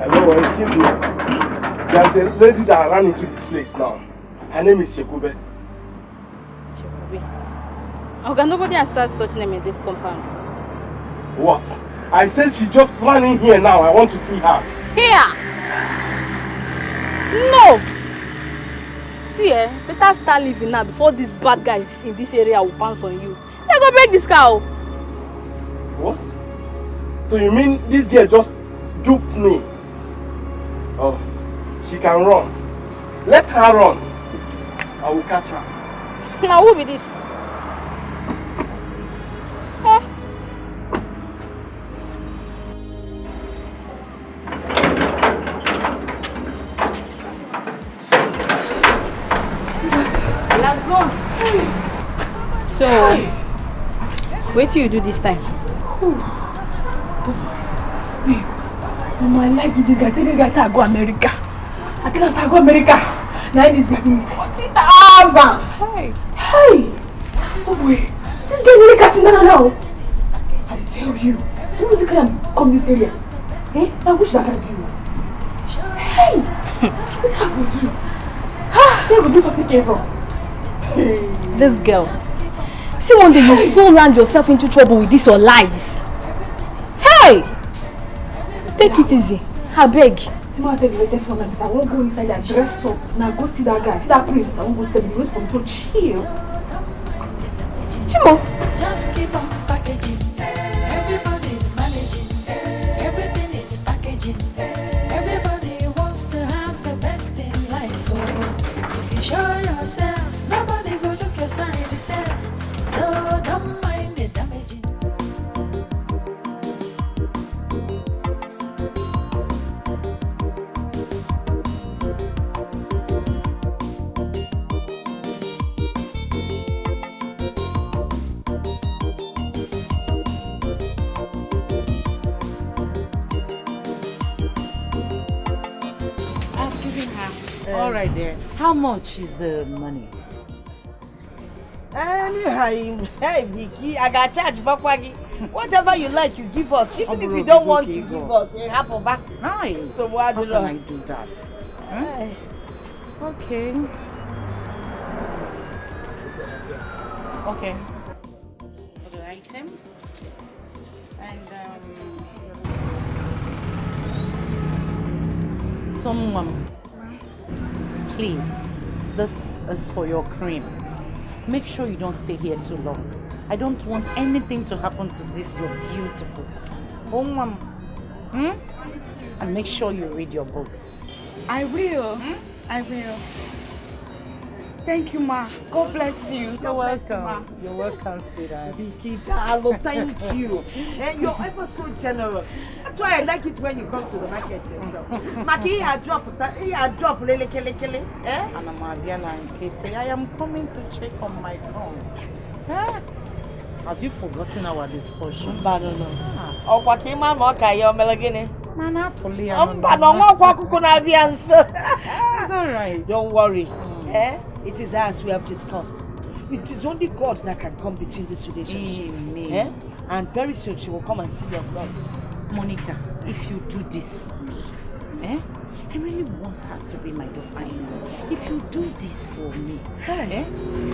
Hello, excuse me. There's a lady that ran into this place now. Her name is Shekube. Shekube? Okay, nobody has started such name in this compound. What? I said she just ran in here now. I want to see her. Here? No! See, better start living now before these bad guys in this area will pounce on you. They go break this cow. What? So you mean this girl just duped me? Oh, she can run. Let her run. I will catch her. Now who be this? Let's go. So, wait till you do this time. Babe, I like this guy. Tell the guy to go America. I can't go America. Now this guy's in 40,000. Hey. Oh wait, this guy really got me now. I tell you, who is gonna come this area? Eh? Now which that can do? Hey, what's happened to? Where would you have to get from? This girl. See, one day you so land yourself into trouble with this or lies. Hey! Take it easy. I beg. I tell you this one, I won't go inside and dress up. Now go see that guy. See that prince. I won't go tell you. Wait for me to chill. Chimo. Just keep on packaging. Everybody's managing. Everything is packaging. Everybody wants to have the best in life. Oh, if you show yourself, nobody will look your side yourself. So don't mind the damaging. All right there. How much is the money? Anyhow, hey Vicky, I got charge Bakwagi. Whatever you like, you give us. Even if you don't want to give us, it happen back. Nice. So what How can I do that? Huh? Okay. Okay. For the item. And someone, please, this is for your cream. Make sure you don't stay here too long. I don't want anything to happen to this your beautiful skin. Oh, mom. And make sure you read your books. I will. I will. Thank you, ma. God bless you. You're welcome. You're welcome, sweetheart. Vicky, darling, thank you. And you're ever so generous. That's why I like it when you come to the market yourself. Maki, he had dropped lele kele kele. Eh? And Mariana and Katie, I am coming to check on my phone. Huh? Have you forgotten our discussion? No. Oh, Wakima, Moka, you're Melagini. It's alright. Don't worry. It is as we have discussed. It is only God that can come between this relationship. Amen. And very soon she will come and see your son. Monica, if you do this for me, I really want her to be my daughter-in-law. If you do this for me, I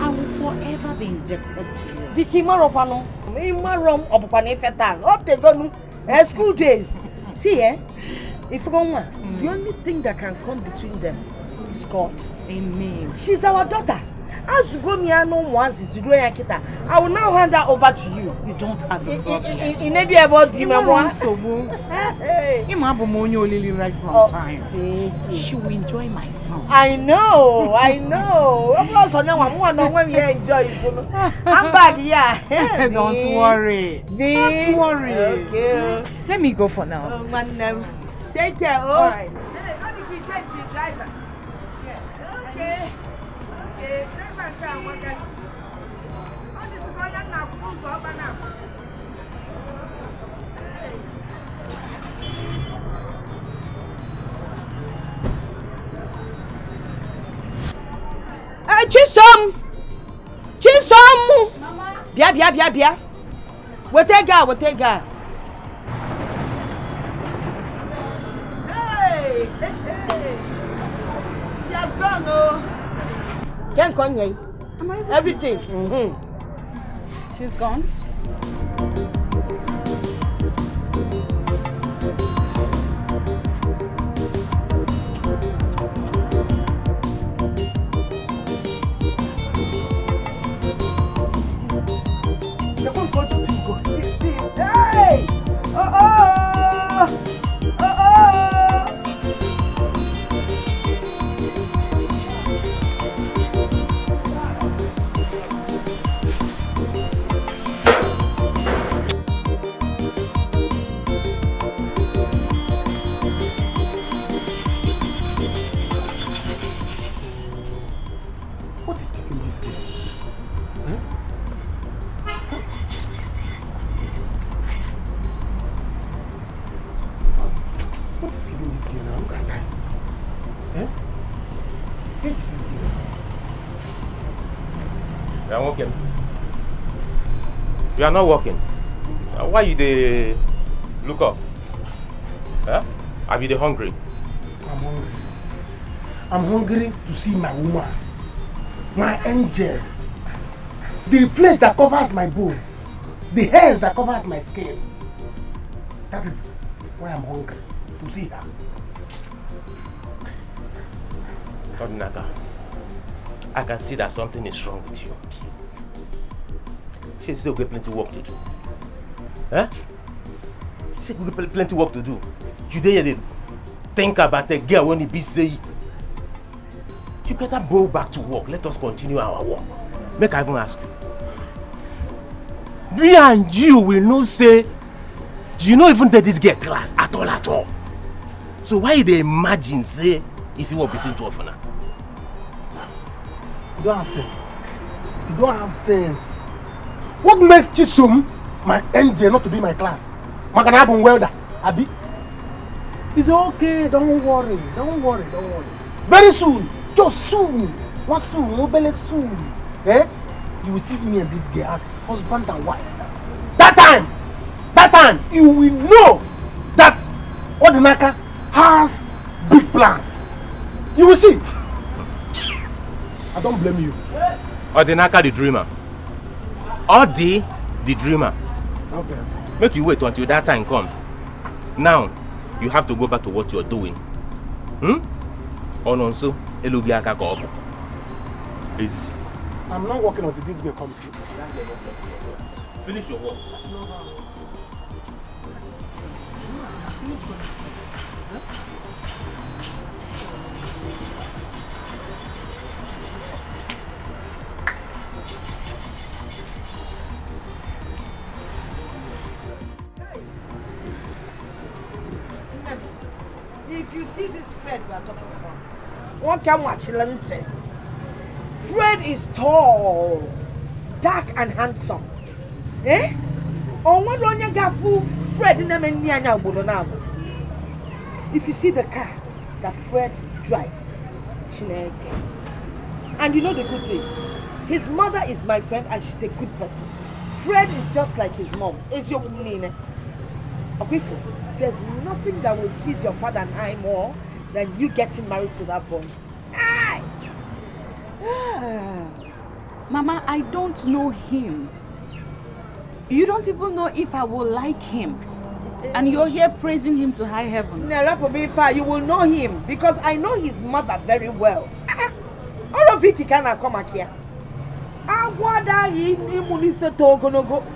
will forever be indebted to you. Vicky Maropano, Marom Opane Fetan, Otegonu, school days. See, if you don't want, the only thing that can come between them is God. Amen. She's our daughter. As you go me no once is doing kita. I will now hand her over to you. You don't have a problem. In maybe about you so right from time. She will enjoy my son. I know. I'm enjoy. I'm back, yeah. Don't worry. Don't worry. Okay. Let me go for now. Take care. All right. Driver. Okay. Chisom! Bia. What take her? Then come here. Everything. She's gone. Hey! What is keeping this girl? Huh? What is keeping this girl now? Look at that. Eh? Hey, this girl. You are working. You are not working. Why you dey look up? Huh? Are you dey hungry? I'm hungry. I'm hungry to see my woman. My angel. The place that covers my bone. The hairs that covers my skin. That is why I'm hungry. To see her. Odinaka, I can see that something is wrong with you. She still got plenty work to do. Huh? She got plenty work to do. You dey think about a girl when you be say. You better go back to work. Let us continue our work. Make I even ask you. Me and you will not say, do you not even take this girl class at all? So why they imagine say if you were between two of now? You don't have sense. You don't have sense. What makes Chisum, my angel, not to be my class? Maganabun welder, Abi? It's okay, don't worry. Very soon, just soon. What soon? Nobel soon. Eh? You will see me and this girl as husband and wife. That time, you will know that Odinaka has big plans. You will see. I don't blame you. Odinaka the dreamer. Odi the dreamer. Okay. Make you wait until that time come. Now, you have to go back to what you're doing. Ononso, elugi aka ka obu. Please. I'm not working until this girl comes here. Finish your work. If you see this Fred we are talking about, one can watch Lente. Fred is tall, dark and handsome. Eh? On one run you got full Fred in the. If you see the car that Fred drives, Chineke. And you know the good thing, his mother is my friend and she's a good person. Fred is just like his mom. Is your name? Okay, there's nothing that will please your father and I more than you getting married to that boy. Aye. Mama, I don't know him. You don't even know if I will like him. And you're here praising him to high heavens. You will know him because I know his mother very well. All of Vicky cannot come here.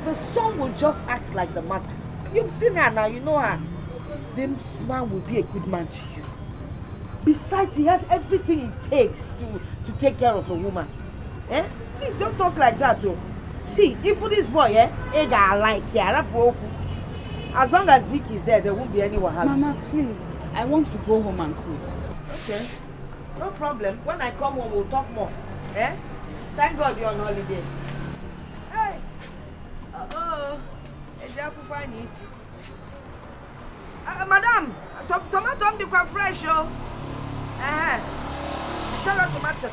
The son will just act like the mother. You've seen her now, you know her. This man will be a good man to you. Besides, he has everything it takes to take care of a woman. Eh? Please don't talk like that, though. See, if for this boy, as long as Vicky is there, there won't be anyone having. Mama, please. I want to go home and cook. Okay. No problem. When I come home, we'll talk more. Eh? Thank God you're on holiday. Hey! Madam, tomato the quite fresh, oh. Tomato.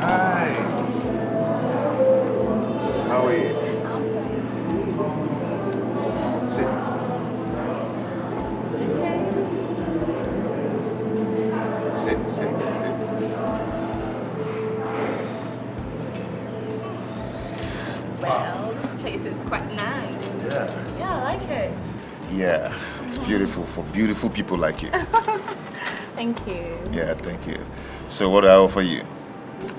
Hi. How are you? Sit. place is quite nice. Yeah. Yeah, I like it. Yeah, it's beautiful for beautiful people like you. Thank you. Yeah, thank you. So what do I offer you?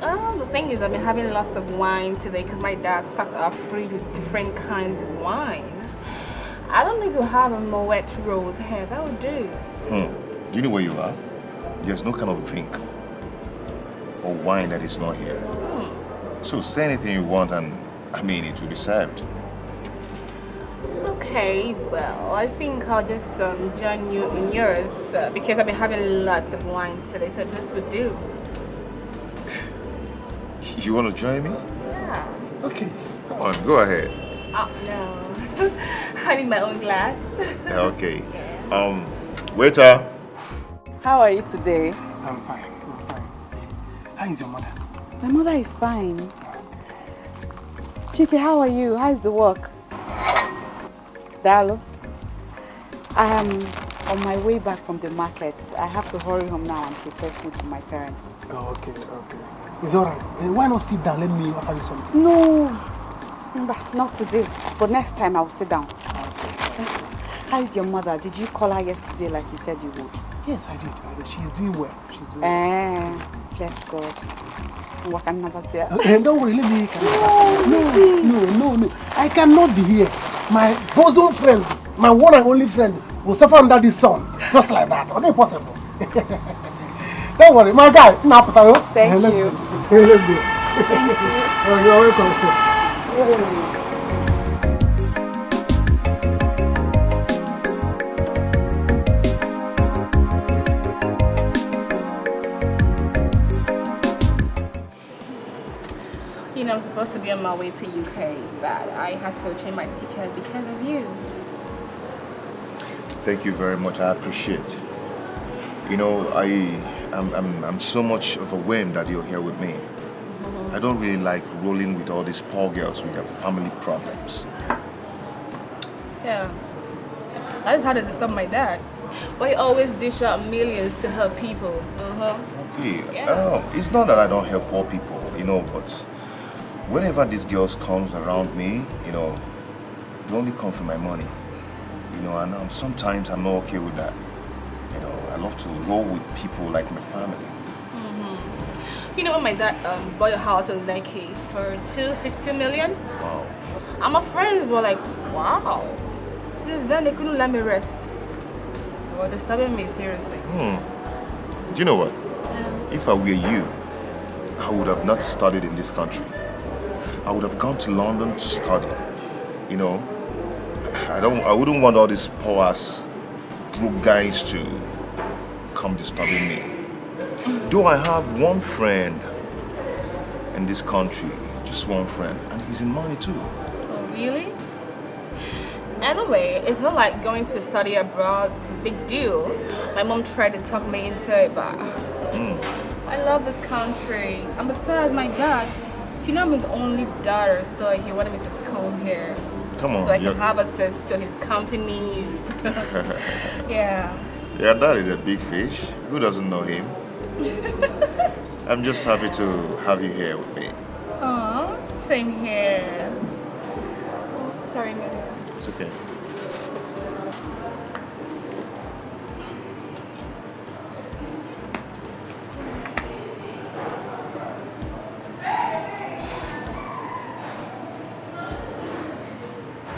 The thing is, I've been having lots of wine today because my dad stocked up 3 different kinds of wine. I don't think you'll have a Moet Rose here. That would do. Do you know where you are? There's no kind of drink or wine that is not here. So say anything you want and, I mean, it will be served. Okay, well, I think I'll just join you in yours because I've been having lots of wine today, so this would do. You want to join me? Yeah. Okay, come on, go ahead. Oh, no. I need my own glass. Okay. Waiter. How are you today? I'm fine. How is your mother? My mother is fine. Chiki, how are you? How is the work? Dalo, I am on my way back from the market. I have to hurry home now and prepare food for my parents. Oh, okay. It's alright. Why not sit down? Let me offer you something. No, not today. But next time I will sit down. Okay. How is your mother? Did you call her yesterday like you said you would? Yes, I did. She's doing well. Bless God. What can never say? Don't worry, let me. No. I cannot be here. My bosom friend, my one and only friend, will suffer under this sun. Just like that. It's impossible. Don't worry, my guy. Thank you. Let's go. You're welcome. You know, I'm supposed to be on my way to UK, but I had to change my ticket because of you. Thank you very much. I appreciate. You know, I'm so much of a whim that you're here with me. I don't really like rolling with all these poor girls with their family problems. Yeah. I just had to disturb my dad. But he always dish out millions to help people. Okay. Yeah. It's not that I don't help poor people, you know, but whenever these girls comes around me, you know, they only come for my money. You know, and sometimes I'm not okay with that. You know, I love to roll with people like my family. You know when my dad bought a house in Lekki for 250 million? Wow. And my friends were like, wow. Since then they couldn't let me rest. They were disturbing me seriously. Do you know what? If I were you, I would have not studied in this country. I would have gone to London to study. You know, I wouldn't want all these poor ass broke guys to come disturbing me. Though I have one friend in this country, just one friend, and he's in money too. Oh, really? Anyway, it's not like going to study abroad is a big deal. My mom tried to talk me into it, but I love this country. And besides, my dad, you know, I'm the only daughter, so he wanted me to school here. Come on. So I can have access to his company. Yeah. Yeah, that is a big fish. Who doesn't know him? I'm just happy to have you here with me. Aw, same here. Oh, sorry, Mary. It's okay.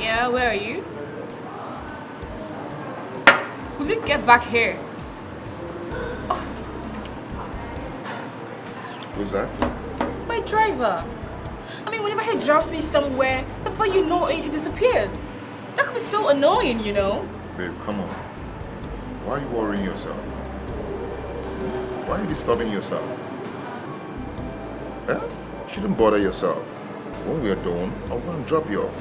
Yeah, where are you? Will you get back here? Who's that? My driver. I mean, whenever he drops me somewhere, before you know it, he disappears. That could be so annoying, you know? Babe, come on. Why are you worrying yourself? Why are you disturbing yourself? You shouldn't bother yourself. When we are done, I'll go and drop you off.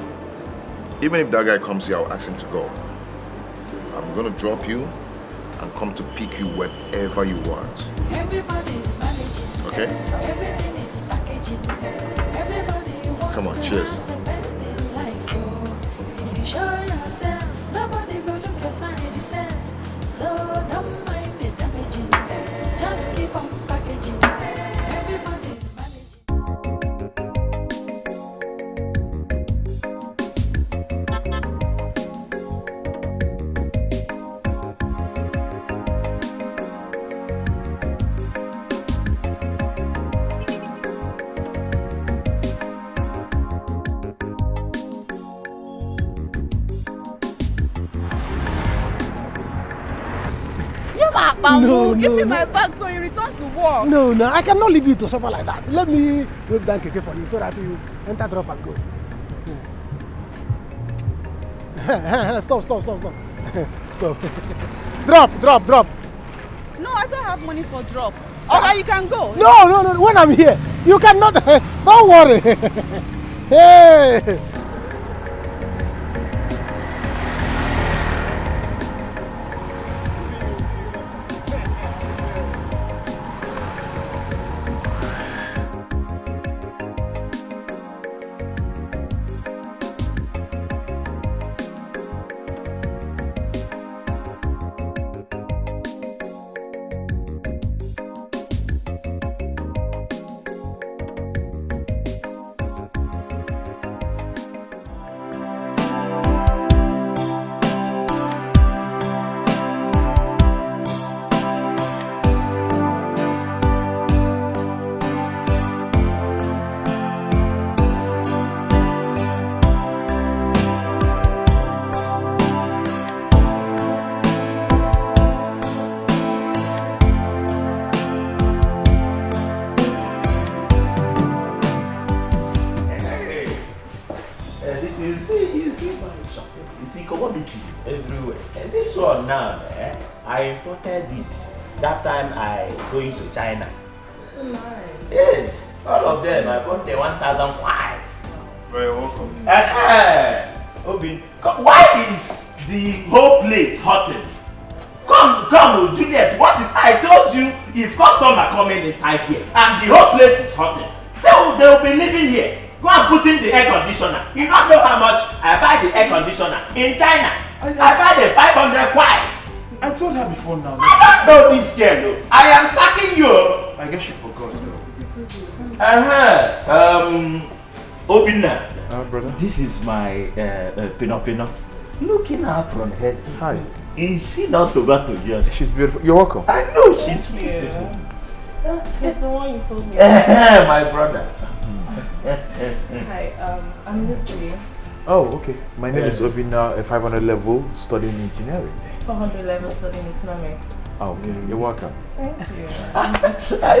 Even if that guy comes here, I'll ask him to go. I'm gonna drop you and come to pick you whenever you want. Everybody's managing. Okay? Everything is packaging. Everybody wants Come on, to cheers. have the best in life. Oh, if you show yourself, nobody will look aside yourself. So don't mind the damaging. Just keep on packaging. Everybody's managing. Bamboo, give me my bag so you return to work. No, I cannot leave you to suffer like that. Let me wave down keke for you so that you enter, drop and go. Stop. Stop. Drop. No, I don't have money for drop. Okay, you can go. No. When I'm here, you cannot. Don't worry. Hey. I imported it that time I going to China. So nice. Yes, all of them. I bought the 1,005. Very welcome. Obi, why is the whole place hurting? Come, Juliet. What is? I told you if customer coming inside here and the whole place is hurting, they will be living here. Go and put in the air conditioner. You don't know how much I buy the air conditioner in China. I buy the 500 kwai. I told her before now. I don't know this girl, no. I am sacking you. I guess she forgot, though. Obina. Brother. This is my Pino. Looking up from head. Hi. Is she not about to just? She's beautiful. You're welcome. I know she's beautiful. He's the one you told me. My brother. Hi, I'm Lucy. Oh, okay. My name is Obina, a 500 level studying engineering. 400 level studying economics. Oh, okay. You're welcome. Thank you.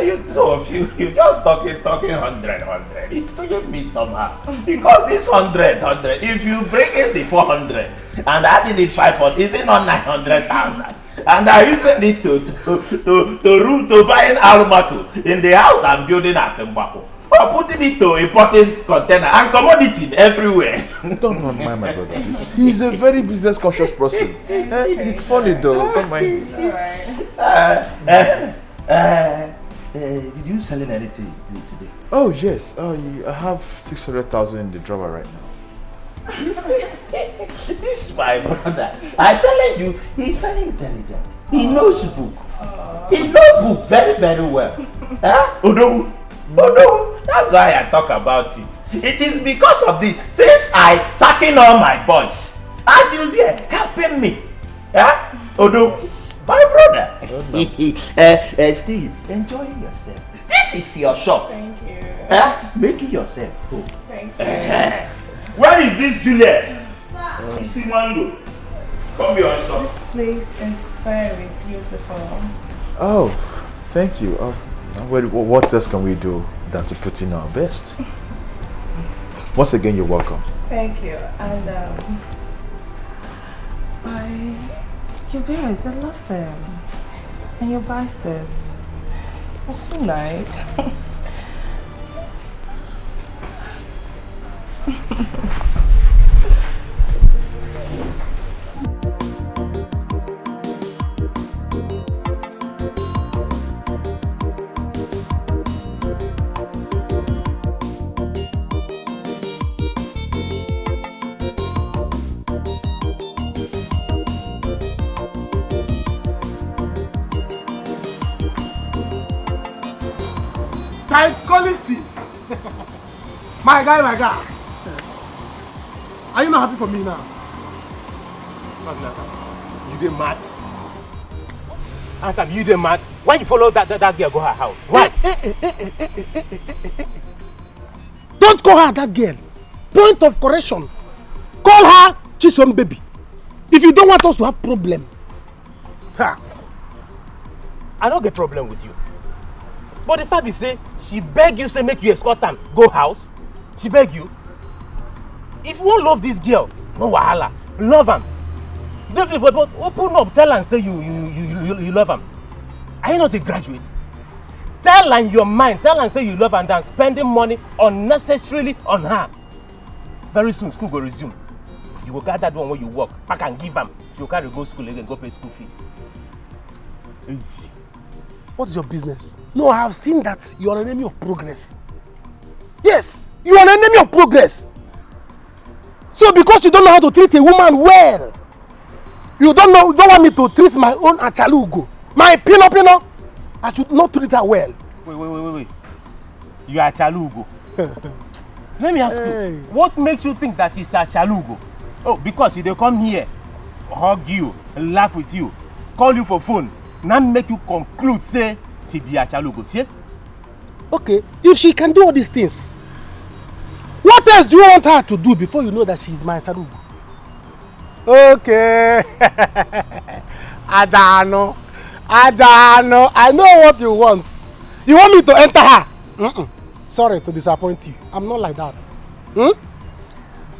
You two of you just talking 100. It's doing me somehow. Because this 100, if you break it the 400 and adding it 500, is it not 900,000? And I using it to buying aromato in the house I'm building at Mbako. Or putting it to importing container and commodity everywhere. Don't mind my brother. He's a very business conscious person. It's funny though. Don't mind him. Did you selling anything today? Oh yes. I have 600,000 in the drawer right now. You see, this is my brother. I'm telling you, he's very intelligent. He knows book. He knows book very, very well. Oh no. That's why I talk about it. It is because of this. Since I sacking all my boys, and you there helping me. Oh no, my brother. Steve, enjoying yourself. This is your shop. Thank you. Making yourself home. Thank you. Where is this Juliet? Isi Mango. Come here on shop. This place is very beautiful. Oh, thank you. What else can we do than to put in our best? Once again, you're welcome. Thank you. And your bears, I love them. And your biceps are so nice. I'm calling fees. My guy. Are you not happy for me now? You dey mad? Answer me, you dey mad? Why you follow that girl go her house? Why? Don't call her that girl. Point of correction. Call her Chisom baby. If you don't want us to have problem. Ha. I don't get problem with you. But the fact is say, she beg you say make you escort am go house. She beg you. If you won't love this girl, no wahala. Love am. But open up, tell her and say you love am. Are you not a graduate? Tell her in your mind, tell her and say you love her than spending money unnecessarily on her. Very soon school will resume. You will get that one when you work, pack and give am. You carry go school again, go pay school fee. Easy. What is your business? No, I have seen that you are an enemy of progress. Yes, you are an enemy of progress. So because you don't know how to treat a woman well, you don't want me to treat my own achalugo, my pino, I should not treat her well. Wait. You are achalugo. Let me ask you, what makes you think that it's achalugo? Oh, because they come here, hug you, laugh with you, call you for phone, now make you conclude, say, she be achalugo, see? Okay, if she can do all these things, what else do you want her to do before you know that she is my achalugo? Okay. Ajano, I know what you want. You want me to enter her? Sorry to disappoint you. I'm not like that.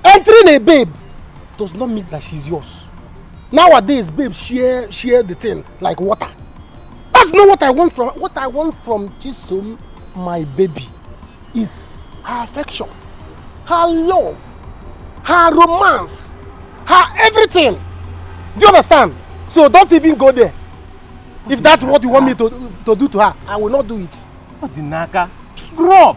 Entering a babe does not mean that she's yours. Nowadays, babe share the thing like water. That's not what I want from. What I want from Chisom, my baby, is her affection, her love, her romance, her everything. Do you understand? So don't even go there. If that's what you want me to do to her, I will not do it. What's the naka? Grow up.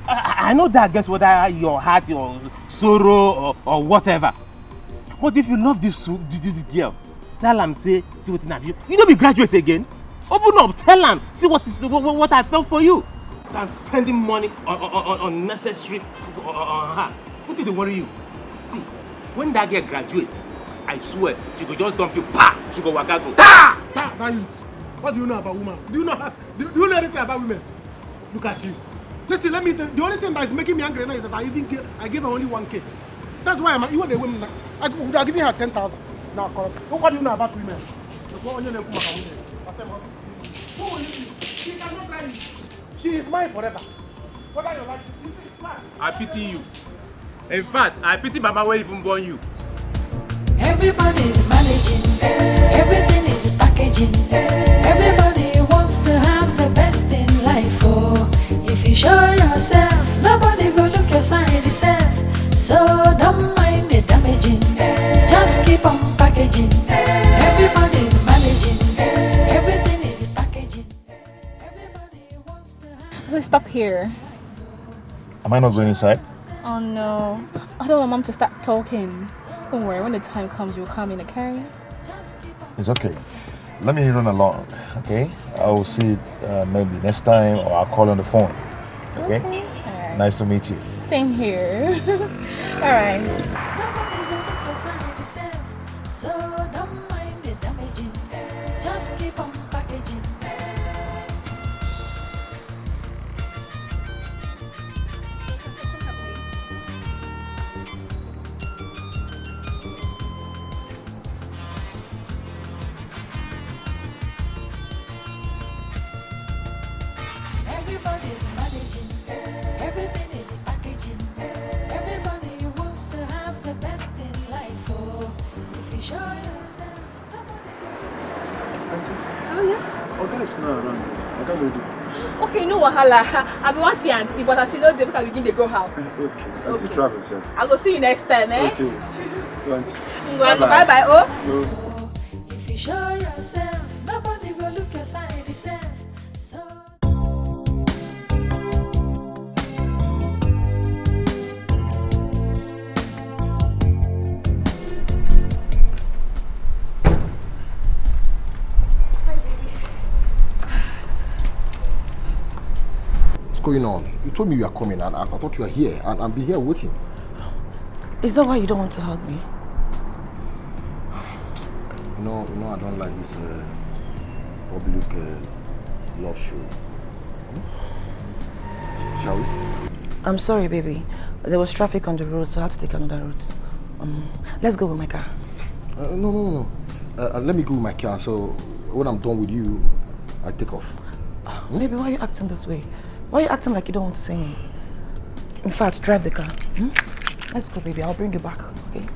I know that gets whether your heart, your sorrow, or whatever. But if you love this girl, tell him, say, see what have you. You don't be graduate again. Open up, tell him, see what I felt for you. Than spending money on unnecessary on her. What did they worry you? See, when that girl graduates, I swear, she could just dump you, pa! She go waka go. Ta! What do you know about women? Do you know anything about women? Look at you. Listen, let me tell you, the only thing that is making me angry now is that I gave her only 1K. That's why I'm even a woman. I would have given her 10,000. Now, what do you know about women? She cannot try it. She is mine forever. Whether you like it, I pity you. In fact, I pity Mama where even born you. Everybody's managing, everything is packaging. Everybody wants to have the best in life. Oh, if you show yourself, nobody will look your side yourself. So don't mind the damaging, just keep on packaging. Everybody's managing, everything is packaging. Everybody wants to have. Let's stop here. Am I not going inside? Oh no, I don't want Mom to start talking. Don't worry, when the time comes, you'll come in, okay? It's okay. Let me run along, okay? I will see it maybe next time, or I'll call on the phone, okay? Right. Nice to meet you. Same here. Alright. Nobody will look your side yourself. So don't mind the damaging, just keep on packaging. Everybody's managing, everything is packaging. Everybody wants to have the best in life. Oh, if you show yourself, nobody will Oh yeah? Okay, it's not around. I can't do. Okay, no wahala. I be want see auntie, but as you know, they can begin to go house. Okay. Auntie travel, sir. I will see you next time, eh? Okay. Auntie. Bye bye. Oh. Oh, if you show yourself, nobody will look your side yourself. So. What's going on? You told me you are coming and I thought you were here and I'll be here waiting. Is that why you don't want to hug me? You know, I don't like this public love show. Shall we? I'm sorry, baby. There was traffic on the road, so I had to take another route. Let's go with my car. No. Let me go with my car. So when I'm done with you, I take off. Baby, why are you acting this way? Why are you acting like you don't want to see me? In fact, drive the car. Let's go, baby. I'll bring you back, okay?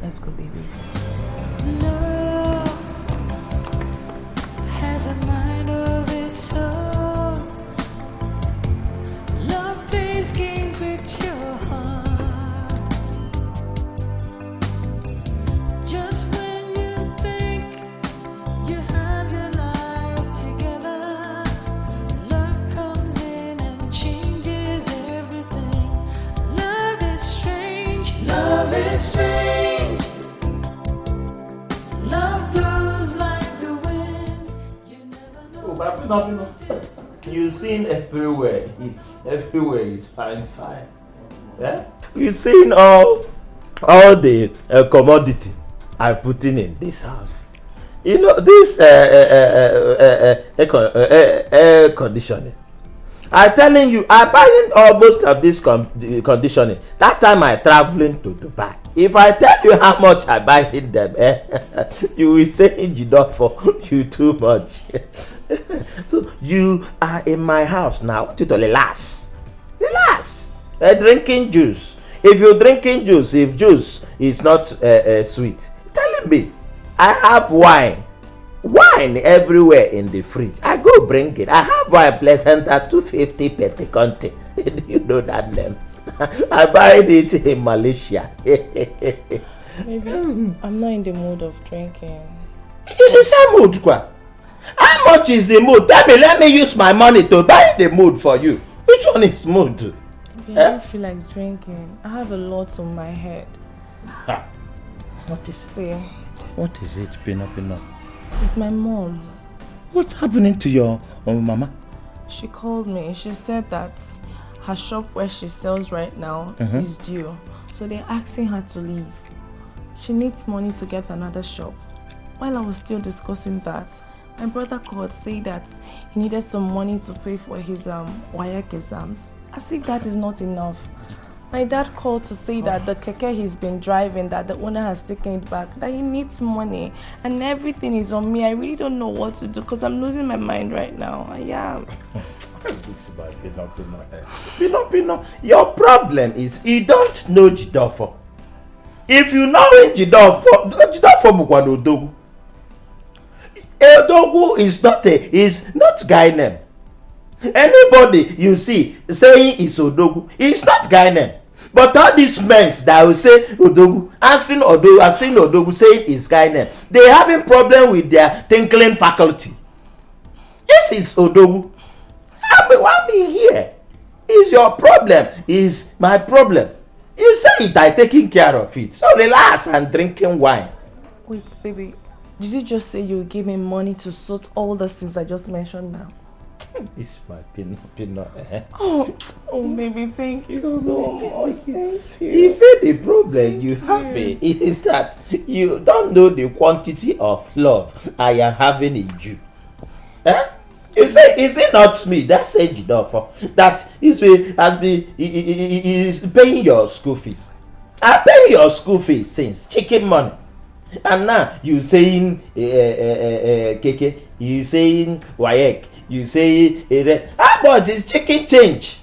Let's go, baby. Love has a mind of its own. Love plays games with your heart. Just when you think you have your life together, love comes in and changes everything. Love is strange. Love is strange. Love blows like the wind. You never know. You've seen everywhere. Everywhere is fine. Yeah? You've seen all the commodity I put in this house. You know this air conditioning. I'm telling you, I'm buying almost of this conditioning. That time I traveling to Dubai. If I tell you how much I buy in them, you will say enough for you too much. So you are in my house now. I want you to relax. Relax. Drinking juice. If you're drinking juice, if juice is not sweet, telling me I have wine. Wine everywhere in the fridge. I go bring it. I have wine Placenta 250 Peticonte. Do you know that name? I buy it in Malaysia. Maybe I'm not in the mood of drinking. In the same mood, quoi? How much is the mood? Tell me, let me use my money to buy the mood for you. Which one is mood? Maybe I don't feel like drinking. I have a lot on my head. What is See, What is it, Pino? it's my mom. What's happening to your mama? She called me. She said that her shop where she sells right now is due. So they're asking her to leave. She needs money to get another shop. While I was still discussing that, my brother called saying that he needed some money to pay for his WAEC exams. As if that is not enough. My dad called to say that the keke he's been driving, that the owner has taken it back, that he needs money, and everything is on me. I really don't know what to do because I'm losing my mind right now. I am. Pino, your problem is you don't know Jidofo. If you know Jidofo Bukwano Odogu. Odogu is not guy name. Anybody you see saying is Odogu, it's not guy name. But all these men that will say Odogu, asking Odogu saying is guy name, they having problem with their thinking faculty. Yes, it's Odogu. Why me here? Is your problem? Is my problem? You say it, I taking care of it. So relax and drinking wine. Wait, baby. Did you just say you would give me money to sort all the things I just mentioned now? It's my Pino. Oh, baby, thank you so much. Thank you. You see, the problem you have is that you don't know the quantity of love I am having in you. You say, is it not me? That's enough. That is paying your school fees. I pay your school fees since chicken money. And now you saying keke, you saying WAEC, you say how much is chicken change?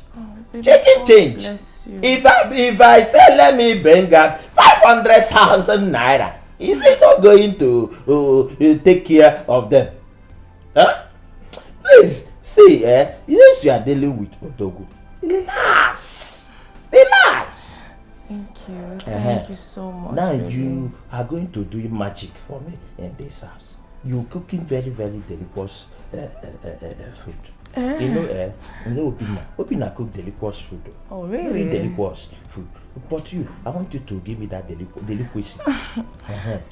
Chicken change. Bless you. If I say let me bring up 500,000 naira, is it not going to take care of them? Huh? Please see, yes, you are dealing with Odogu. Relax. Thank you. Thank you so much. Now baby. you are going to do magic for me in this house. You're cooking very, very delicious food. You know, Obina cook delicious food. Oh, really? Very delicious food. But I want you to give me that delicacy.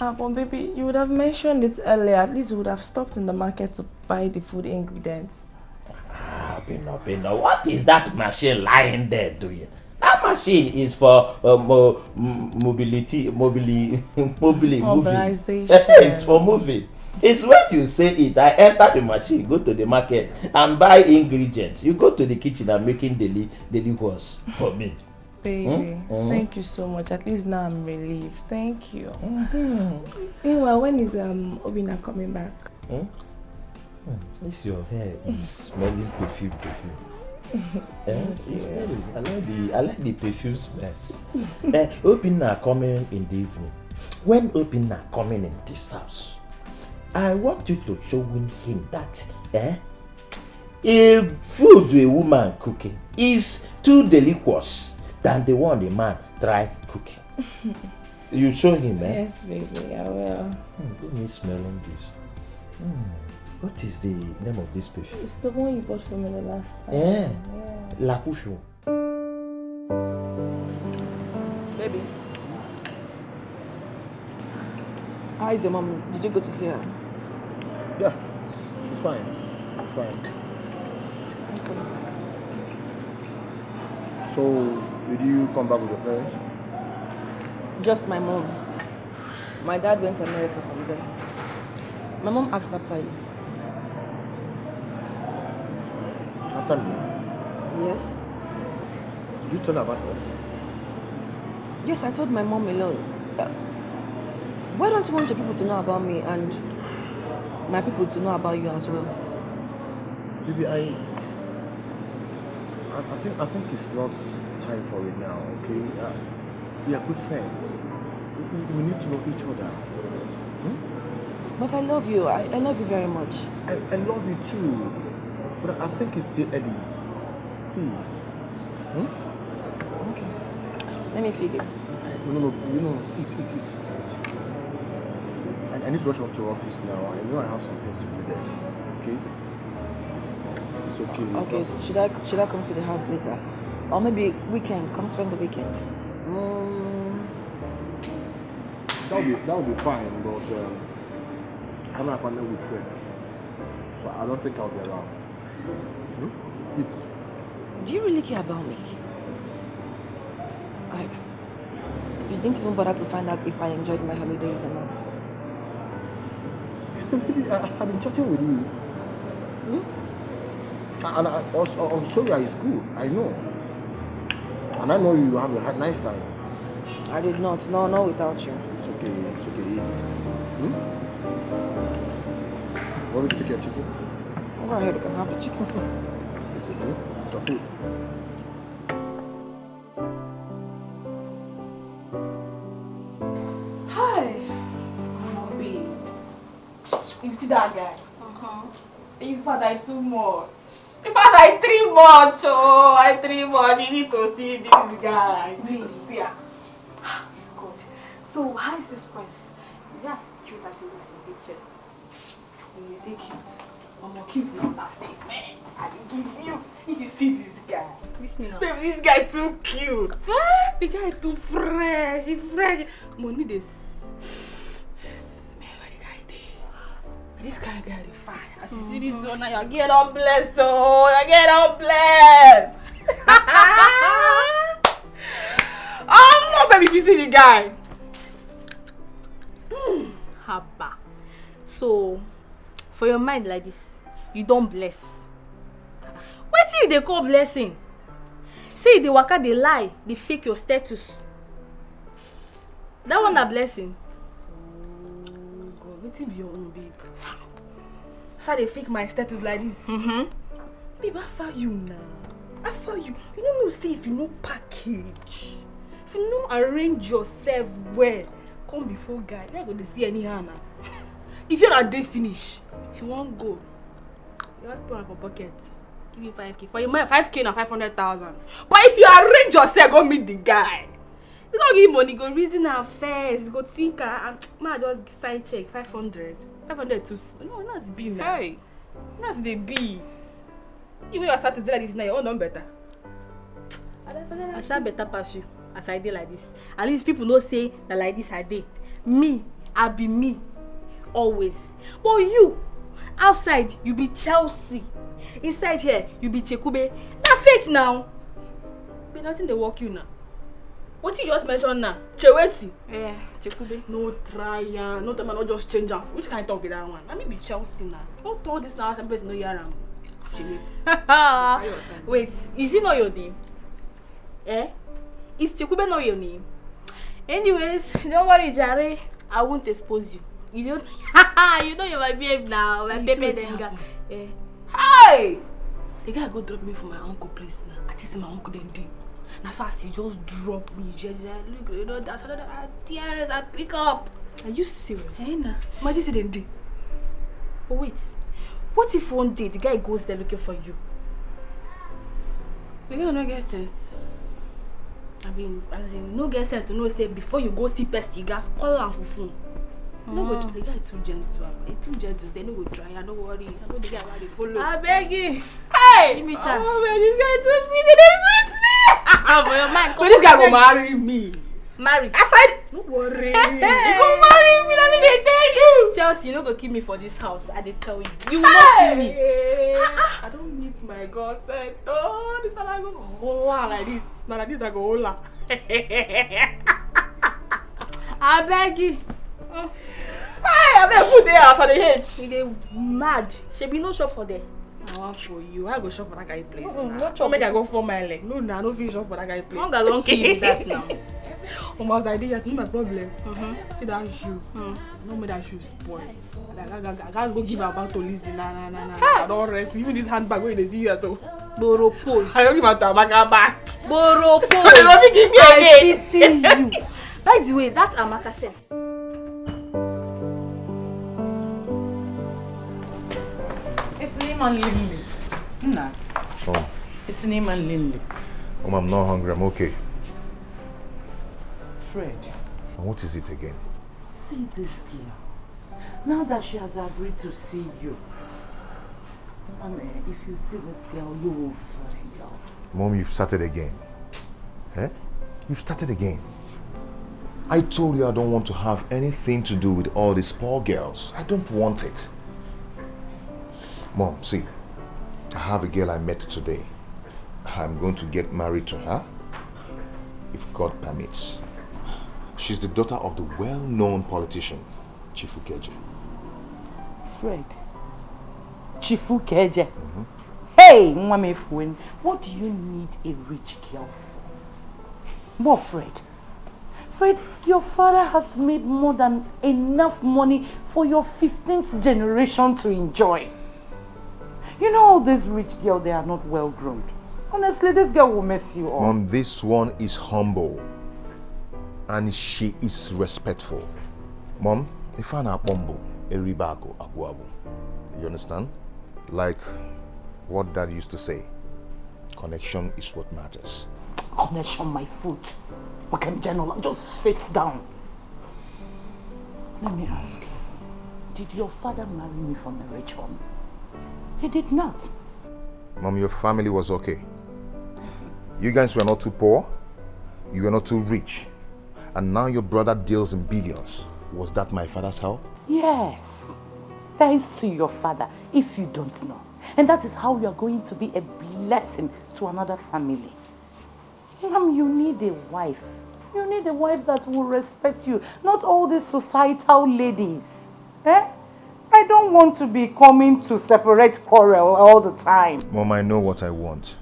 But baby, you would have mentioned it earlier. At least you would have stopped in the market to buy the food ingredients. Pino, what is that machine lying there doing? That machine is for mobilization. It's for moving. It's when you say it, I enter the machine, go to the market and buy ingredients. You go to the kitchen and making delicious for me. Baby, thank you so much. At least now I'm relieved. Thank you. Meanwhile, when is Obina coming back? This your hair is smelling perfume. It's smelling. I like the perfume smells. Open are coming in the evening. When open are coming in this house, I want you to show him that if food a woman cooking is too delicious than the one the man try cooking. You show him, Yes, baby, I will. Let me smell on this. What is the name of this perfume? It's the one you bought for me the last time. Yeah. La Pouchon. Baby. How is your mom? Did you go to see her? Yeah, she's fine. She's fine. Okay. So, did you come back with your parents? Just my mom. My dad went to America from there. My mom asked after you. After me? Yes? Did you tell her about us? Yes, I told my mom alone. Why don't you want your people to know about me and my people to know about you as well? Baby, I think it's not time for it now, okay? We are good friends. We need to know each other. But I love you. I love you very much. I love you too. But I think it's still early. Please. Okay. Let me figure. No. Eat. I need to rush off to office now. I know I have some things to do there. Okay? It's okay. Okay, so should I come to the house later? Or maybe weekend, come spend the weekend. That would be fine, but I'm an appointment with Fred. So I don't think I'll be around. Do you really care about me? Like, you didn't even bother to find out if I enjoyed my holidays or not. I've been chatting with you. And Australia is good, I know. And I know you have a nice time. I did not. No, not without you. It's okay. Want me to take your chicken? Go ahead, you can have the chicken. It's okay. It's your food. Hi. Babe. You see that guy? In fact, I too much. In fact, I three much. Oh, I three much. You need to see this guy. Really? Yeah. Good. So, how is this prince? He's just cute as he looks in pictures. He's so cute. I'm not cute with that statement. I will give you. If you see this guy. Baby, this guy too cute. The guy too fresh. He's fresh. Money this. This kind of guy is fine. As you see this one now, you get on blessed, oh, you get on blessed. Oh, no, baby, you see the guy. Haba. So, for your mind like this, you don't bless. What if they call blessing? Say they waka, they lie, they fake your status. That one a blessing. Oh, God, what be your own, babe? So they fake my status like this. Babe, how far you now? How far you? You don't know, say if you know package, if you know arrange yourself well, come before guy. You're not going to see any hand now. If you're not day finish, if you won't go, you just put on your pocket. Give you 5K. For your money, 5K and 500,000. But if you arrange yourself, go meet the guy. You don't give money, go reason her first, go think and man just sign check 500. 500 too small. No, that's B now. Hey, that's the B. You when you start to do like this now, your own done better. I shall better pass you as I did like this. At least people don't say that like this I did. Me, I be me. Always. But you, outside, you be Chelsea. Inside here, you be Chekube. That fake now. But nothing they work you now. What you just mentioned now? Cheweti. Yeah, Chekube. No try, no time, not just change am. Which kind of talk is that one? I mean be Chelsea now. Don't talk this now, some person no hear am. Wait, is it not your name? Eh? Is Chekube not your name? Anyways, don't worry, Jare. I won't expose you. You don't. You know you're my babe now. My baby denga. Hey! The guy go drop me for my uncle place now. I think my uncle them do. Now so as he just drop me, look, you know, that's another tears I pick up. Are you serious? Nah. Imagine say them do. But wait, what if one day the guy goes there looking for you? The guy no get sense. I mean, as in, no get sense to know say before you go see Pesty, you guys call him for phone. No go. The guy too gentle. He too gentle. Say no go try. I don't worry. I know the guy why they follow. I beg you. Hey, Give me chance. Oh man, this guy too sweet. He dey sweet me. But your man, But this guy go marry me. marry. Aside, no worry. He go marry me. Let me dey tell you. Chelsea, you no go keep me for this house. I dey tell you. You will not kill me. I don't meet my girlfriend. Oh, this one I go hola like this. Now like this I go hola. I beg you. Hey, I'm there food there after the hedge. You dey mad. She be no shop for there. I want for you. I go shop for that guy place. No Chop. Make I go for my leg. No, nah, no fit shop for that guy place. Hunger don't kill you that now. Almost I did that. My problem. See that shoes. No make that shoes spoil. I gotta go give her back to Lizzie. Nah. I don't rest. Even this handbag where they see you so. Boro pose. I don't give her to Amaka back. Boro pose. They don't give me again. I pity you. By the way, that's Amaka self. It's name and Lindley. Nah. Oh. It's name and Lindley. I'm not hungry. I'm okay. Fred. And what is it again? See this girl. Now that she has agreed to see you, Mommy, if you see this girl, you will fall in love. Mom, you've started again. Eh? You've started again. I told you I don't want to have anything to do with all these poor girls. I don't want it. Mom, see, I have a girl I met today. I'm going to get married to her, if God permits. She's the daughter of the well-known politician, Chifu Keje. Fred. Chifu Keje. Hey, Mwame Fuen, what do you need a rich girl for? What, Fred? Fred, your father has made more than enough money for your 15th generation to enjoy. You know all these rich girls, they are not well groomed. Honestly, this girl will mess you up. Mom, this one is humble. And she is respectful. Mom, if I'm not humble, eribago aguabo. You understand? Like what Dad used to say, connection is what matters. Connection, my foot. Okay, General, just sit down. Let me ask you, did your father marry me from a rich home? He did not. Mom, your family was okay. You guys were not too poor. You were not too rich. And now your brother deals in billions. Was that my father's help? Yes. Thanks to your father, if you don't know. And that is how you are going to be a blessing to another family. Mom, you need a wife. You need a wife that will respect you. Not all these societal ladies. Eh? I don't want to be coming to separate quarrel all the time. Mom, I know what I want.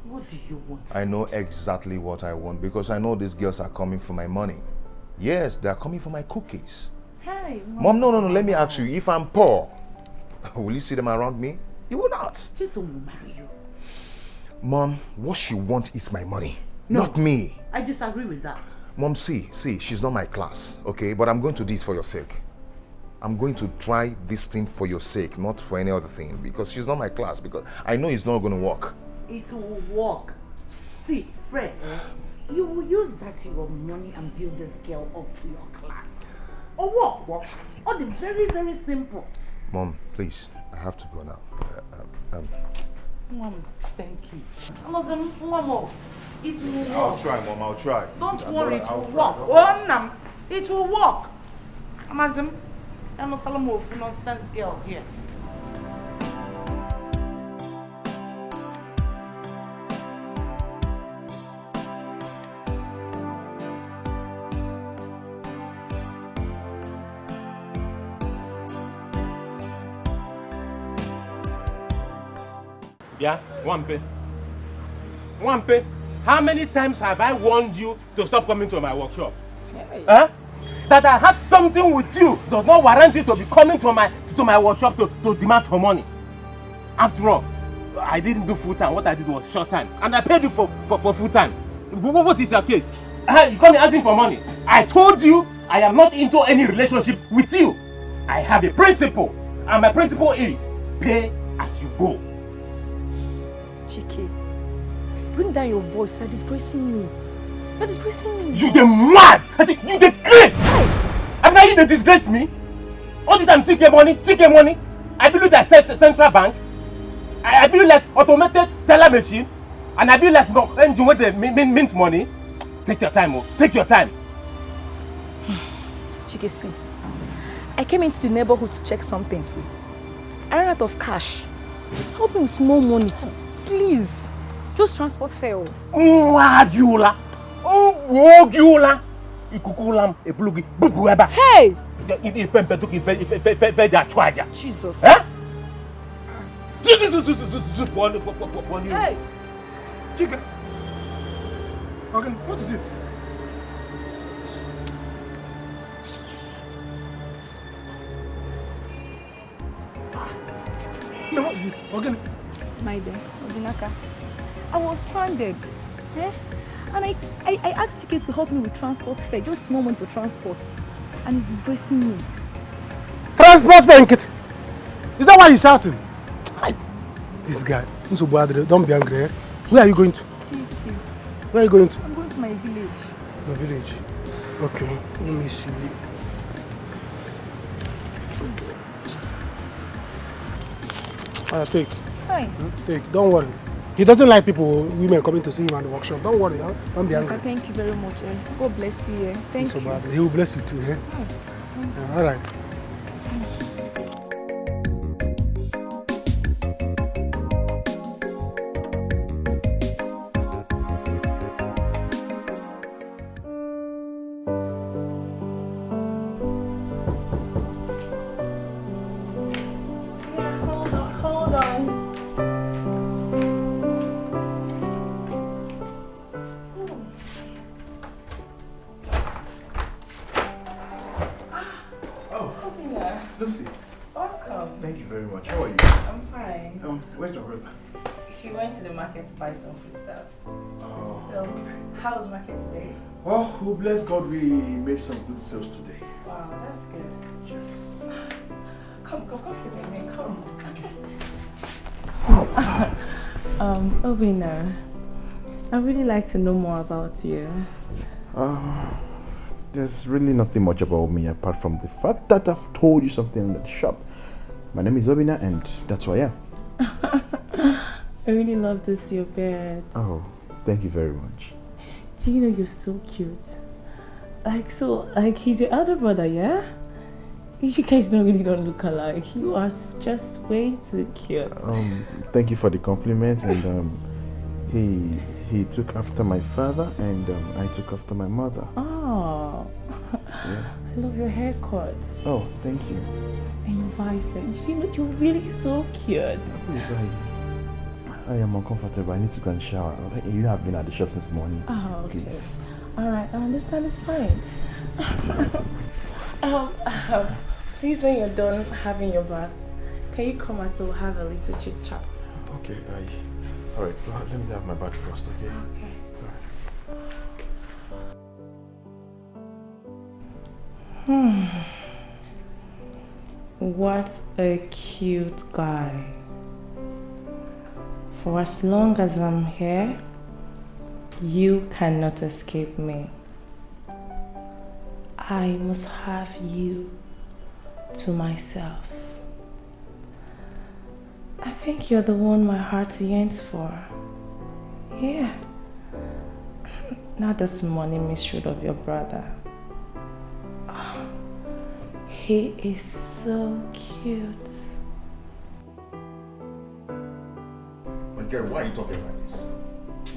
What do you want? I know exactly what I want because I know these girls are coming for my money. Yes, they are coming for my cookies. Hey, Mom, no. Let me ask you, if I'm poor, will you see them around me? You will not. Chisom will marry you. Mom, what she wants is my money, No. not me. I disagree with that. Mom, see, she's not my class, okay? But I'm going to do this for your sake. I'm going to try this thing for your sake, not for any other thing, because she's not my class, because I know it's not going to work. It will work. See, Fred, you will use that your money and build this girl up to your class. Or what? Or the very, very simple. Mom, please, I have to go now. Mom, thank you. Amazon, Mom, it will work. I'll try, Mom, I'll try. Don't worry, it will work. Oh, no, it will work. Amazon, I'm not telling you of nonsense girl here. Yeah, Wampe. Wampe, how many times have I warned you to stop coming to my workshop? Hey. Huh? That I had something with you does not warrant you to be coming to my workshop to demand for money. After all, I didn't do full time. What I did was short time. And I paid you for full time. What is your case? You come asking for money. I told you I am not into any relationship with you. I have a principle. And my principle is pay as you go. Chike, bring down your voice. You're disgracing me. You're disgracing me. You the mad! I said, you the grace! I mean, are you the disgrace me? All the time, take money. I believe that central bank. I believe like automated teller machine. And I believe like no engine with the mint money. Take your time, take your time. Chike, see, I came into the neighborhood to check something. I ran out of cash. Help me with small money too. Please. Just transport fare. Hey! Jesus. Huh? Hey! Chike. Again, what is it? No, what is it? Again. My dear, Odinaka, I was stranded. Eh? And I asked Chike to help me with transport fare, just small money for transport. And he's disgracing me. Transport fare, Nkit. Is that why you're shouting? This guy. Don't be angry. Eh? Where are you going to? Chike. Where are you going to? I'm going to my village. My village. Okay. Let me see. Take. Fine. Take. Don't worry. He doesn't like women coming to see him at the workshop. Don't worry. Huh? Don't be angry. Thank you very much. Eh? God bless you. Eh? Thank you. Bad. He will bless you too. Eh? All right. Buy some foodstuffs. So, how was market today? Oh, bless God, we made some good sales today. Wow, that's good. Yes. Come sit with me, come. Obina, I'd really like to know more about you. There's really nothing much about me apart from the fact that I've told you something in the shop. My name is Obina and that's who I am. I really love this, your beard. Oh, thank you very much. Do you know you're so cute? Like he's your elder brother, yeah? You guys don't look alike. You are just way too cute. Thank you for the compliment. And he took after my father, and I took after my mother. Oh, yeah. I love your haircut. Oh, thank you. And your bicep. You know, you're really so cute. Please, I am uncomfortable. I need to go and shower. You have been at the shop since morning. Oh, okay. Please. Alright, I understand. It's fine. Please, when you're done having your bath, can you come and so have a little chit chat? Okay. Alright, let me have my bath first, okay? Okay. What a cute guy. For as long as I'm here, you cannot escape me. I must have you to myself. I think you're the one my heart yearns for. Yeah. Not this money misread of your brother. Oh, he is so cute. Gary, why are you talking like this?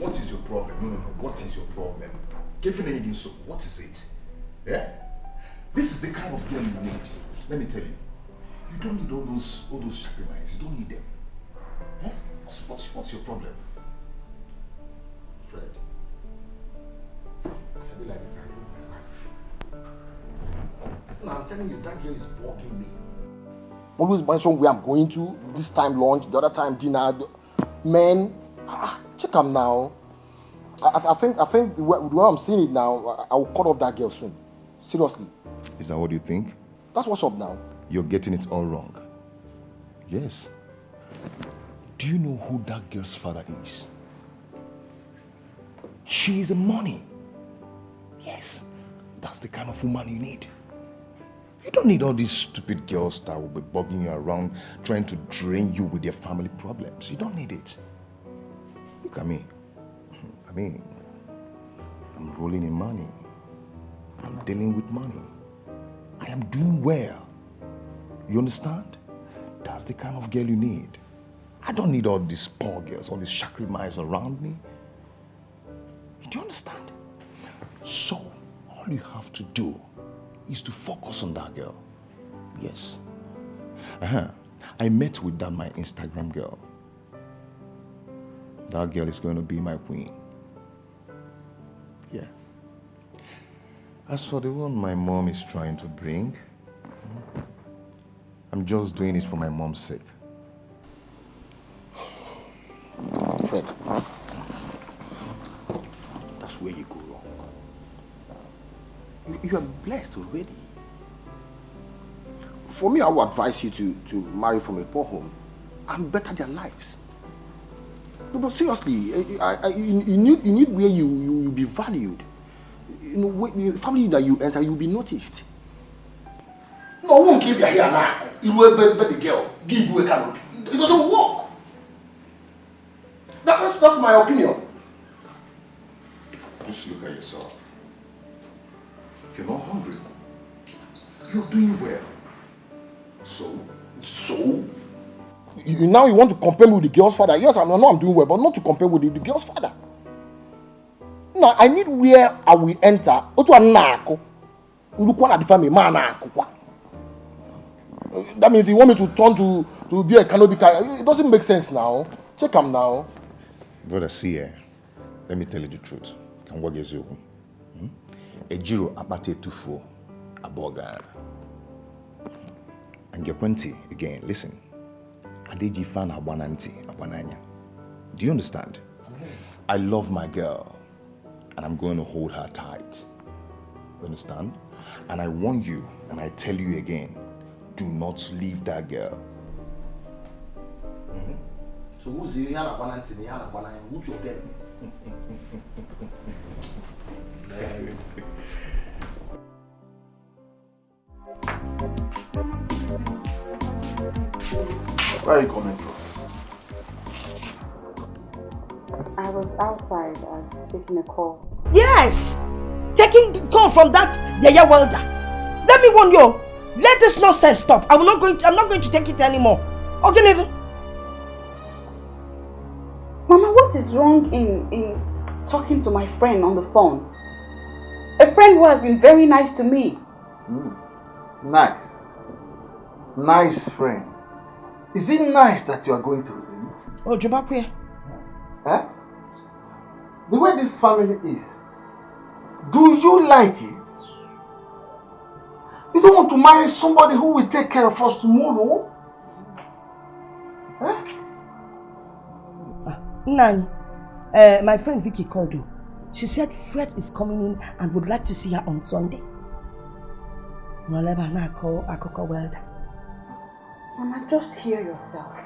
What is your problem? No. What is your problem? What is it? Yeah? This is the kind of girl you need. Let me tell you. You don't need all those sharpie lines. You don't need them. Huh? What's your problem? Fred. It's a bit like this I live my life. No, I'm telling you, that girl is bugging me. always mention where I'm going to. This time lunch, the other time dinner. Man, check him now. I think the way I'm seeing it now, I will cut off that girl soon. Seriously. Is that what you think? That's what's up now. You're getting it all wrong. Yes. Do you know who that girl's father is? She is a money. Yes. That's the kind of woman you need. You don't need all these stupid girls that will be bugging you around, trying to drain you with their family problems. You don't need it. Look at me. I'm rolling in money. I'm dealing with money. I am doing well. You understand? That's the kind of girl you need. I don't need all these poor girls, all these shakri mice around me. Do you understand? So, all you have to do is to focus on that girl. Yes. I met with that my Instagram girl. That girl is going to be my queen. Yeah. As for the one my mom is trying to bring, I'm just doing it for my mom's sake. Fred, that's where you go wrong. You are blessed already. For me, I would advise you to marry from a poor home and better their lives. No, but seriously, you need where you be valued. You know, the family that you enter, you'll be noticed. No, I won't keep you here now. You will bet the girl, give you a canopy. It doesn't work. That's my opinion. Just look at yourself. You're not hungry. You're doing well. So? Now you want to compare me with the girl's father? Yes, I know I'm doing well, but not to compare with the girl's father. Now I need where I will enter. That means you want me to turn to be a canopy carrier. It doesn't make sense now. Check him now. Brother, see here. Let me tell you the truth. Can what is you? Ejiro abate tufo aboga. And your plenty again. Listen. Adeji fan abwananti abwananya. Do you understand? I love my girl, and I'm going to hold her tight. You understand? And I warn you, and I tell you again, do not leave that girl. So who's the Yana Bananti, Yana Banan? Which of them? Where are you coming from? I was outside. I was taking a call. Yes! Taking the call from that Yaya welder. Let me warn you. Let this nonsense stop. I'm not going to take it anymore. Okay, little. Mama, what is wrong in talking to my friend on the phone? A friend who has been very nice to me. Nice friend. Is it nice that you are going to eat? Oh, Jubapwe. Eh? The way this family is, do you like it? You don't want to marry somebody who will take care of us tomorrow? Eh? Nani, my friend Vicky called you. She said Fred is coming in and would like to see her on Sunday. Welder. Mama, just hear yourself.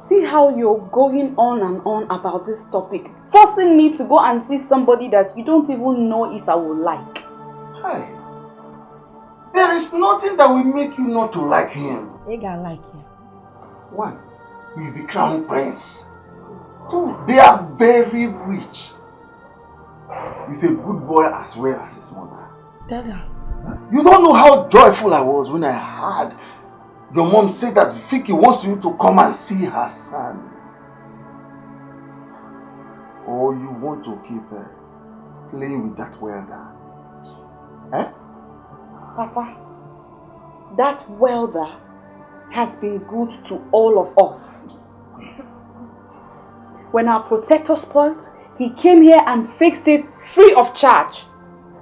See how you're going on and on about this topic, forcing me to go and see somebody that you don't even know if I will like. Hey, there is nothing that will make you not to like him. I like him. One, he's the crown prince. Two, they are very rich. He's a good boy as well as his mother. Dada. You don't know how joyful I was when I heard your mom say that Vicky wants you to come and see her son. Or you want to keep playing with that welder. Eh? Papa, that welder has been good to all of us. When our protector spoiled, he came here and fixed it free of charge.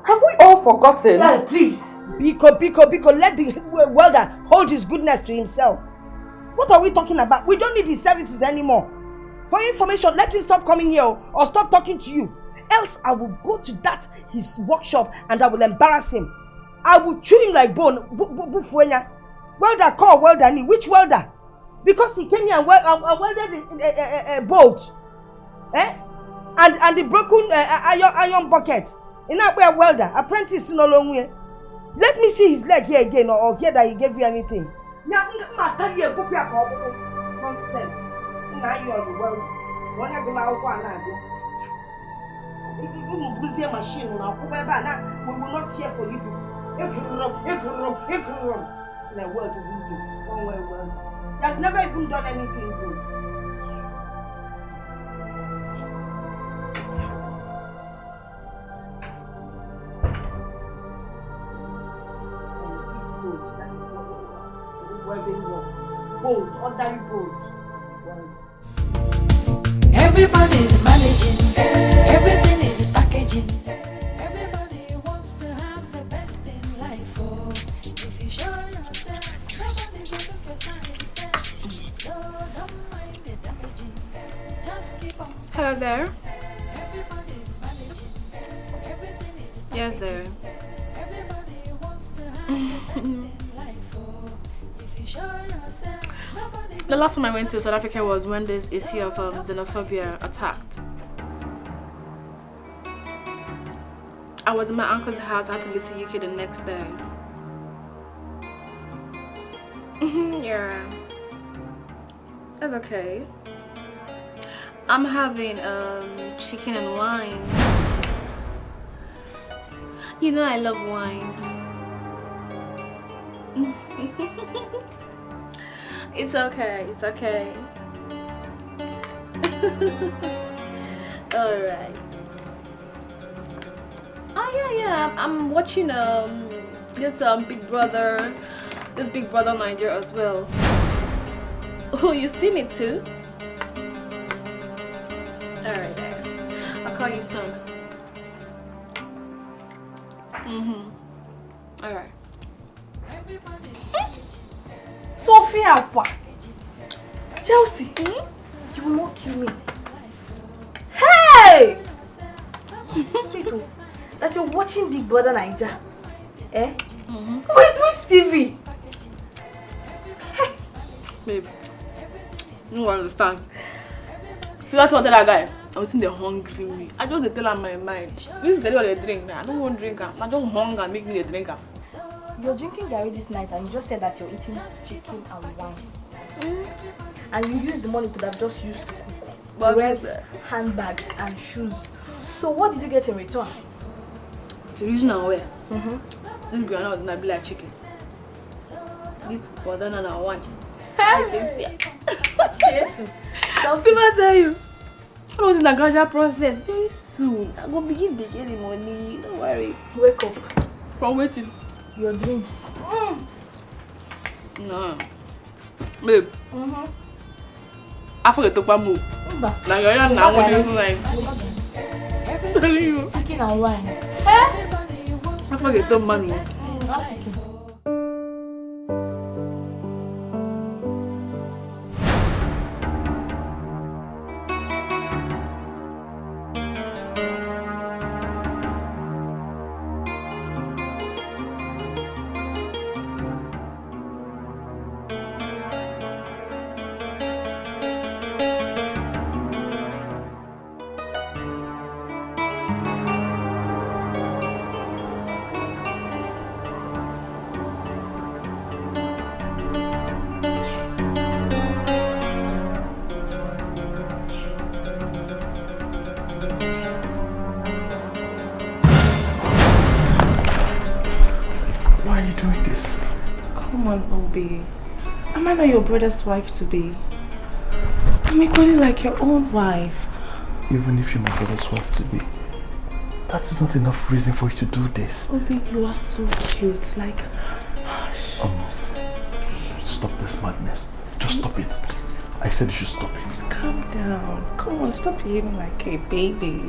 Have we all forgotten? Yeah, please. Biko, let the welder hold his goodness to himself. What are we talking about? We don't need his services anymore. For information, let him stop coming here or stop talking to you. Else I will go to his workshop and I will embarrass him. I will chew him like bone. Welder, call welder. Which welder? Because he came here and welded a bolt. And the broken iron bucket. In that way, welder, apprentice no long way. Let me see his leg here again or hear that he gave you anything. Nonsense. Now you are the world. When I go out, if you lose your machine, we will not hear for you. If you run. In a world to do one way world. He has never even done anything good. That is what we want. Bold, ordinary bold. Everybody's managing, everything is packaging. Everybody wants to have the best in life. Oh, if you show yourself, nobody will look aside and say, so don't mind the damaging. Just keep on. Hello there. Everybody's managing, everything is packaging. Yes, there. Everybody wants to have the best in life. Oh, if you show yourself. The last time I went to South Africa was when this issue of xenophobia attacked. I was in my uncle's house. I had to leave to UK the next day. Yeah, that's okay. I'm having chicken and wine. You know I love wine. It's okay, it's okay. Alright. Oh yeah, I'm watching this Big Brother Nigeria as well. Oh, you seen it too? Alright there. I'll call you soon. Alright. Sophia, Chelsea, you will not kill me. Hey! That you're watching Big Brother Nigeria. Eh? Wait, which TV? Babe, you don't understand. You don't want to tell that guy, I'm think they're hungry me. I just tell her my mind. This is the what they drink now. I don't want to drink. I just hunger and make me a drinker. You're drinking Gary this night and you just said that you're eating chicken and wine. And you used the money that I've just used to cook. Rent, handbags and shoes. So what did you get in return? The reason I'm aware. This granola is not be like chicken. This banana and wine. I can see it. So see what I tell you. I was in a gradual process. Very soon I'm gonna begin to get the money. Don't worry. Wake up. From waiting. Your dreams. No. Babe. I forget to buy more. Now you're not one this night. Tell you. Chicken and wine. I forget the money. Am I not your brother's wife to be? I'm equally like your own wife. Even if you're my brother's wife to be, that is not enough reason for you to do this. Obi, you are so cute. Like, stop this madness. Just stop it. I said you should stop it. Calm down. Come on, stop behaving like a baby.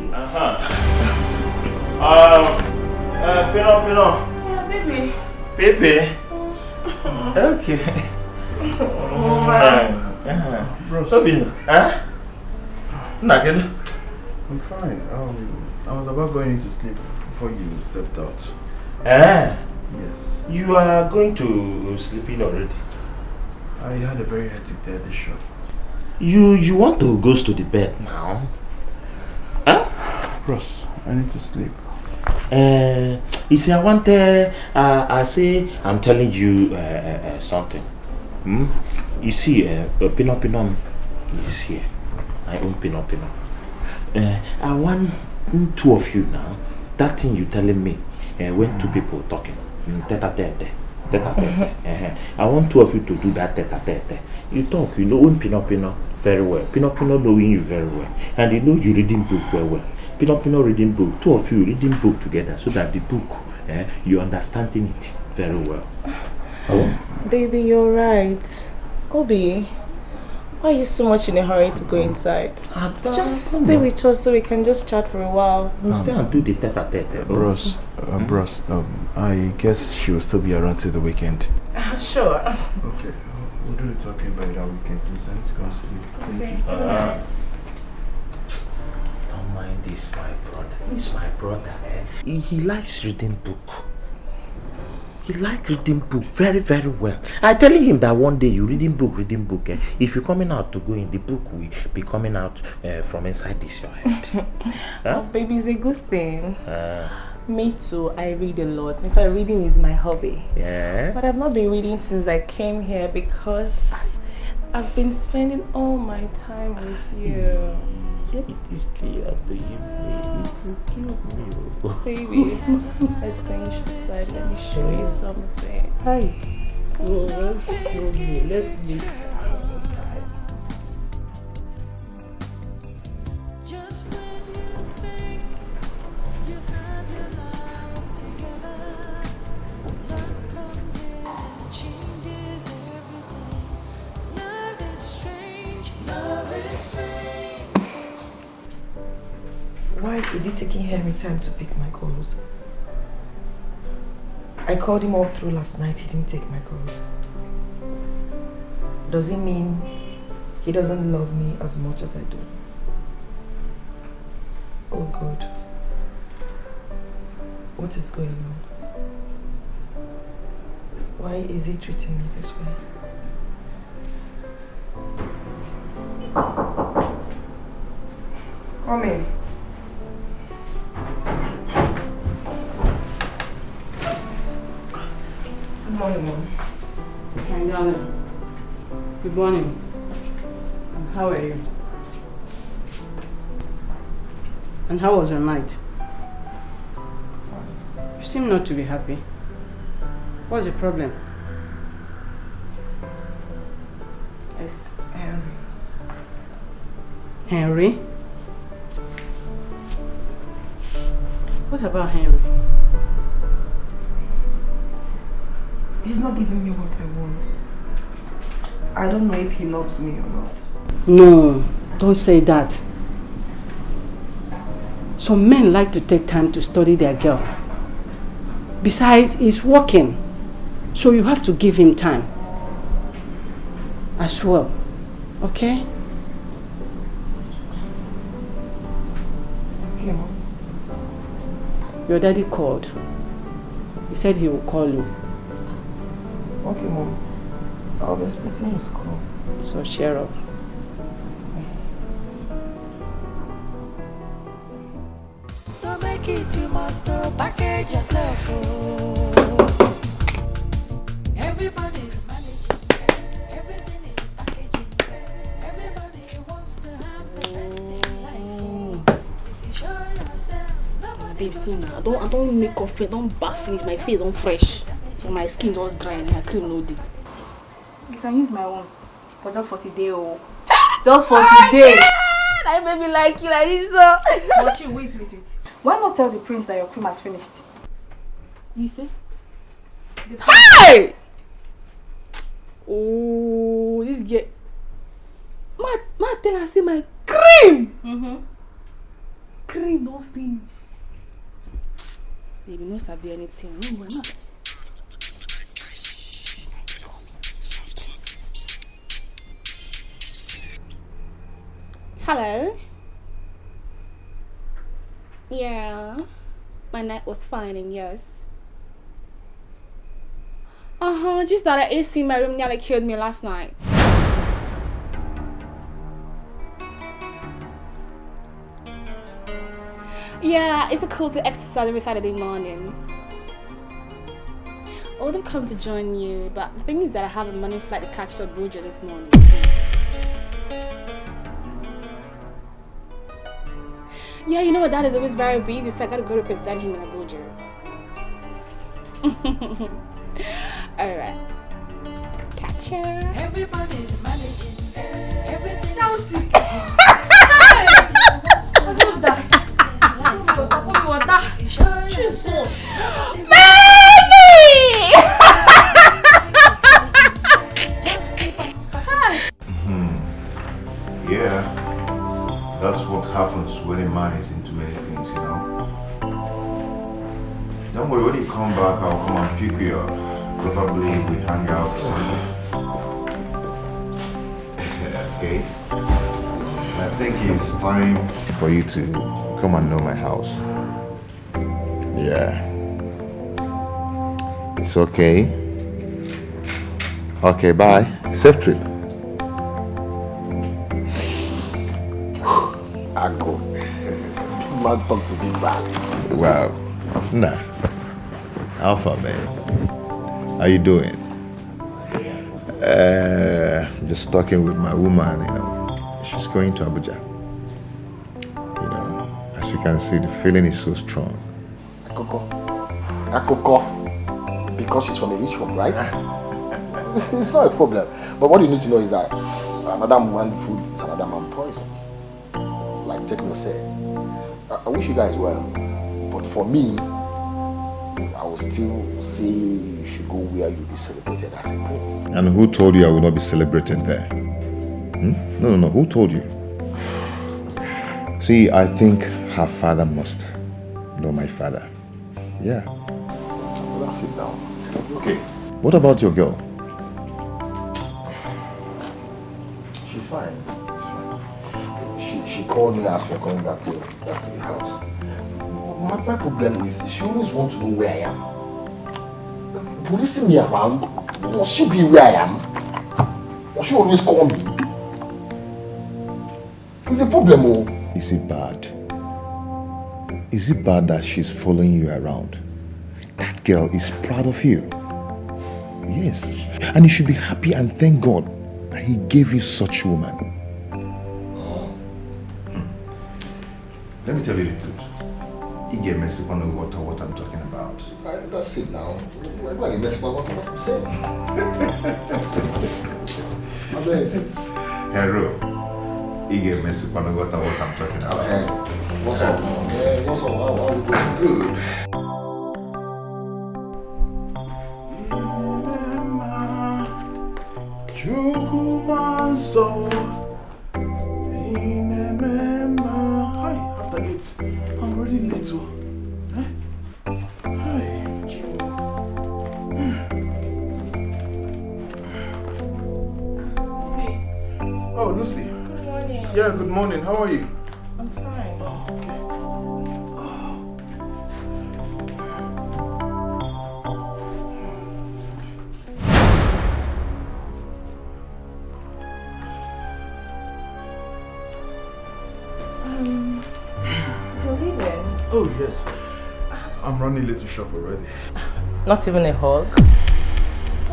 Pino. Yeah, baby. Baby. Okay. Bros. Huh? Naked? I'm fine. I was about going into sleep before you stepped out. Ah. Yes. You are going to sleep in already? I had a very hectic day at the shop. You want to go to the bed now? Huh? Bros, I need to sleep. You see, I'm telling you something. You see, Pinot is here. I own Pinot. I want two of you now. That thing you telling me, when two people talking, tete. I want two of you to do that tete. You talk, you know, own Pinot very well. Pinot knowing you very well, and you know you reading book very well. Pinot reading book, two of you reading book together, so that the book, you understanding it very well. Baby, you're right. Obi, why are you so much in a hurry to go inside? Just stay with us so we can just chat for a while. We'll stay and do the tete. Bros, I guess she will still be around till the weekend. Sure. Okay, we'll do the talking by that weekend, please. I need to go and sleep. Thank you. Don't mind this, my brother. He's my brother. He likes reading book. He likes reading book very, very well. I telling him that one day you reading book. If you're coming out to go in, the book will be coming out from inside this your head. Huh? Oh, baby, it's a good thing. Me too. I read a lot. In fact, reading is my hobby. Yeah. But I've not been reading since I came here because I've been spending all my time with you. It is still up to you, baby. Let's go inside. Let me show you something. Hi. Let me. Why is it taking Henry time to pick my calls? I called him all through last night, he didn't take my calls. Does it mean he doesn't love me as much as I do? Oh God. What is going on? Why is he treating me this way? Come in. Good morning, Mom. My darling. Good morning. And how are you? And how was your night? You seem not to be happy. What's the problem? It's Henry. Henry? What about Henry? He's not giving me what I want. I don't know if he loves me or not. No, don't say that. Some men like to take time to study their girl. Besides, he's working, so you have to give him time as well, okay? Okay, Mom. Your daddy called. He said he will call you. Okay, Mom. I'll be expecting his call. So cheer up. To make it, you must package yourself. Everybody's managing. Everything is packaging. Everybody wants to have the best in life. If you show yourself, nobody Babe, see now. I don't make up face, don't bath finish. My face don't fresh. So my skin don't dry and my cream no day. You can use my own, but just for today, oh. Just for today. I baby like you like this, so. But you wait. Why not tell the prince that your cream has finished? You say? Hey! Oh, this girl. Ma tell her say my cream. Cream don't finish. Baby, no sabi anything. No, Hello? Yeah, my night was fine and yes. Just that the AC in my room nearly killed me last night. Yeah, it's a cool to exercise every Saturday morning. I would have come to join you, but the thing is that I have a morning flight to catch to Abuja this morning. Yeah, you know what, Dad is always very busy, so I gotta go represent him in Abuja. Alright. Catch her. Everybody's managing. Everything is Yeah, that's what happens when a man is into many things, you know. Don't worry, when you come back, I'll come and pick you up. Probably we hang out or something. Okay. I think it's time for you to come and know my house. Yeah. It's okay. Okay, bye. Safe trip. I go. Man talk to me back. Wow. Nah. Alpha, man. How you doing? I'm just talking with my woman, you know. She's going to Abuja. You know, as you can see, the feeling is so strong. Akoko. Because she's from a rich home, right? It's not a problem. But what you need to know is that another man food is another man poison. Like Tekno said. I wish you guys well. But for me, I will still say you should go where you'll be celebrated as a prince. And who told you I will not be celebrated there? No. Who told you? See, I think her father must know my father. Yeah. Well, sit down. Okay. What about your girl? She's fine. She called me asking me coming back to the house. My problem is she always wants to know where I am. Policing me around, must she be where I am? Must she always call me? It's a problem, oh. Is it bad? Is it bad that she's following you around? That girl is proud of you. Yes. And you should be happy and thank God that He gave you such a woman. Let me tell you the truth. He gave me what I'm talking about. That's it now. Why do I get messy about what I'm saying? Hero. He gave me what I'm talking about. What's up? What's up? How are we doing? Good. Hi, after it. I'm already late. Hi. Oh, Lucy. Good morning. Yeah, good morning. How are you? I'm fine. Oh, okay. You're leaving? Oh, yes. I'm running late to shop already. Not even a hug?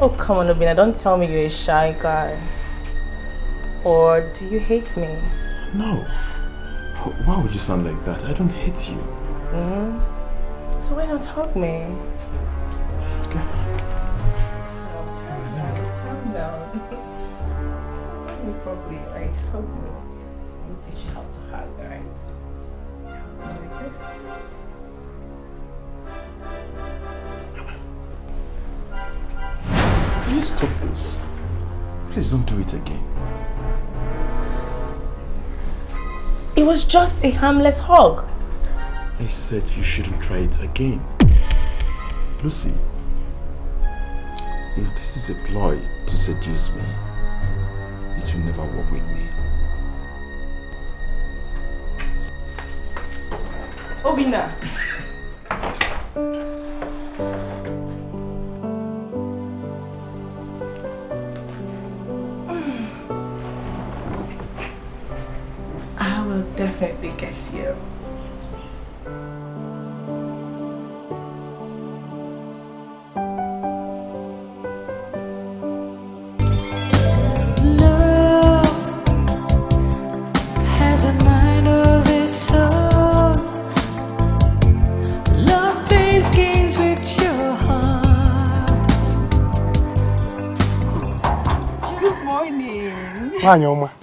Oh, come on, Obina, don't tell me you're a shy guy. Or do you hate me? No. Why would you sound like that? I don't hate you. So why not hug me? Okay. Calm down. Hug me properly, right? Hug me. I'll teach you how to hug, right? Like this. Please stop this. Please don't do it again. It was just a harmless hug. I said you shouldn't try it again. Lucy, if this is a ploy to seduce me, it will never work with me. Obina. I will definitely get you.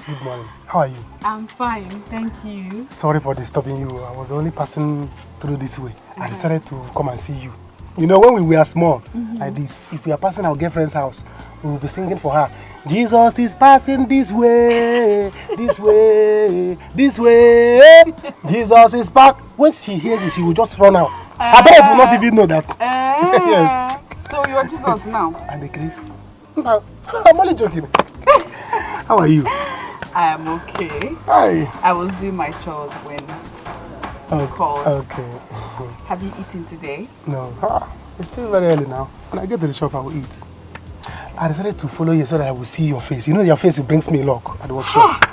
Good morning. How are you? I'm fine, thank you. Sorry for disturbing you. I was only passing through this way. I decided to come and see you. You know, when we were small, like this, if we are passing our girlfriend's house, we will be singing for her. Jesus is passing this way, this way, this way. Jesus is back. When she hears it, she will just run out. Her parents will not even know that. Yes. So you're Jesus now? And the Chris? No, I'm only joking. How are you? I am okay. Hi. I was doing my chores when you called. Okay. Have you eaten today? No. It's still very early now. When I get to the shop, I will eat. I decided to follow you so that I will see your face. You know, your face brings me luck at the workshop.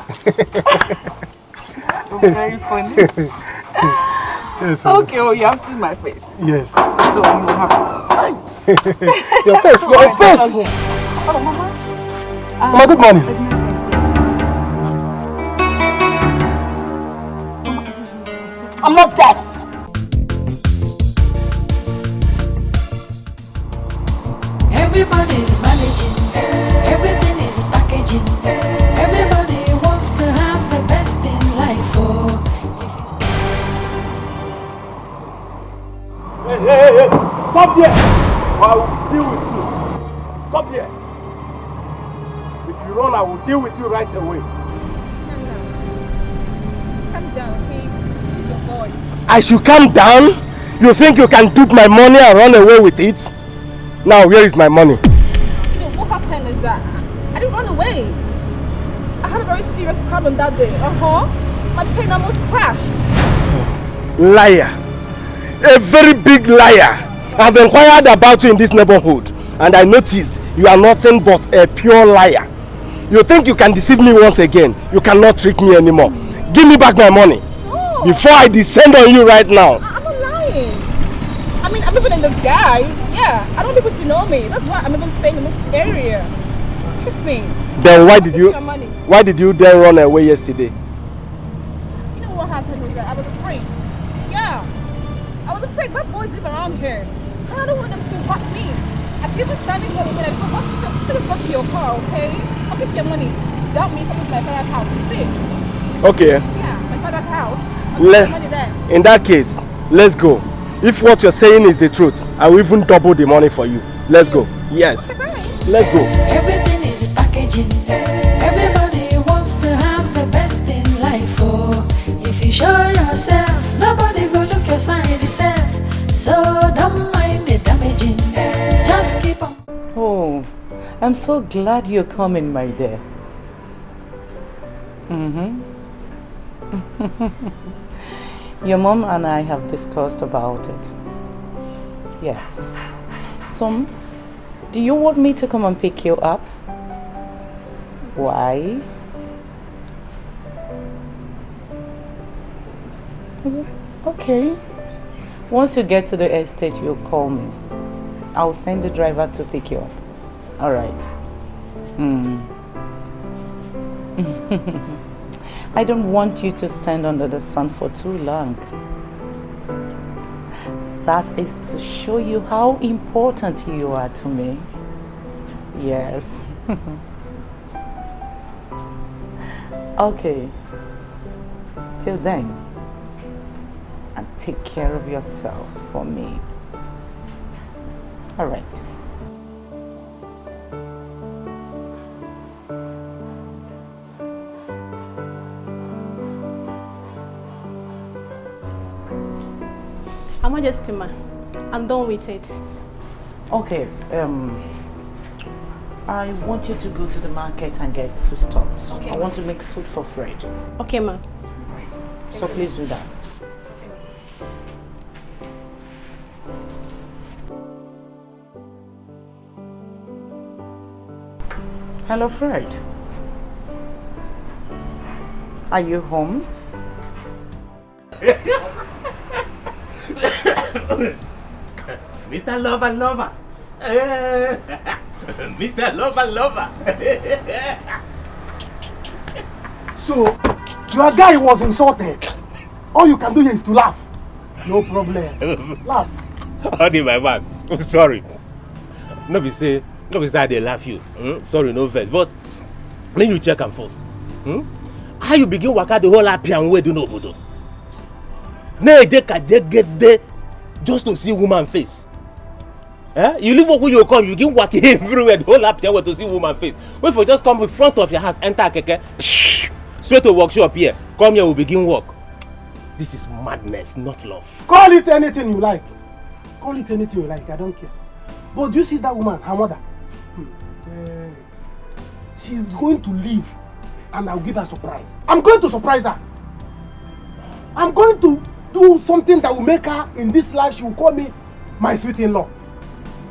Very funny. Yes, okay, well, you have seen my face. Yes. So you have your face, your face. Okay. Oh, Mama. Mama, good morning. I'm not dead. Everybody's managing, everything is packaging. Everybody wants to have the best in life. Oh, Hey, stop here! I will deal with you. Stop here. If you run, I will deal with you right away. Calm down, okay? He's your boy. I should calm down? You think you can dupe my money and run away with it? Now, where is my money? You know, what happened is that I didn't run away. I had a very serious problem that day. My plane almost crashed. Liar. A very big liar. I've inquired about you in this neighborhood and I noticed you are nothing but a pure liar. You think you can deceive me once again? You cannot trick me anymore. Give me back my money. No. Before I descend on you right now. I'm not lying. I mean, I'm living in disguise. Yeah, I don't want people to know me. That's why I'm even staying in this area. Trust me. Then why did you then run away yesterday? You know what happened was that I was afraid. Yeah, I was afraid. My boys live around here. I don't want them to hurt me. I see them standing there and I go, just go to your car, okay? I'll give you your money. Without me coming to my father's house. See? Okay. Yeah, my father's house. I'll give you money there. In that case, let's go. If what you're saying is the truth, I will even double the money for you. Let's go. Yes. Let's go. everything is packaging. Everybody wants to have the best in life. Oh, if you show yourself, nobody will look your side yourself. So don't mind the damaging. Just keep on. Oh, I'm so glad you're coming, my dear. Your mom and I have discussed about it. Yes. So, do you want me to come and pick you up? Why? Okay. Once you get to the estate, you'll call me. I'll send the driver to pick you up. All right. I don't want you to stand under the sun for too long. That is to show you how important you are to me. Yes. Okay. Till then, and take care of yourself for me. All right. Majesty, I'm done with it. Okay, I want you to go to the market and get foodstuffs. Okay, I want to make food for Fred. Okay, ma. So please do that. Hello, Fred. Are you home? Mr. Lover. Mr. Lover. So, your guy was insulted. All you can do here is to laugh. No problem. Laugh. Honey, my man. I'm sorry. No be say they laugh you. Sorry, no offense. But when you check am first. How you begin waka the whole happy and way do no bodo? No, get there just to see woman face. You leave work when you come, you begin walking everywhere the whole happy and way to see woman face. Wait for just come in front of your house, enter keke, straight to workshop here. Come here, we begin work. This is madness, not love. Call it anything you like. Call it anything you like, I don't care. But do you see that woman, her mother? She's going to leave and I'll give her a surprise. I'm going to surprise her. I'm going to do something that will make her in this life, she will call me my sweet-in-law.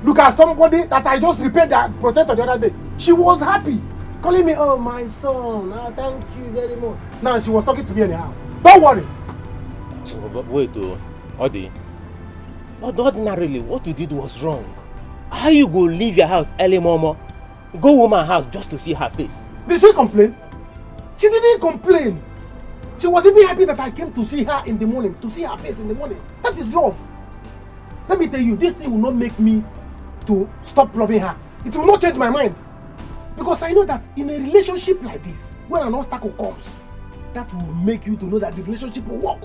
Look at somebody that I just repaired the protector the other day. She was happy. Calling me, oh my son, thank you very much. Now she was talking to me anyhow. Don't worry. Wait, Odi. Ordinarily, what you did was wrong. How you go leave your house early, mama? Go woman's house just to see her face. Did she complain? She didn't complain. She was even happy that I came to see her in the morning, to see her face in the morning. That is love. Let me tell you, this thing will not make me to stop loving her. It will not change my mind. Because I know that in a relationship like this, when an obstacle comes, that will make you to know that the relationship will work.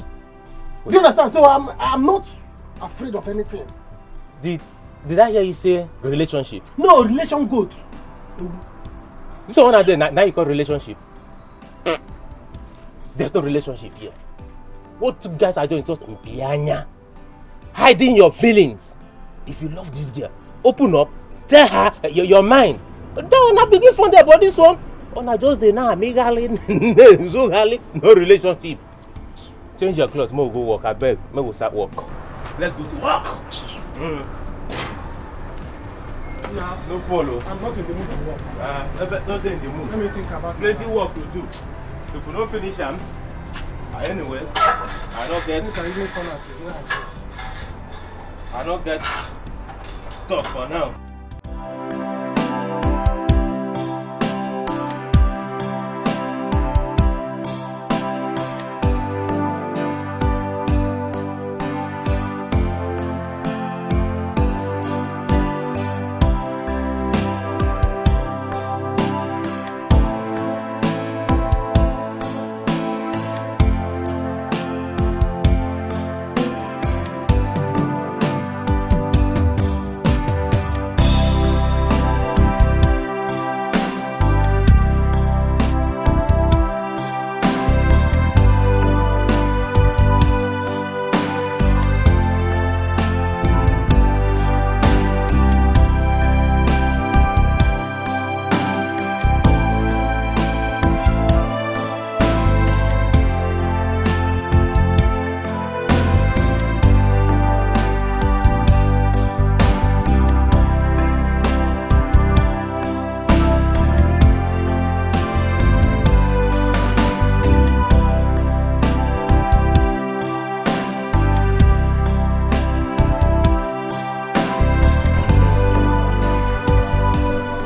Do you understand? So I'm not afraid of anything. Did I hear you say relationship? No, relation good. So one of them, now you call relationship? There's no relationship here. What you guys are doing is just pianya. Hiding your feelings. If you love this girl, open up, tell her your mind. Don't not begin from there, but this one, just the now, no relationship. Change your clothes, go work. I beg, go start work. Let's go to work. No follow. I'm not in the mood to work. Not in the mood. Let me think about it. Plenty work to do. If we don't finish them, anyway, I don't get stuff for now.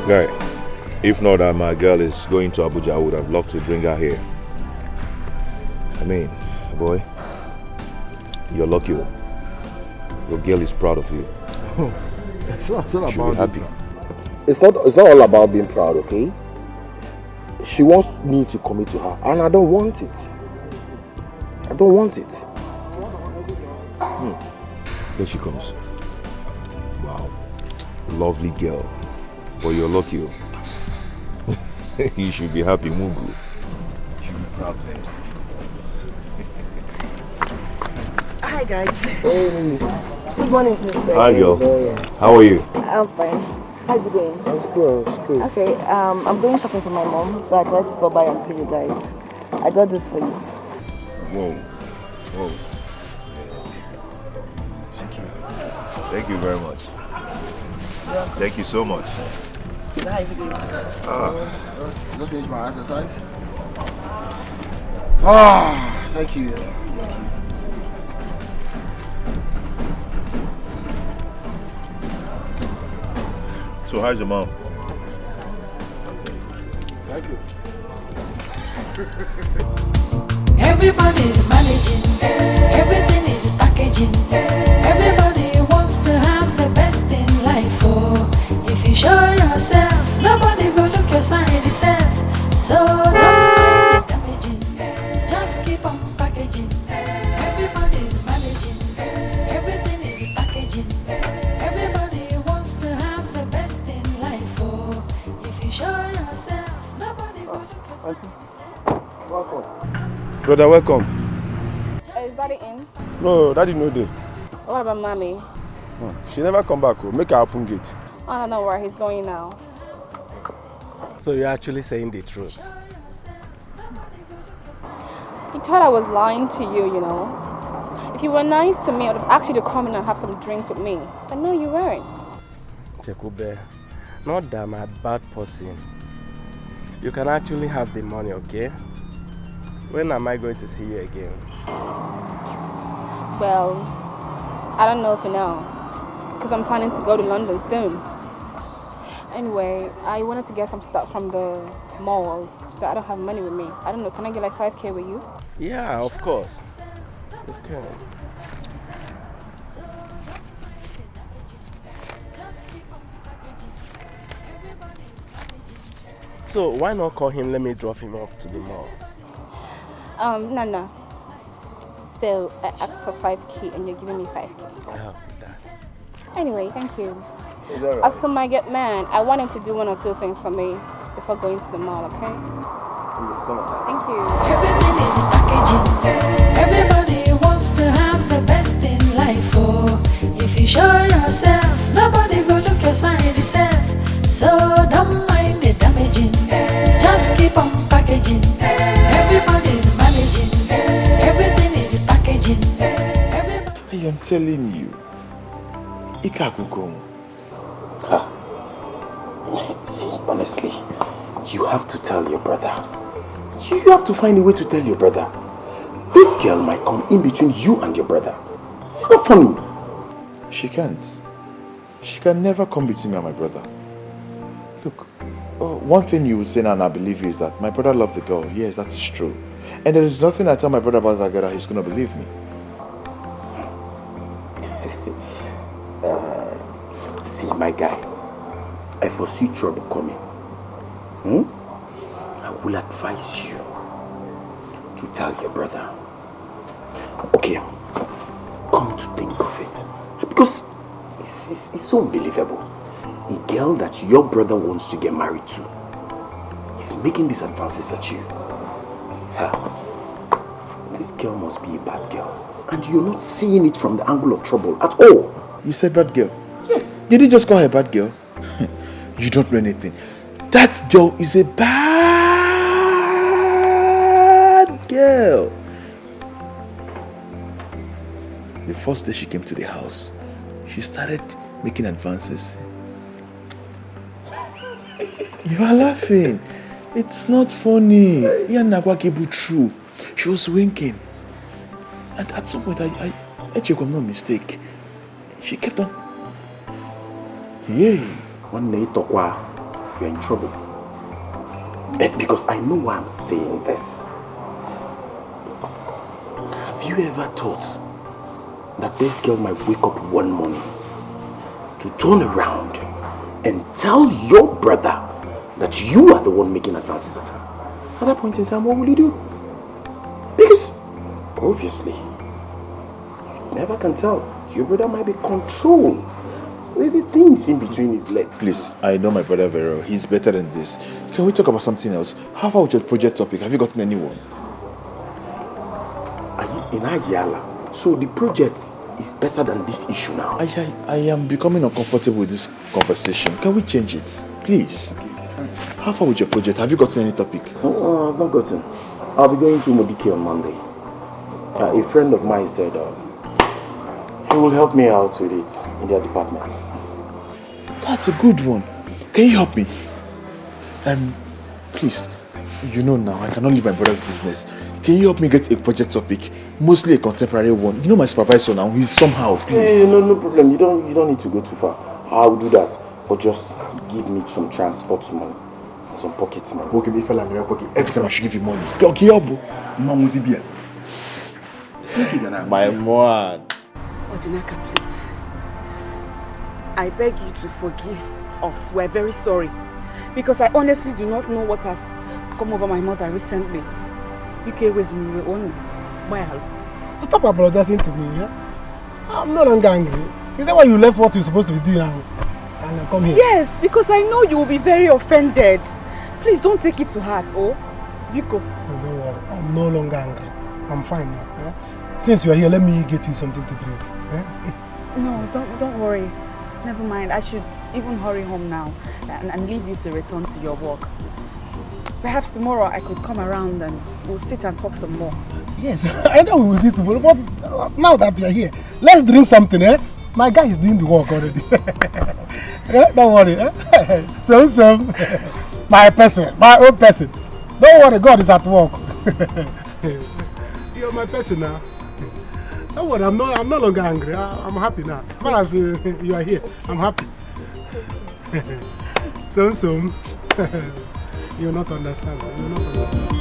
Guy, if not that my girl is going to Abuja, I would have loved to bring her here. I mean, boy, you're lucky. Your girl is proud of you. It's not She'll about be happy. It's not all about being proud, okay? She wants me to commit to her, and I don't want it. I don't want it. Here she comes. Wow. Lovely girl. But you're lucky. You should be happy, Mugu. You should be proud. Hi guys. Hey. Good morning, Mr. Hi girl. How are you? I'm fine. How's it going? That's good, that's good. Okay, I'm going shopping for my mom, so I tried to stop by and see you guys. I got this for you. Whoa. Thank you very much. Thank you so much. How is it going? Just finished my exercise. Thank you. So how's your mom? Thank you. Everybody's managing, everything is packaging. Everybody wants to have the best in life. Oh, if you show yourself, nobody will look your side yourself. So don't mind the damaging, just keep on packaging. Everybody's managing, everything is packaging. Everybody wants to have the best in life. Oh, if you show yourself, nobody will look your side yourself. Welcome. Brother, welcome. Is Daddy in? No, Daddy no day. What about Mommy? She never come back. Make her open gate. I don't know where he's going now. So you're actually saying the truth? He thought I was lying to you, you know. If you were nice to me, I would have asked you to come in and have some drinks with me. But no, you weren't. Chekube, not that I'm a bad person. You can actually have the money, okay? When am I going to see you again? Well, I don't know for now. Because I'm planning to go to London soon. Anyway, I wanted to get some stuff from the mall. So I don't have money with me. I don't know, can I get like 5K with you? Yeah, of course. Okay. So why not call him, let me drop him off to the mall? No. So I asked for 5K and you're giving me 5K. Oh, that. Anyway, thank you. Is that right? As for my get man, I want him to do one or two things for me before going to the mall, okay? Thank you. Everything is packaging. Everybody wants to have the best in life. Oh, if you show yourself, nobody will look your side yourself. So don't mind the damaging. Just keep on packaging. Everybody's managing. Everything is packaging. I am telling you. Ikakuko. See, honestly, you have to tell your brother. You have to find a way to tell your brother. This girl might come in between you and your brother. It's not funny. She can't. She can never come between me and my brother. Look, one thing you will say now and I believe you is that my brother loved the girl. Yes, that is true. And there is nothing I tell my brother about that girl that he's going to believe me. See, my guy, I foresee trouble coming. I will advise you to tell your brother. Okay, come to think of it, because it's so unbelievable. A girl that your brother wants to get married to is making these advances at you. This girl must be a bad girl, and you're not seeing it from the angle of trouble at all. You said bad girl? Yes. Did you just call her a bad girl? You don't know anything. That girl is a bad girl. The first day she came to the house, she started making advances. You are laughing. It's not funny. True. She was winking. And at some point, I check I'm not mistake. She kept on. Yay. One day, Tokwa, you're in trouble. Because I know why I'm saying this. Have you ever thought that this girl might wake up one morning to turn around and tell your brother that you are the one making advances at her? At that point in time, what will you do? Because, obviously, you never can tell. Your brother might be controlled with the things in between his legs. Please, I know my brother very well. He's better than this. Can we talk about something else? How about your project topic? Have you gotten anyone? Are you in Ayala? So the project is better than this issue now. I am becoming uncomfortable with this conversation. Can we change it? Please. How far with your project? Have you gotten any topic? I've not gotten. I'll be going to Modike on Monday. A friend of mine said he will help me out with it in their department. That's a good one. Can you help me? Please, you know now, I cannot leave my brother's business. Can you help me get a project topic, mostly a contemporary one? You know my supervisor now, he's somehow, please. Hey, no problem. You don't need to go too far. I'll do that. But just give me some transport money. Some pocket money. Okay, me fella, okay. Every time I should give you money. Okay, Abu. My man. Odinaka, please. I beg you to forgive us. We're very sorry. Because I honestly do not know what has come over my mother recently. UK was in your own. Well. Stop apologizing to me, yeah? I'm no longer angry. Is that why you left what you're supposed to be doing and come here? Yes, because I know you will be very offended. Please don't take it to heart, oh? Yuko. No, don't worry. I'm no longer angry. I'm fine now. Eh? Since you are here, let me get you something to drink. Eh? No, don't worry. Never mind. I should even hurry home now and leave you to return to your work. Perhaps tomorrow I could come around and we'll sit and talk some more. Yes, I know we will sit tomorrow, but now that you're here, let's drink something, eh? My guy is doing the work already. Don't worry, eh? So, my person, my own person. Don't worry, God is at work. You're my person now. Don't worry, I'm no longer angry. I'm happy now. As far as you are here, I'm happy. So, you'll not understand. You'll not understand.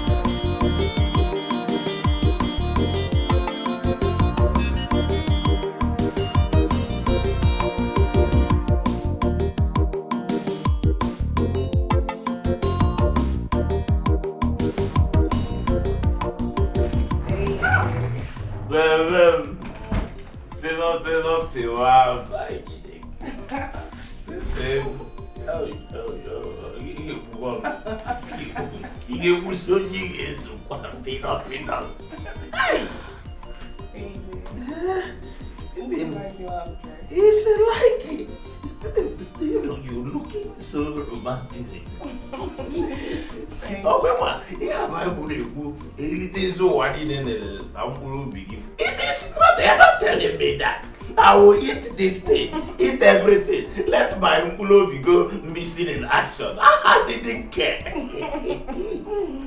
You're looking so romantic. Oh, come on. Yeah, my it is so what in the It is not, they're not telling me that. I will eat this thing, eat everything. Let my uncle go missing in action. I didn't care.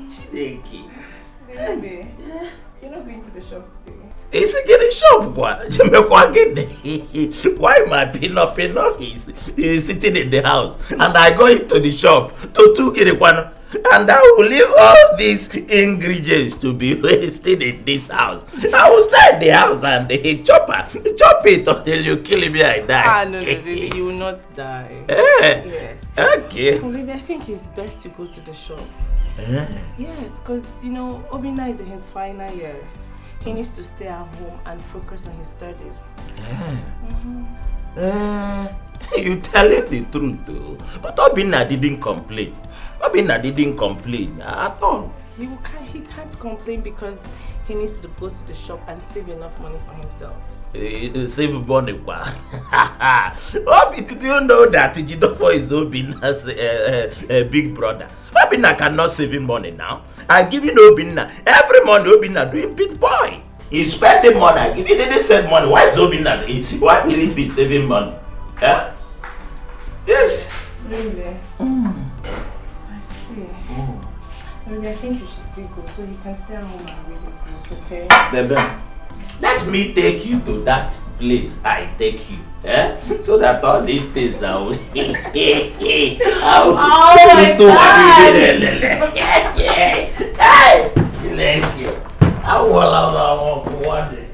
Chineke. Baby, you're not going to the shop today. Is he getting shop? Why my Pinot is sitting in the house and I go into the shop to get one, and I will leave all these ingredients to be wasted in this house. I will stay in the house and chop it until you kill me. I die. No, baby, you will not die. Yes. Okay. Well, baby, I think it's best to go to the shop. Yes, because you know Obina is in his final year. He needs to stay at home and focus on his studies. You telling the truth though. But Obina didn't complain. Obina didn't complain at all. He can't complain because he needs to go to the shop and save enough money for himself. Save money. Obi, did you know that Jidofo is Obina's big brother? Obina cannot save him money now. I give you Obina. Every month Obina doing big boy. He's spending money. If he didn't save money, why is Obina? Why will he be saving money? Huh? Yes. Really? I see. Maybe I think you should still go so you can stay at home and read his books, okay? Baby, let me take you to that place I take you. So that all these things are Oh my God! Thank you. I will one day.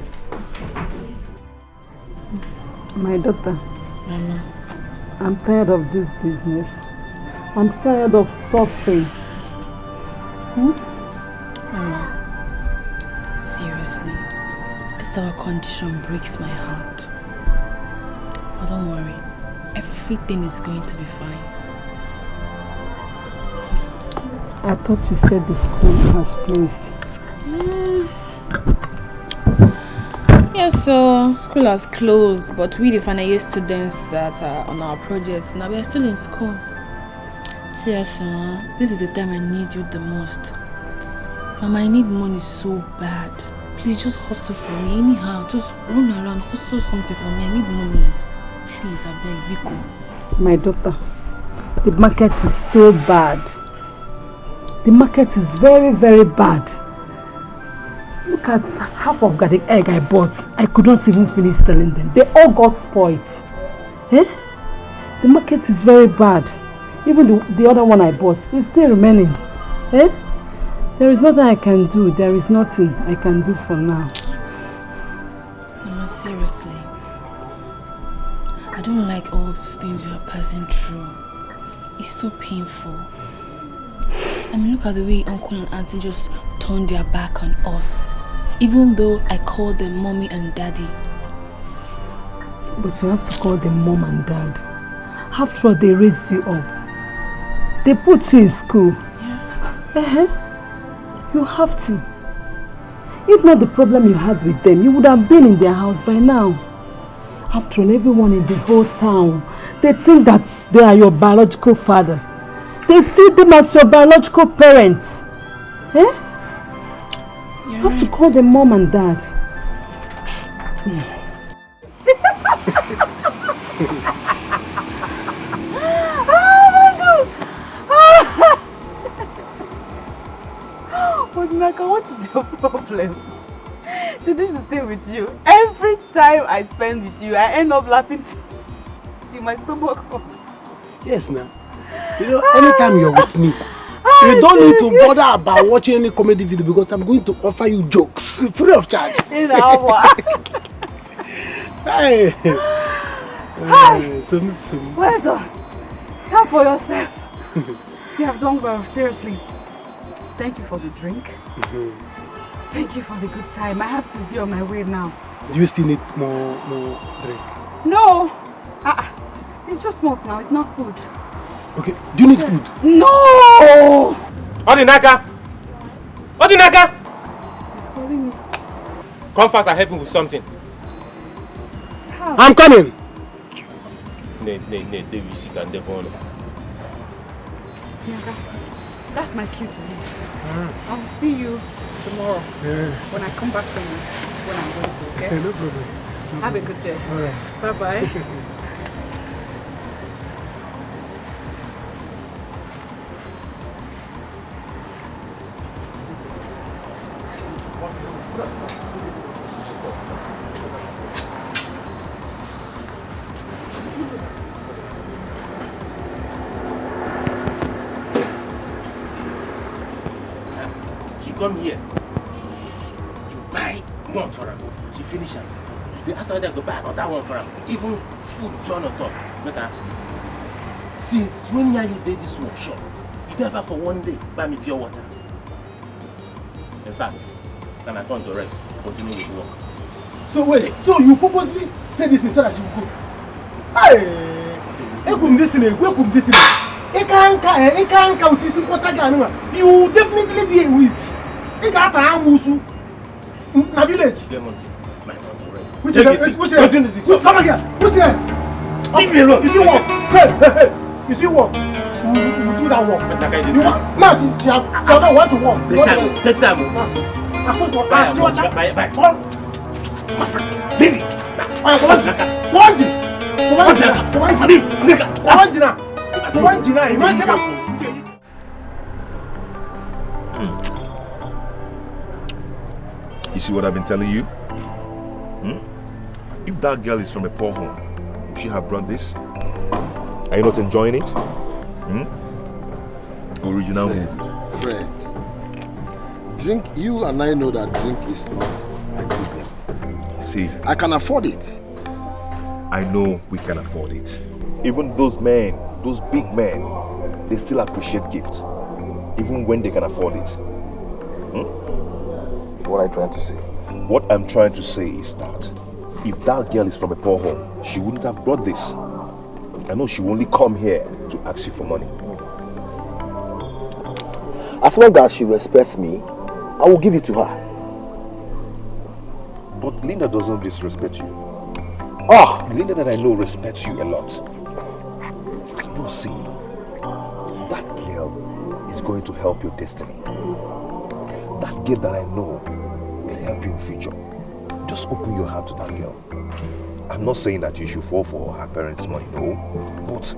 My daughter, Mama, I'm tired of this business. I'm tired of suffering. Mama, seriously, this our condition breaks my heart. But don't worry, everything is going to be fine. I thought you said the school has closed. Yes, so school has closed, but we the final year students that are on our projects, now we are still in school. Yes, this is the time I need you the most. Mama, I need money so bad. Please just hustle for me anyhow. Just run around, hustle something for me. I need money. Please, I beg, Vico. My daughter, The market is so bad. The market is very, very bad. Look at half of the egg I bought. I could not even finish selling them. They all got spoiled. Eh? The market is very bad. Even the other one I bought is still remaining. Eh? There is nothing I can do. There is nothing I can do for now. Mama, seriously. I don't like all these things you are passing through. It's so painful. I mean, look at the way Uncle and Auntie just turned their back on us. Even though I called them Mommy and Daddy. But you have to call them Mom and Dad. After all, they raised you up. They put you in school. Yeah. You have to. If not the problem you had with them, you would have been in their house by now. After all, everyone in the whole town, they think that they are your biological father. They see them as your biological parents. Eh? You have to call them Mom and Dad. Odinaka, what is your problem? So this is stay with you. Every time I spend with you, I end up laughing till my stomach hurts. Yes, now. You know, anytime you're with me, you don't need to bother about watching any comedy video because I'm going to offer you jokes free of charge. In an hour. Hey. Hi. Sum. Well done. Help for yourself. You have done well, seriously. Thank you for the drink. Thank you for the good time. I have to be on my way now. Do you still need more drink? No. It's just malt now. It's not food. Okay. Do you need food? No. Odinaka! Odinaka! He's calling me. Come fast and help me with something. How? I'm coming. That's my cue to you. I'll see you tomorrow when I come back from when I'm going to, okay? No problem. Have a good day. All right. Bye-bye. Come here. You buy one for her. She finish her. They ask her to go buy another one for her. Even food John on top. Let her ask you. Since when you did this workshop, you never for one day buy me pure water. In fact, then I turn to rest. Continue with work. So wait, so you purposely say this instead that you go? Hey! You definitely be a witch. You got a musu. Na village. Which is come again. Which is? Leave me alone. You see what? Hey. You see what? We do that work. You want? Now she don't want to work. Take time. Bye. Baby. You see what I've been telling you? If that girl is from a poor home, would she have brought this? Are you not enjoying it? Original. Fred, drink. You and I know that drink is not my problem. See, I can afford it. I know we can afford it. Even those men, those big men, they still appreciate gifts, even when they can afford it. What are you trying to say? What I'm trying to say is that if that girl is from a poor home, she wouldn't have brought this. I know she will only come here to ask you for money. As long as she respects me, I will give it to her. But Linda doesn't disrespect you. Linda that I know respects you a lot. You see, that girl is going to help your destiny. That girl that I know will help you in future. Just open your heart to that girl. I'm not saying that you should fall for her parents' money, no. But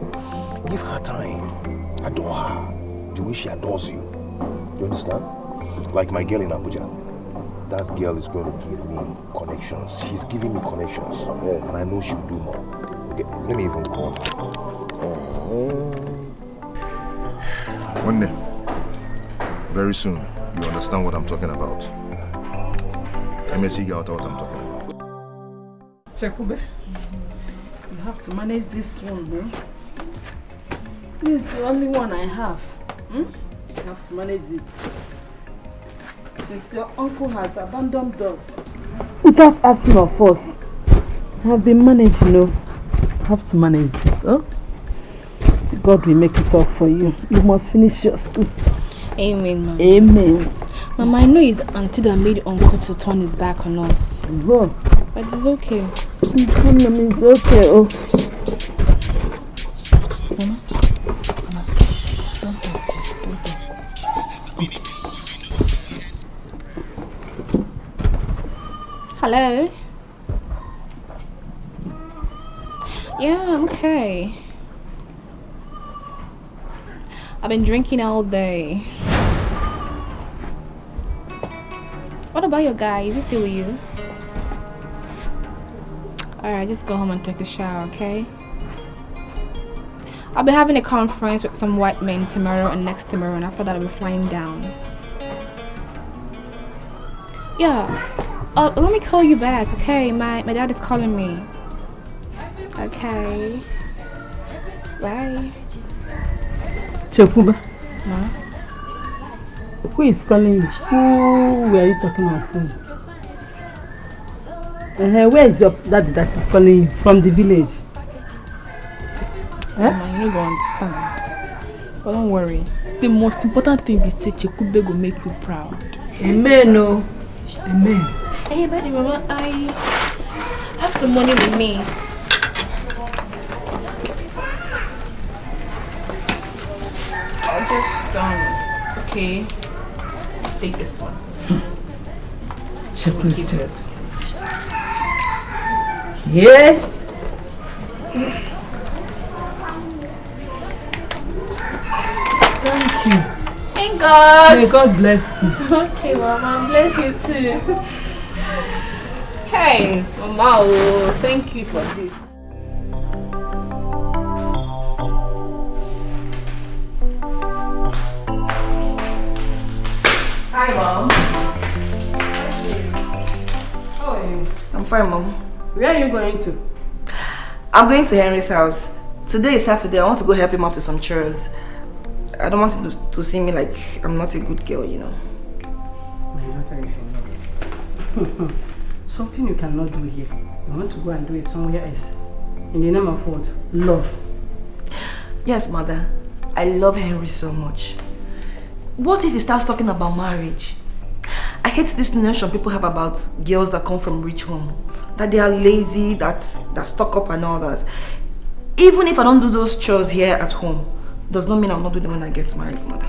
give her time. Adore her the way she adores you. You understand? Like my girl in Abuja. That girl is going to give me connections. She's giving me connections. Yeah. And I know she'll do more. Okay, let me even call her. One day, very soon, you understand what I'm talking about. MSC got what I'm talking about. Chekube, you have to manage this one, eh? This is the only one I have. You have to manage it. Since your uncle has abandoned us without asking of us, I have been managing, you have to manage this, huh? God will make it up for you. You must finish your school. Amen, Mama. Amen. Mama, I know it's auntie that made uncle to turn his back on us. Go. But it's okay. It's okay, oh. Mama? Hello? Yeah, I'm okay. I've been drinking all day. What about your guy? Is he still with you? Alright, just go home and take a shower, okay? I'll be having a conference with some white men tomorrow and next tomorrow, and after that I'll be flying down. Yeah. Let me call you back, okay? My dad is calling me. Okay. Bye. Chekuba. Ma? Who is calling you? Who were you talking on phone? Where is your dad that is calling you? From the village? Mama, you don't understand. But don't worry. The most important thing is that Chekube will make you proud. Amen, no. Amen. Hey, buddy, Mama, I have some money with me. I'll just, okay, take this one. Cheku's chips. Yeah. Thank you. Thank God. May God bless you. Okay, Mama, bless you too. Hey, Mama, oh, thank you for this. Hi, Mom. How are you? I'm fine, Mom. Where are you going to? I'm going to Henry's house. Today is Saturday. I want to go help him out with some chores. I don't want him to see me like I'm not a good girl, you know. My daughter is in love. Something you cannot do here. You want to go and do it somewhere else. In the name of what? Love. Yes, Mother. I love Henry so much. What if he starts talking about marriage? I hate this notion people have about girls that come from rich home. That they are lazy, that stuck up and all that. Even if I don't do those chores here at home, does not mean I'll not do them when I get married, Mother.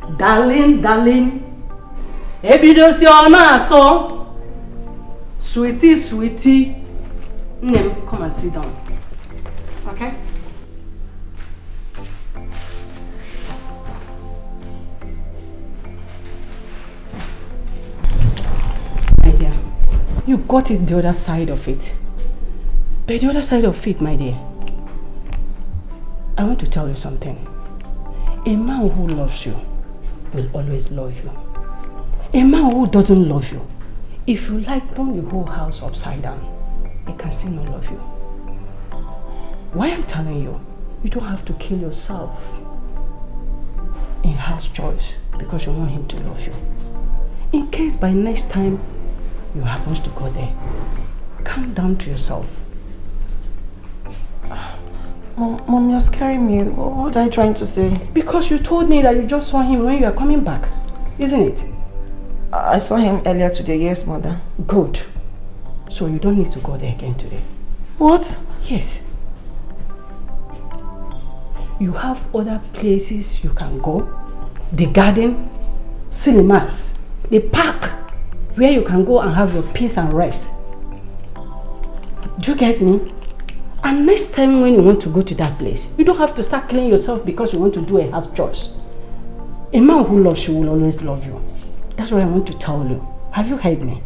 Darling. Sweetie. Come and sit down. Okay? My dear, you got it the other side of it. But the other side of it, my dear, I want to tell you something. A man who loves you will always love you. A man who doesn't love you, if you like turn the whole house upside down, he can still not love you. Why I'm telling you, you don't have to kill yourself in house chores because you want him to love you. In case by next time you happen to go there, calm down to yourself. Mom, you're scaring me. What are you trying to say? Because you told me that you just saw him when you were coming back, isn't it? I saw him earlier today, yes, Mother. Good. So you don't need to go there again today. What? Yes. You have other places you can go. The garden, cinemas. the park where you can go and have your peace and rest. Do you get me? And next time when you want to go to that place, you don't have to start killing yourself because you want to do a house chores. A man who loves you will always love you. That's what I want to tell you. Have you heard me?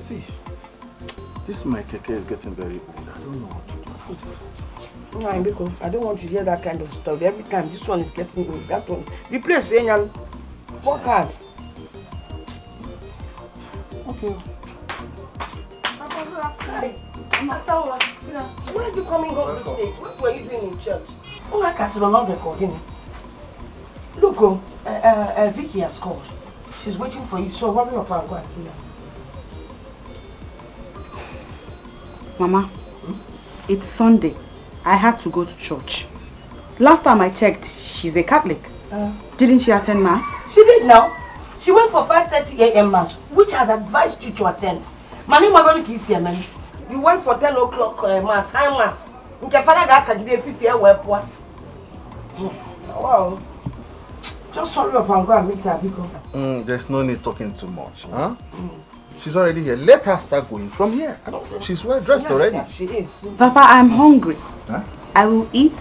See, this my keke is getting very old. I don't know what to do. No, because I don't want to hear that kind of stuff. Every time this one is getting old, that one. Replace it and work hard. Okay. Hi. Where are you coming home this day? What were you doing in church? Oh, I can't recording. Look, Vicky has called. She's waiting for you, so hurry up and go and see her. Mama, it's Sunday. I had to go to church. Last time I checked, she's a Catholic. Didn't she attend Mass? She did now. She went for 5:30 a.m. Mass, which I'd advised you to attend. My name is Mani. You went for 10 o'clock Mass, high Mass. Wow. Just hurry up and go and meet her, because there's no need talking too much. Huh? She's already here. Let her start going from here. She's well dressed already. Yes, she is. Papa, I'm hungry. Huh? I will eat,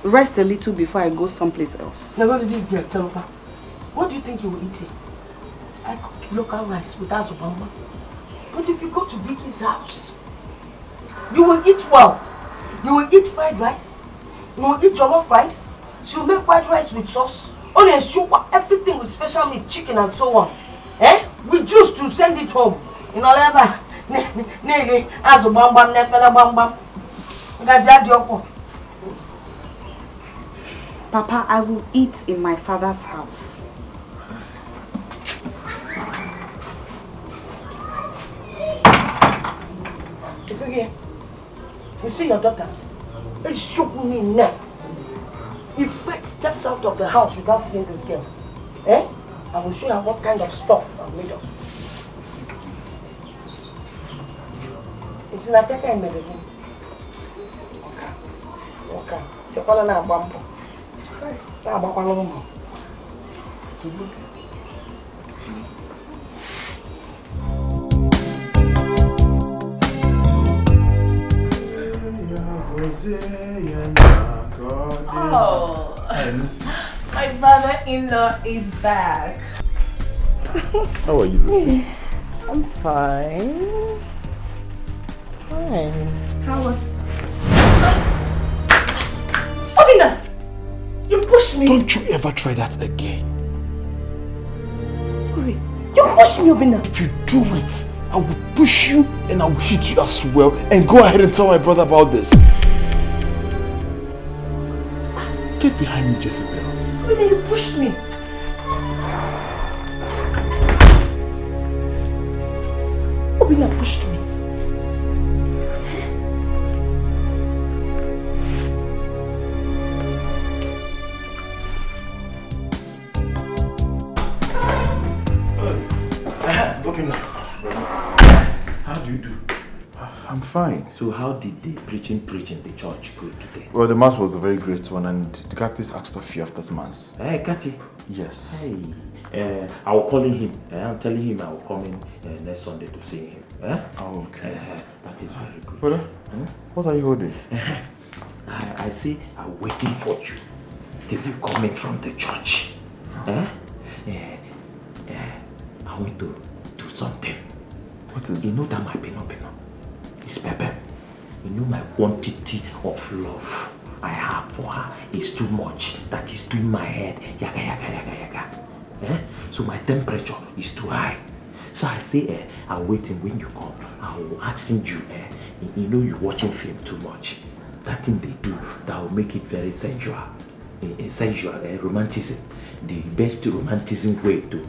rest a little before I go someplace else. Now go to this girl, tell her. What do you think you will eat here? I cooked local rice with Azubamba. But if you go to Vicky's house, you will eat well. You will eat fried rice. You will eat jollof rice. She will make white rice with sauce. Onion soup, everything with special meat, chicken and so on. With juice to send it home. You know, like Azubamba, Nefela Bamba. Papa, I will eat in my father's house. You see your daughter? It shook me neck. If Fred steps out of the house without seeing this girl, I will show her what kind of stuff I'm made of. It's in a Ateka in Medellin. Okay. You're calling her Bambo. Now, Bambo. Oh, my father-in-law is back. How are you, Lucy? I'm fine. Fine. How was... Obina! You pushed me! Don't you ever try that again. You pushed me, Obina! If you do it, I will push you and I will hit you as well. And go ahead and tell my brother about this. Get behind me, Jezebel. Obina, you pushed me! Obina pushed me. How do you do? I'm fine. So how did the preaching in the church go today? Well, the mass was a very great one, and the Cactus asked of you after the mass. Hey, Kati. Yes. Hey, I will call him. I'm telling him I will come in next Sunday to see him. Oh, okay. That is very good. Brother, what are you holding? I see I'm waiting for you till you coming from the church. I want to do something. What is it? You know that my pino. It's Pepe. You know my quantity of love I have for her is too much. That is doing my head yaga. So my temperature is too high. So I say, I'm waiting when you come. I will asking you, you know you're watching film too much. That thing they do that will make it very sensual. Romanticism. The best romanticism way to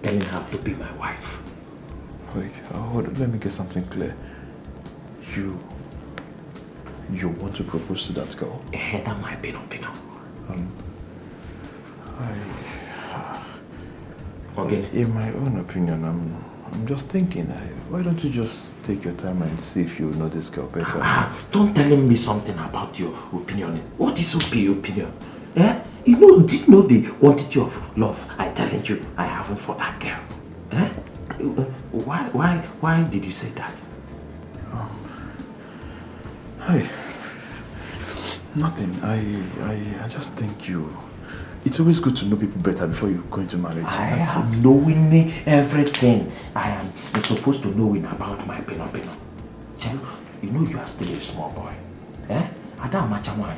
telling her to be my wife. Wait, hold on. Let me get something clear. You want to propose to that girl? That might be no. Okay. In my own opinion, I'm just thinking, why don't you just take your time and see if you know this girl better? Don't tell me something about your opinion. What is your opinion? Eh? You know, do you know the quantity of love I telling you I have for that girl? Eh? Why did you say that? Hi. Nothing. I just think it's always good to know people better before you go into marriage. I am knowing everything I am supposed to know about my pino. You know you are still a small boy. Eh? Ada macha wine.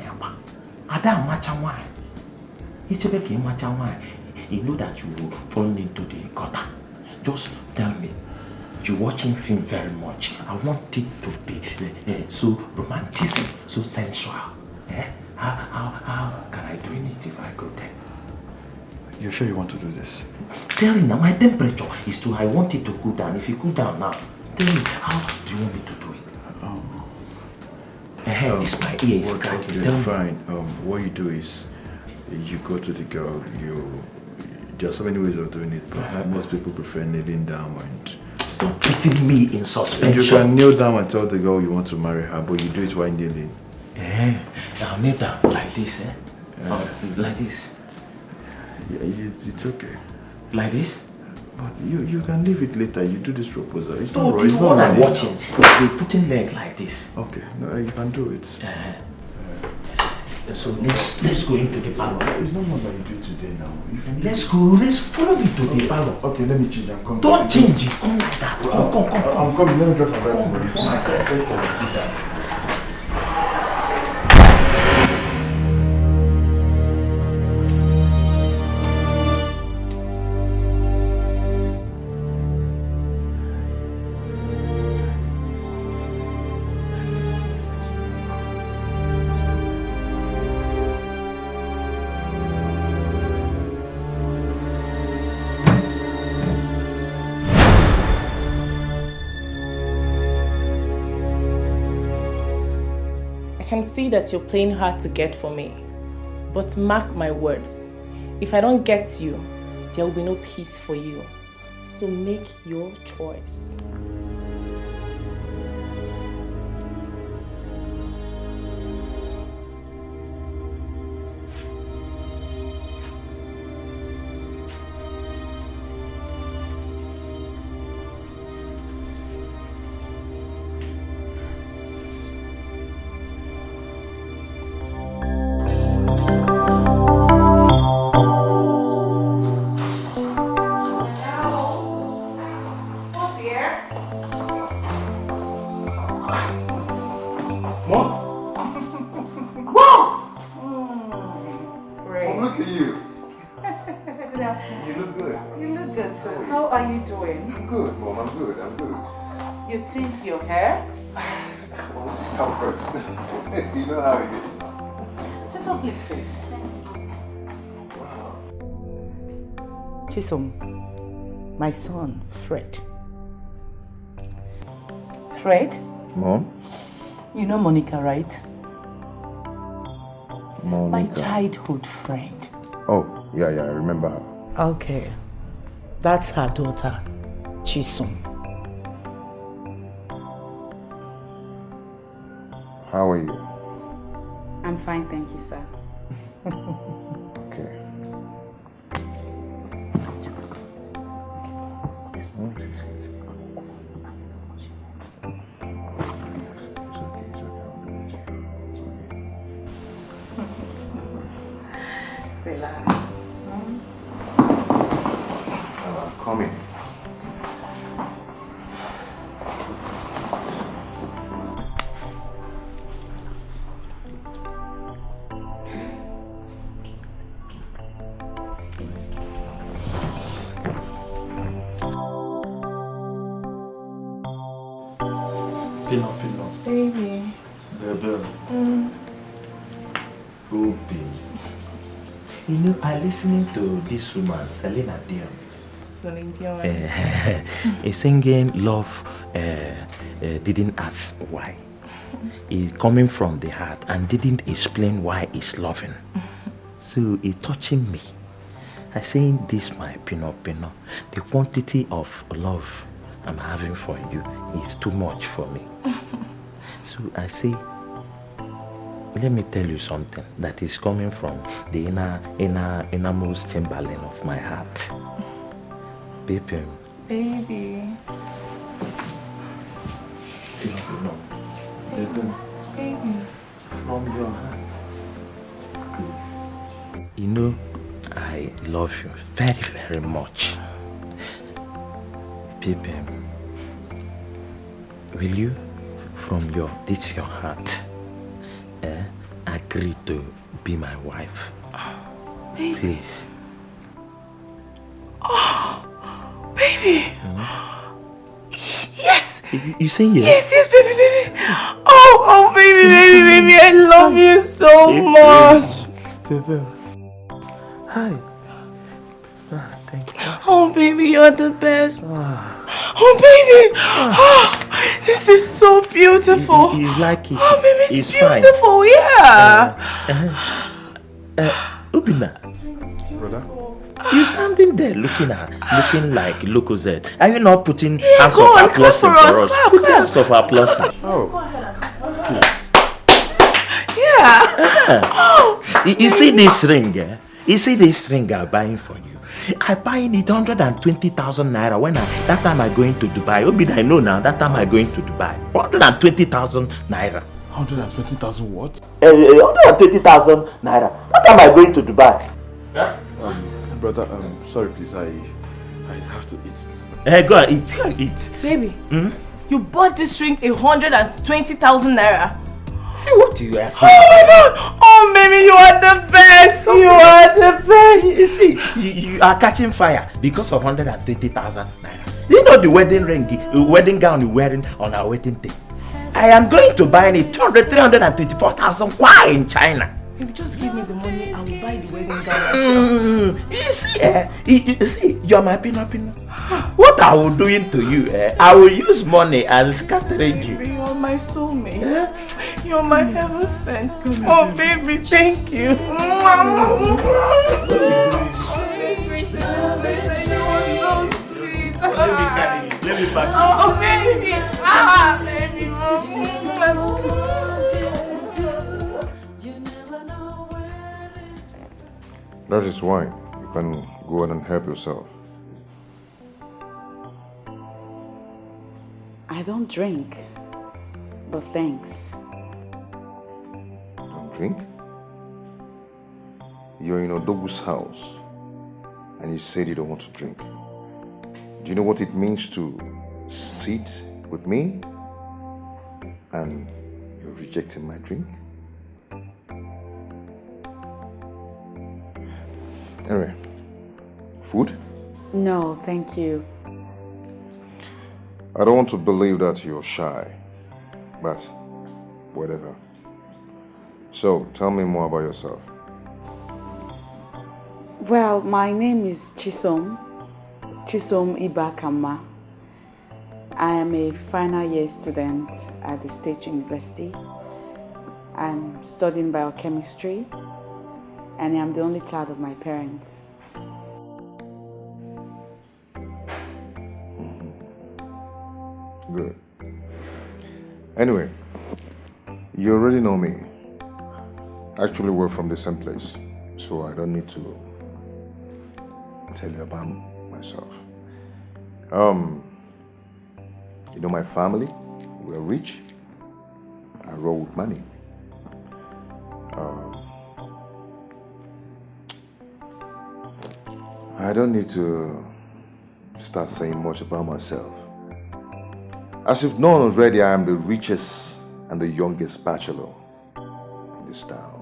You know that you will fall into the gutter. Just tell me. You're watching film very much. I want it to be so romantic, so sensual. Eh? How can I do it if I go there? You're sure you want to do this? Tell me now, my temperature is too high. I want it to cool down. If you cool down now, tell me, how do you want me to do it? This my ear is scratching. Okay, fine. What you do is, you go to the girl, there are so many ways of doing it, but most people prefer kneeling down and... Don't put me in suspension. You can kneel down and tell the girl you want to marry her, but you do it while kneeling. I'll kneel down like this, like this. Yeah, it's okay. Like this? But you can leave it later. You do this proposal. It's No, not right. the one I'm watching, they're putting legs like this. Okay, no, you can do it. So let's go into the parlor. It's not more than you do today now. Let's follow me to the parlor. Okay, let me change. I'm coming. Don't change it. Come like that. Come. I'm coming. Let me drop my bag. I can see that you're playing hard to get for me. But mark my words, if I don't get you, there will be no peace for you. So make your choice. You tint your hair? Once you come first. You know how it is. Just please sit. Chisom, my son, Fred. Fred? Mom? You know Monica, right? Monica. My childhood friend. Oh, yeah, I remember her. Okay. That's her daughter, Chisom. How are you? I'm fine, thank you, sir. Okay. Relax. Come in. Pino. Baby. Baby. Ruby. You know, I listening to this woman, Selena Dion. Celine Dion. A singing love didn't ask why. It's coming from the heart and didn't explain why it's loving. So it's touching me. I say this, my Pino. The quantity of love I'm having for you is too much for me. So I say, let me tell you something that is coming from the innermost chamberlain of my heart. Baby. Baby. Baby. From your heart. Please. You know, I love you very, very much. Baby, will you, from your heart, agree to be my wife? Baby. Please. Oh, baby. Yes. You say yes? Yes, baby. Oh, baby, I love you so much. Baby. Hi. Thank you. Oh, baby, you're the best. Oh, baby. Oh, this is so beautiful. You like it? Oh, baby, it's beautiful. Fine. Yeah. Ubina. Brother? You standing there looking like Locozed. Are you not putting hands go of on, applause clap for for us? us? Clap, Put clap. hands of applause. Oh. Yeah. Oh, You see this ring, eh? You see this ring I'm buying for you. I buying it 120,000 naira when that time I going to Dubai. Obid, I know now that time I going to Dubai. 120,000 naira. 120,000 what? 120,000 naira. That time I going to Dubai. Yeah? Brother, sorry please, I have to eat. Go on, eat. baby. You bought this ring 120,000 naira. See what you are saying. Oh my God! Oh, baby, you are the best. You are the best. You see, you are catching fire because of 120,000 naira. You know the wedding gown you're wearing on our wedding day. I am going to buy it 324,000 kwa in China. Baby, just give me the money. I will buy the wedding gown. You see, you're my Pino. What I will doing to you, I will use money and scattering you. Baby, you're my soulmate. You're my heaven sent. Oh, baby, thank you. Let me back. Oh, baby. Baby. That is why you can go on and help yourself. I don't drink, but thanks. Don't drink? You're in Odogu's house and you said you don't want to drink. Do you know what it means to sit with me and you're rejecting my drink? Anyway, food? No, thank you. I don't want to believe that you're shy, but whatever. So, tell me more about yourself. Well, my name is Chisom Ibakama. I am a final year student at the State University. I'm studying biochemistry, and I'm the only child of my parents. Good. Anyway, you already know me. Actually, we're from the same place, so I don't need to tell you about myself. You know my family, we're rich. I roll with money. I don't need to start saying much about myself. As you've known already, I am the richest and the youngest bachelor in this town.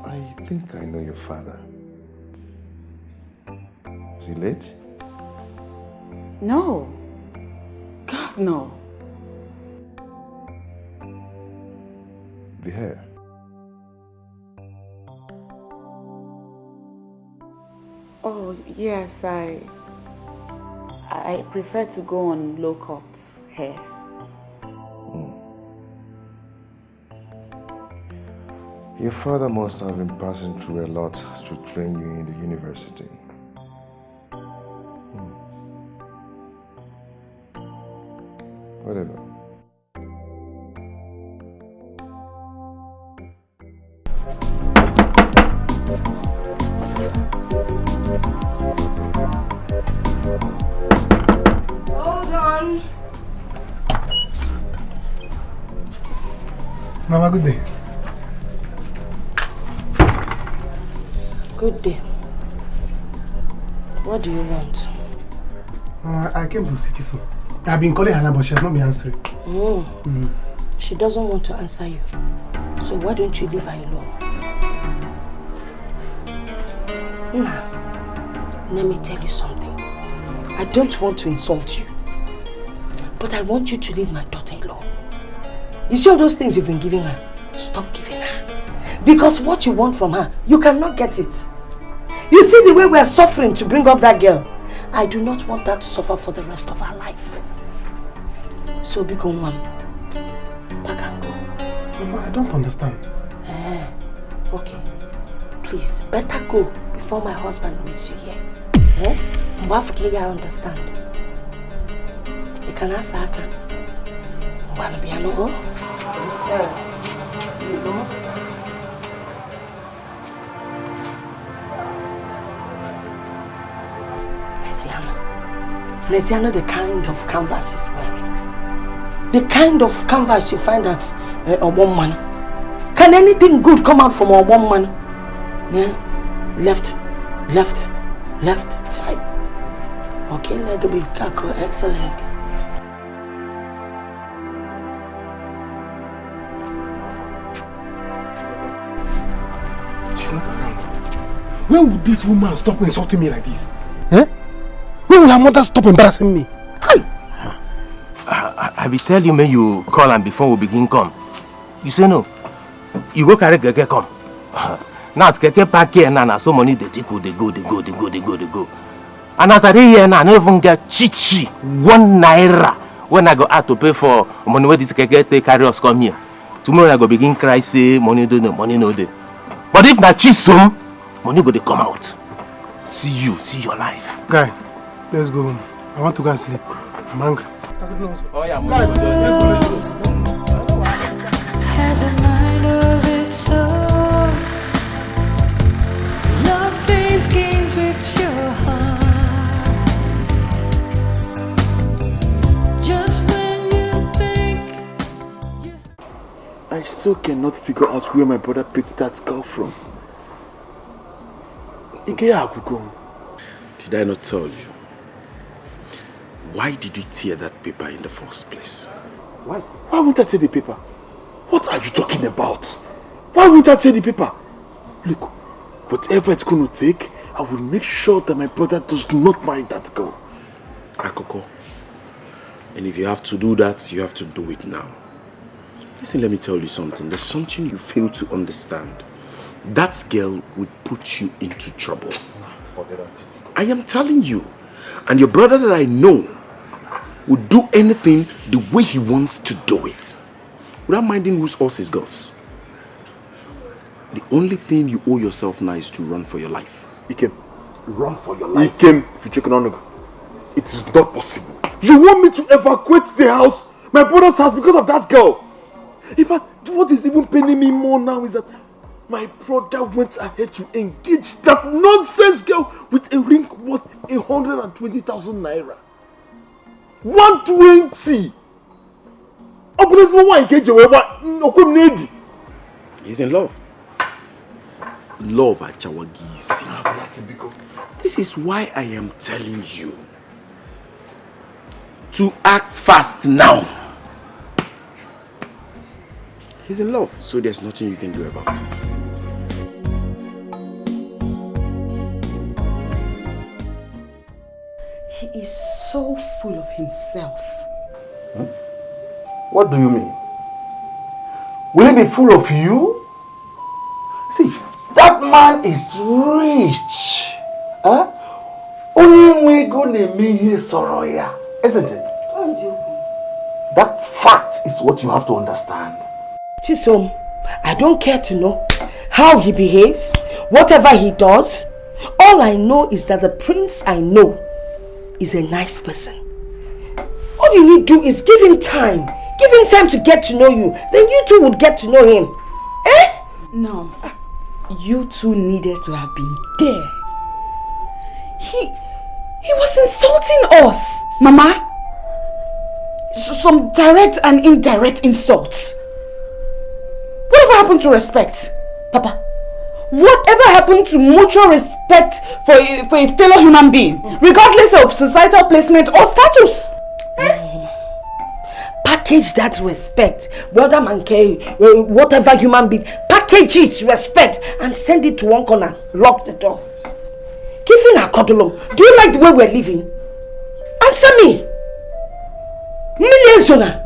I think I know your father. Is he late? No. God, no. The hair. Oh, yes, I prefer to go on low-cut hair. Your father must have been passing through a lot to train you in the university. Whatever. Hold on. Mama, good day. Good day. What do you want? I came to see Chisom. I've been calling her, but she has not been answering. She doesn't want to answer you. So why don't you leave her alone? Now, let me tell you something. I don't want to insult you, but I want you to leave my daughter alone. You see all those things you've been giving her? Stop giving her. Because what you want from her, you cannot get it. You see the way we are suffering to bring up that girl? I do not want her to suffer for the rest of her life. So become one. Back and go. Mama, I don't understand. Okay. Please, better go before my husband meets you here. Mbafukega, I understand. You can ask Aka. Mbanobiano go. Nesiano, the kind of canvas he's wearing. The kind of canvas you find at a woman. Can anything good come out from a woman? Yeah? Left. Type. Okay, leg be kako, excellent. She's not around. When will this woman stop insulting me like this? When will her mother stop embarrassing me? I will tell you, may you call and before we begin come. You say no. You go carry Keke come. Now as Keke pack here now, so money they take, they go. And as I dey here now, I don't even get chichi 1 naira when I go out to pay for money where this Keke take carry us come here. Tomorrow I go begin cry, say money no dey. But if not Chisom, money go dey come out. See your life. Guy, let's go home. I want to go and sleep. I'm hungry. Oh yeah, Has a mind of its own. Love plays games with your heart. Just when you think I still cannot figure out where my brother picked that girl from. Did I not tell you? Why did you tear that paper in the first place? Why won't I tear the paper? What are you talking about? Why won't I tear the paper? Look, whatever it's going to take, I will make sure that my brother does not marry that girl. Akoko. And if you have to do that, you have to do it now. Listen, let me tell you something. There's something you fail to understand. That girl would put you into trouble. Forget that. I am telling you. And your brother that I know would do anything the way he wants to do it, without minding whose horse it goes. The only thing you owe yourself now is to run for your life. Ikem, run for your life. Ikem, if you check on it is not possible. You want me to evacuate the house, my brother's house, because of that girl? In fact, what is even paining me more now is that my brother went ahead to engage that nonsense girl with a ring worth 120,000 naira. 120. He's in love. Love Achawagisi. This is why I am telling you to act fast now. He's in love, so there's nothing you can do about it. He is so full of himself. What do you mean? Will he be full of you? See, that man is rich. Only we gonna meet his Soroya, isn't it? That fact is what you have to understand. Chisom, I don't care to know. how he behaves, whatever he does. All I know is that the prince I know is a nice person. All you need to do is give him time. Give him time to get to know you. Then you two would get to know him. Eh? No. You two needed to have been there. He was insulting us, Mama. Some direct and indirect insults. Whatever happened to respect, Papa? Whatever happened to mutual respect for a fellow human being, regardless of societal placement or status? Package that respect, brother Mankey, whatever human being, package it, respect, and send it to one corner, lock the door. Kifin Akodolom, do you like the way we're living? Answer me. Million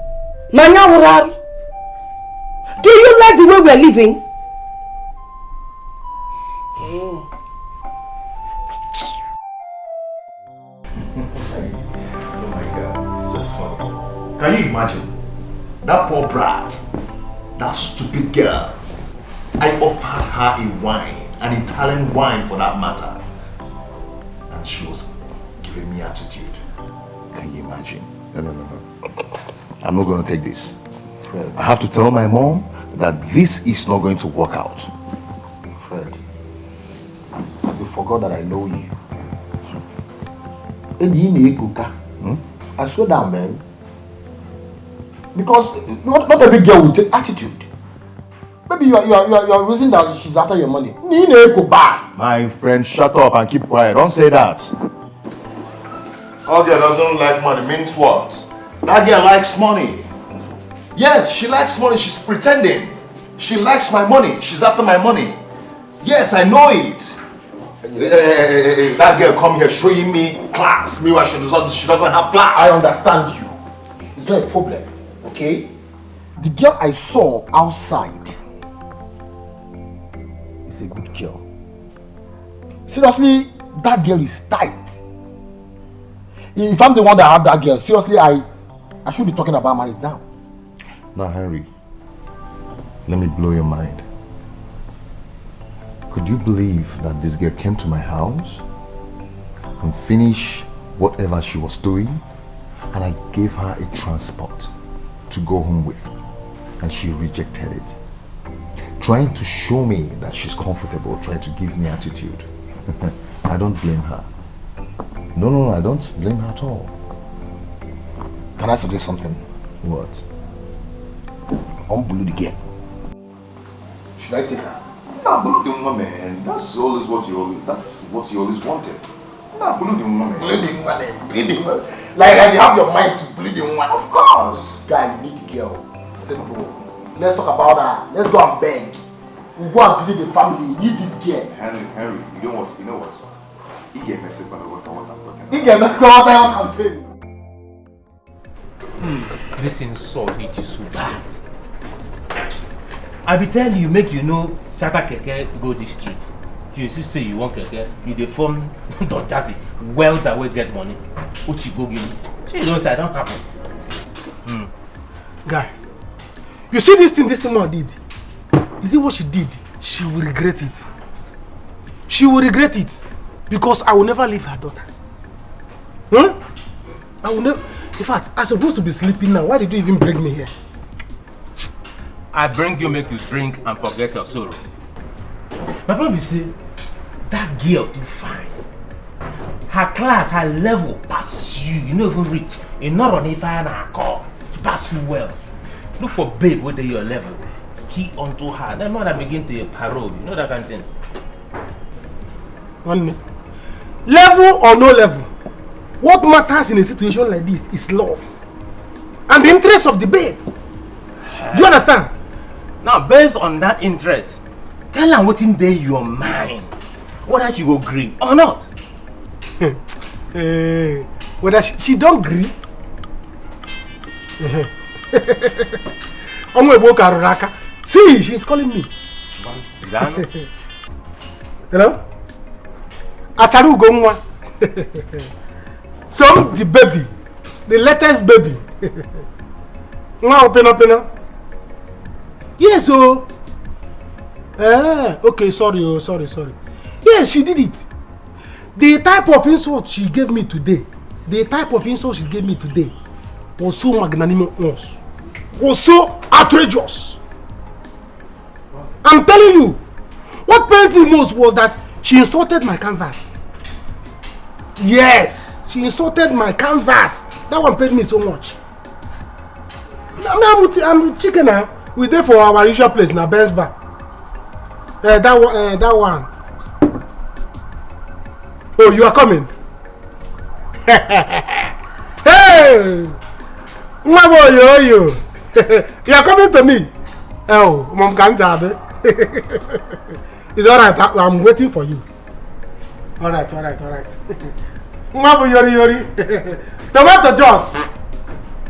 Manya Wurar. Do you like the way we're living? Oh my God, it's just funny. Can you imagine? That poor brat, that stupid girl. I offered her a wine, an Italian wine for that matter. And she was giving me attitude. Can you imagine? No. I'm not going to take this. Fred. I have to tell my mom that this is not going to work out. Fred, you forgot that I know you. I swear down, man. Because not every girl will take attitude. Maybe you are reason that she's after your money. My friend, shut up and keep quiet. Don't say that. All girl doesn't like money means what? That girl likes money. Yes, she likes money. She's pretending. She likes my money. She's after my money. Yes, I know it. That girl come here showing me class. Meanwhile, she doesn't have class. I understand you. It's not a problem, okay? The girl I saw outside is a good girl. Seriously, that girl is tight. If I'm the one that have that girl, seriously, I should be talking about marriage now. Now, Henry, let me blow your mind. Could you believe that this girl came to my house and finished whatever she was doing, and I gave her a transport to go home with, and she rejected it, trying to show me that she's comfortable, trying to give me attitude. I don't blame her. No, I don't blame her at all. Can I suggest something? What? Unblue the girl. Should I take her? Nah, blue the woman, man. That's what you always wanted. Nah, blue the woman. Bleeding woman. Like I have your mind to bleeding woman. Of course. Guy, you need the girl. Simple. Let's talk about her. Let's go and beg. We'll go and visit the family. You need this girl. Henry, you know what? He gave me a second of what I'm talking about. He gave me what I'm saying. This insult hit you so bad. I be telling you, make you know charter keke go this street. You insist say you want keke, you dey form Don Jazzy, well that way get money. What you go give me? She don't say I don't happen. Guy, you see this thing woman did? You see what she did? She will regret it. She will regret it. Because I will never leave her daughter. I will never. In fact, I'm supposed to be sleeping now. Why did you even bring me here? I bring you, make you drink and forget your sorrow. My problem is, say, that girl too fine. Her class, her level pass you. You know even reach. You not on if I and her call. She pass you well. Look for babe whether your level. Key onto her. Then when I begin to parole, you know that kind of thing. One minute. Level or no level, what matters in a situation like this is love and the interest of the babe. Do you understand? Now, based on that interest, tell her what's in your mind. Whether she will agree or not. Whether she don't agree. See, she's calling me. Hello? Acharu Gongwa. So the baby, the latest baby. Now open up. Yes, so Okay, sorry. Yes, she did it. The type of insult she gave me today, was so magnanimous, was so outrageous. I'm telling you, what pained me most was that she insulted my canvas. Yes, she insulted my canvas. That one paid me so much. I'm with Chicken now. We're there for our usual place now, Ben's Bar. That one. Oh, you are coming? Hey! Mama, you. You are coming to me? Oh, Mom can't. It's alright, I'm waiting for you. Alright. Mama, yori. Tomato Joss.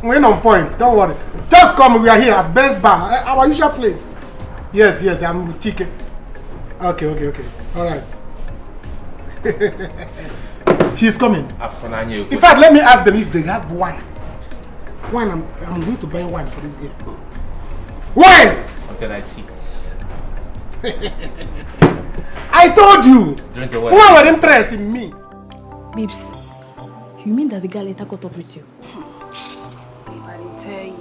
We're on point, don't worry. Just come, we are here at Ben's Bar, our usual place. Yes, I'm with Chicken. Okay. Alright. She's coming. In fact, let me ask them if they have wine. I'm going to buy wine for this girl. Wine! What can I see? I told you! Drink the wine. Who were interested in me? Babes, you mean that the guy later caught up with you? I didn't tell you.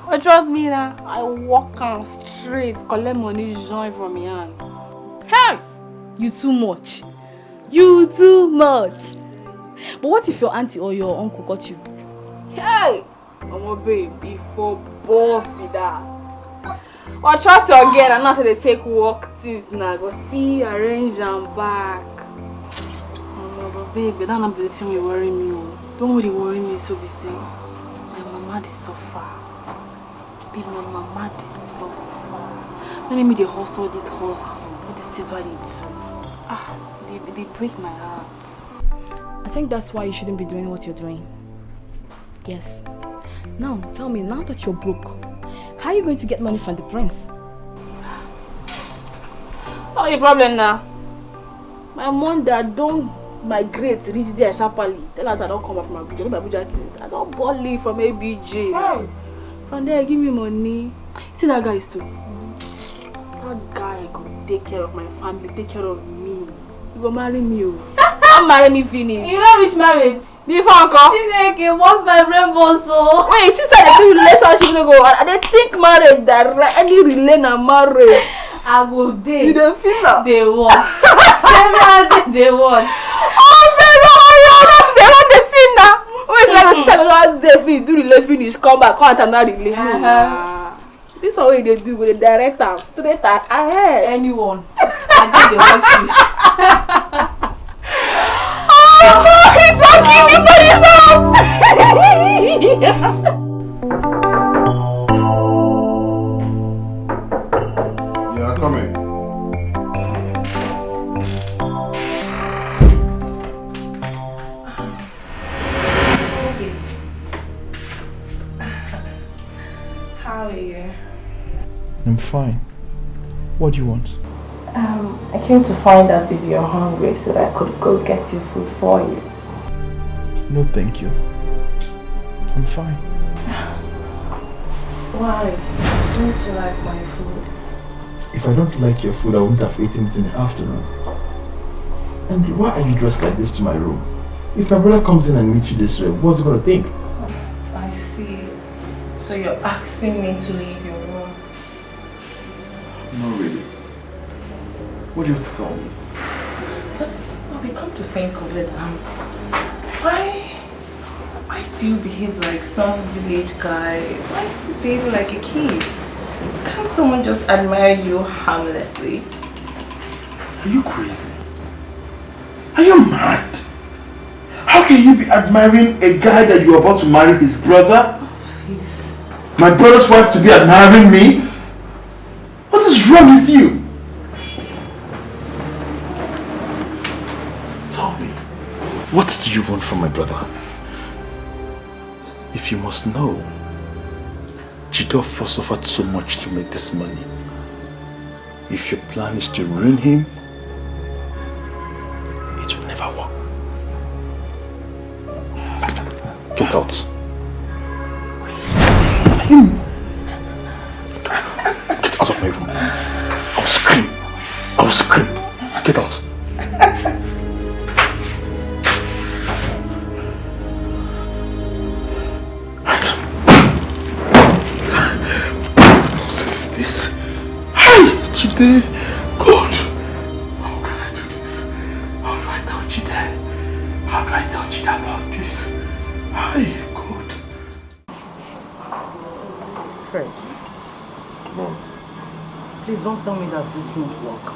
But trust me now, I walk on straight, collect money, join from me hand. Hey! You too much. But what if your auntie or your uncle got you? Hey! I'm a baby for both with that. Or trust you again, I'm not going to take work things now. Go see, arrange and back. Oh, but baby, that not be the thing you worry me. Don't really worry me so be saying. My mama is so far. Baby, my mama is so far. Let me the hustle, this hustle. This is what they do. They break my heart. I think that's why you shouldn't be doing what you're doing. Yes. Now, tell me, now that you're broke, how are you going to get money from the prince? Not the problem now. My mom that don't migrate reach there sharply. Tell us I don't come up from Abuja. I don't volley from ABJ. Hey. From there, give me money. See that guy too. That guy could take care of my family, take care of me. He go marry me. Don't marry me finish. You don't reach marriage. Before uncle. Chineke, what's my rainbow so? Wait, sister, the relationship no go on. I dey think marriage that any relate na marriage. I go dey. You dey feel am? They what? They what? Oh baby, they want the thing now. Wait, like a seven day finish, do relate finish, come back, come another relate. This one way they do with the director, straight ahead. Anyone. I think they watch you. Oh, he's so cute for himself. Yeah, come in. How are you? I'm fine. What do you want? I came to find out if you're hungry so that I could go get you food for you. No, thank you. I'm fine. Why? Don't you like my food? If I don't like your food, I wouldn't have eaten it in the afternoon. And why are you dressed like this to my room? If my brother comes in and meets you this way, what's he going to think? I see. So you're asking me to leave your room? No, really. What do you have to tell me? But we come to think of it, why do you behave like some village guy? Why is behaving like a kid? Can't someone just admire you harmlessly? Are you crazy? Are you mad? How can you be admiring a guy that you're about to marry his brother? Oh, please. My brother's wife to be admiring me? What is wrong with you? Tell me, what do you want from my brother? If you must know, Jidoff suffered so much to make this money. If your plan is to ruin him, it will never work. Get out. Get out of my room. I'll scream. will scream. Get out. What is this? Hey, Chide. God. How can I do this? How do I tell Chide? How do I tell Chide about this? Hey, God. Fred. Mom. Please don't tell me that this won't work.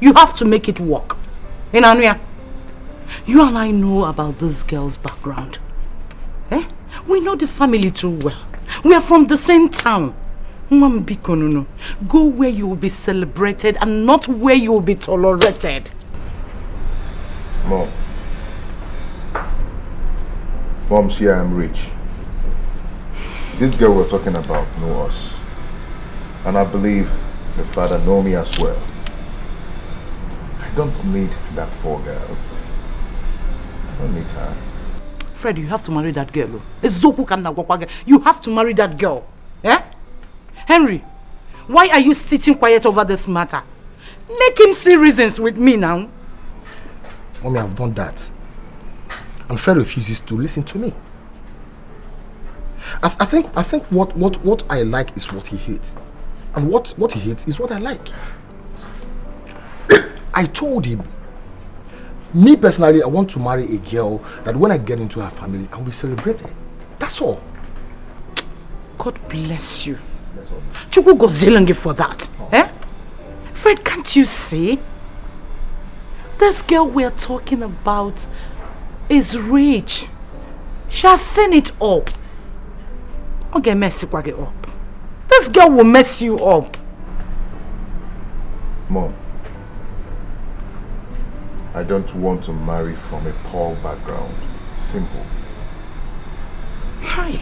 You have to make it work. Inanuya, you and I know about this girl's background. We know the family too well. We are from the same town. Go where you will be celebrated and not where you will be tolerated. Mom. Mom, see, I am rich. This girl we're talking about knows us. And I believe the father knows me as well. I don't need that poor girl. I don't need her. Fred, you have to marry that girl. You have to marry that girl. Henry, why are you sitting quiet over this matter? Make him see reasons with me now. Mommy, I've done that. And Fred refuses to listen to me. I think what I like is what he hates. And what he hates is what I like. I told him, me personally, I want to marry a girl that when I get into her family, I will be celebrated. That's all. God bless you. Chukwu go zelengi for that. Fred, can't you see? This girl we're talking about is rich. She has seen it all. Okay, mess it up. This girl will mess you up. Mom, I don't want to marry from a poor background. Simple. Hi.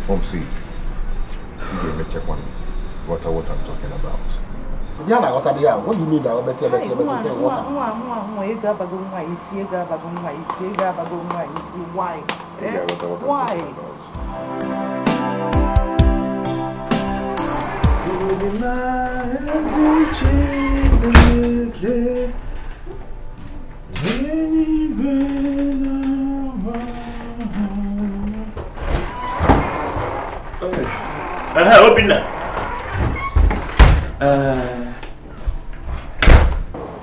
Mom, see, you gave me check what I'm talking about. What do you mean by what? Open that.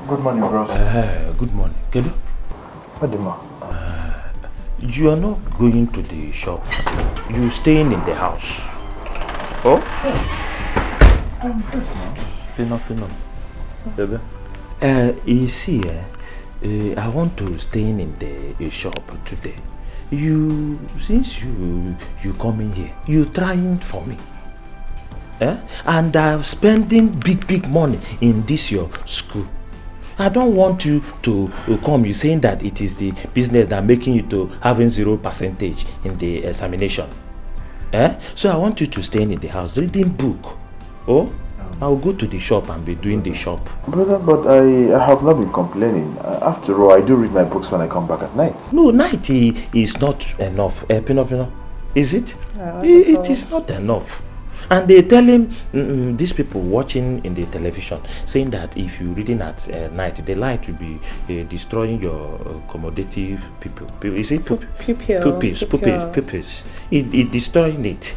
Good morning, bro. Good morning. Kedu? You are not going to the shop. You staying in the house. Oh? I'm first now. Finna. You see, I want to stay in the shop today. Since you coming here, you trying for me. And I'm spending big money in this your school. I don't want you to come. You saying that it is the business that making you to having 0% in the examination. So I want you to stay in the house reading book. Oh, I'll go to the shop and be doing the shop. Brother, but I have not been complaining. After all, I do read my books when I come back at night. No, night is not enough. Pino. Is it? No, it is not enough. And they tell him, these people watching in the television, saying that if you're reading at night, the light will be destroying your accommodative people. Is it pupils? It destroying it.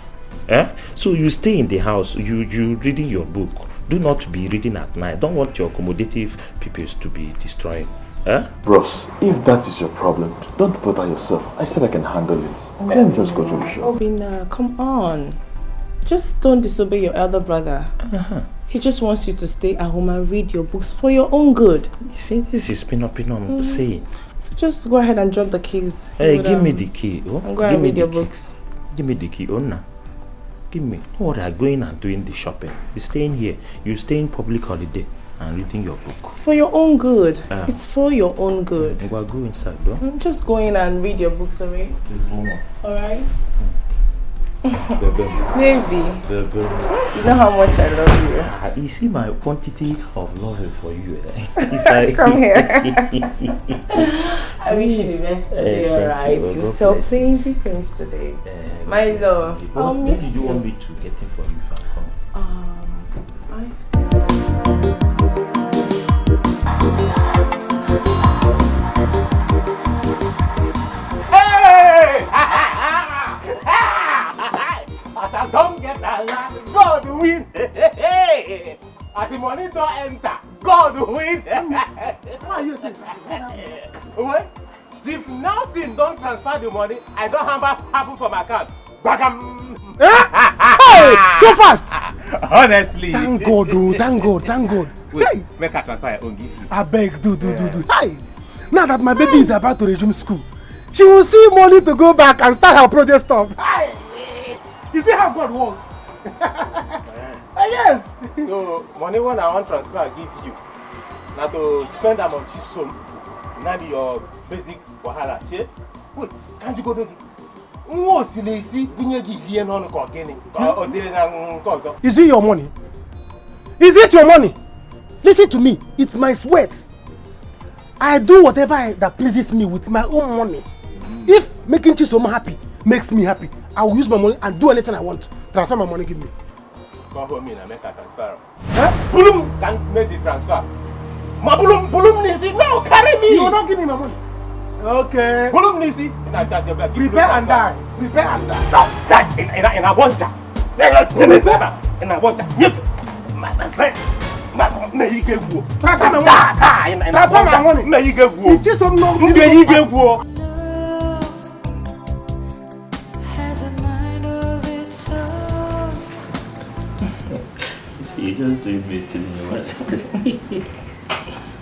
So you stay in the house, you reading your book. Do not be reading at night. Don't want your accommodative pupils to be destroying. Bros, if that is your problem, don't bother yourself. I said I can handle it. Let me just go to the shop. Obina, come on. Just don't disobey your elder brother. He just wants you to stay at home and read your books for your own good. You see, this is Pino saying. So just go ahead and drop the keys. Hey, give me the key. Oh? And go and read your books. Give me the key, Onna. Give me. Don't worry, I'm going and doing the shopping. You're staying here. You stay in public holiday and reading your book. It's for your own good. It's for your own good. We'll go inside, though. Just go in and read your books, alright? Alright? Maybe. You know how much I love you. You see my quantity of love for you. Come here. I wish you the best today, alright? You sell plenty things today. My love. I'll miss you. What do you want me to get in for you if I come? Ice cream. Wait, if nothing don't transfer the money, I don't have happen for my account. Hey, so fast! Honestly. Thank God, oh, thank God, thank God. Wait, Hey, make a transfer, I won't give you. I beg, do. Hey, now that my baby is about to resume school, she will see money to go back and start her project stuff. Hey, you see how God works? Yes. So, money when I want transfer, I give you. Now to spend them on Chisom, now be your basic wahala. Wait, can't you go do this? Is it your money? Is it your money? Listen to me, it's my sweat. I do whatever that pleases me with my own money. If making Chisom happy makes me happy, I will use my money and do anything I want. Transfer my money, give me. Come home and make a transfer. Bulum can't make the transfer. Ma Bulum Nisi, no, carry me! You will not give me my money. Okay. Bulum Nisi, prepare and die. Prepare and die. No, that in a bonja. In a bonja. Yes, my friend. May you get wool. Transfer my money. May you get wool. It's just some no. May you get wool. You just do it between you.